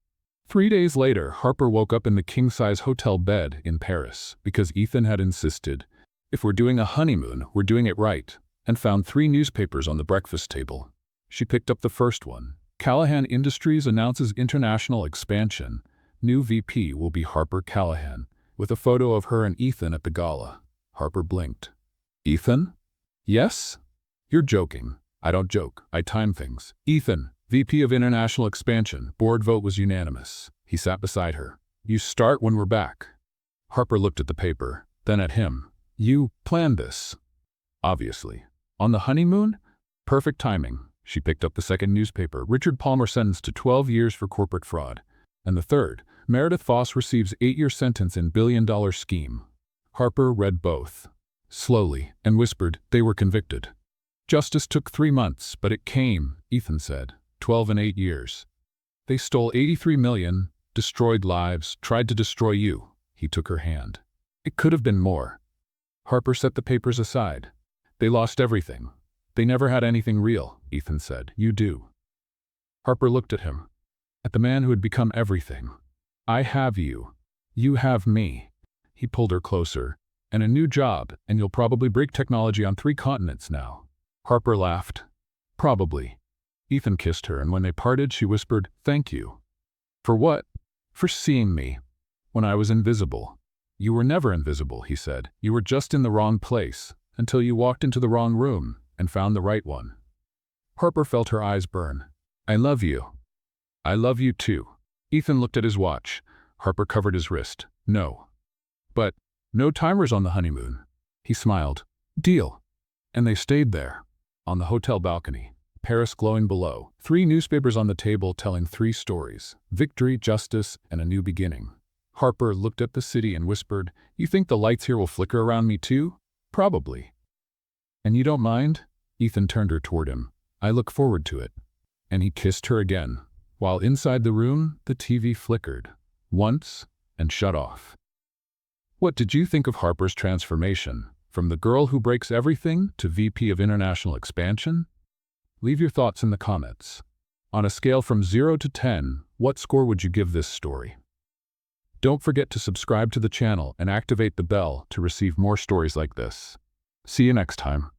3 days later, Harper woke up in the king-size hotel bed in Paris because Ethan had insisted, "If we're doing a honeymoon, we're doing it right," and found 3 newspapers on the breakfast table. She picked up the first one. "Callahan Industries announces international expansion. New VP will be Harper Callahan," with a photo of her and Ethan at the gala. Harper blinked. "Ethan?" "Yes?" "You're joking." "I don't joke. I time things." "Ethan, VP of International Expansion. Board vote was unanimous." He sat beside her. "You start when we're back." Harper looked at the paper, then at him. "You planned this?" "Obviously." "On the honeymoon?" "Perfect timing." She picked up the second newspaper. "Richard Palmer sentenced to 12 years for corporate fraud." And the third, "Meredith Foss receives 8-year sentence in billion-dollar scheme." Harper read both. Slowly, and whispered, "They were convicted." "Justice took 3 months, but it came," Ethan said. 12 and 8 years. "They stole 83 million, destroyed lives, tried to destroy you." He took her hand. "It could have been more." Harper set the papers aside. "They lost everything. They never had anything real," Ethan said. "You do." Harper looked at him. At the man who had become everything. "I have you. You have me." He pulled her closer. "And a new job, and you'll probably break technology on 3 continents now." Harper laughed. "Probably." Ethan kissed her, and when they parted, she whispered, "Thank you." "For what?" "For seeing me. When I was invisible." "You were never invisible," he said. "You were just in the wrong place, until you walked into the wrong room and found the right one." Harper felt her eyes burn. "I love you." "I love you too." Ethan looked at his watch. Harper covered his wrist. "No." "But no timers on the honeymoon." He smiled. "Deal." And they stayed there, on the hotel balcony, Paris glowing below, 3 newspapers on the table telling 3 stories: victory, justice, and a new beginning. Harper looked at the city and whispered, "You think the lights here will flicker around me too?" "Probably." "And you don't mind?" Ethan turned her toward him. "I look forward to it." And he kissed her again, while inside the room, the TV flickered, once, and shut off. What did you think of Harper's transformation, from the girl who breaks everything to VP of International Expansion? Leave your thoughts in the comments. On a scale from 0 to 10, what score would you give this story? Don't forget to subscribe to the channel and activate the bell to receive more stories like this. See you next time.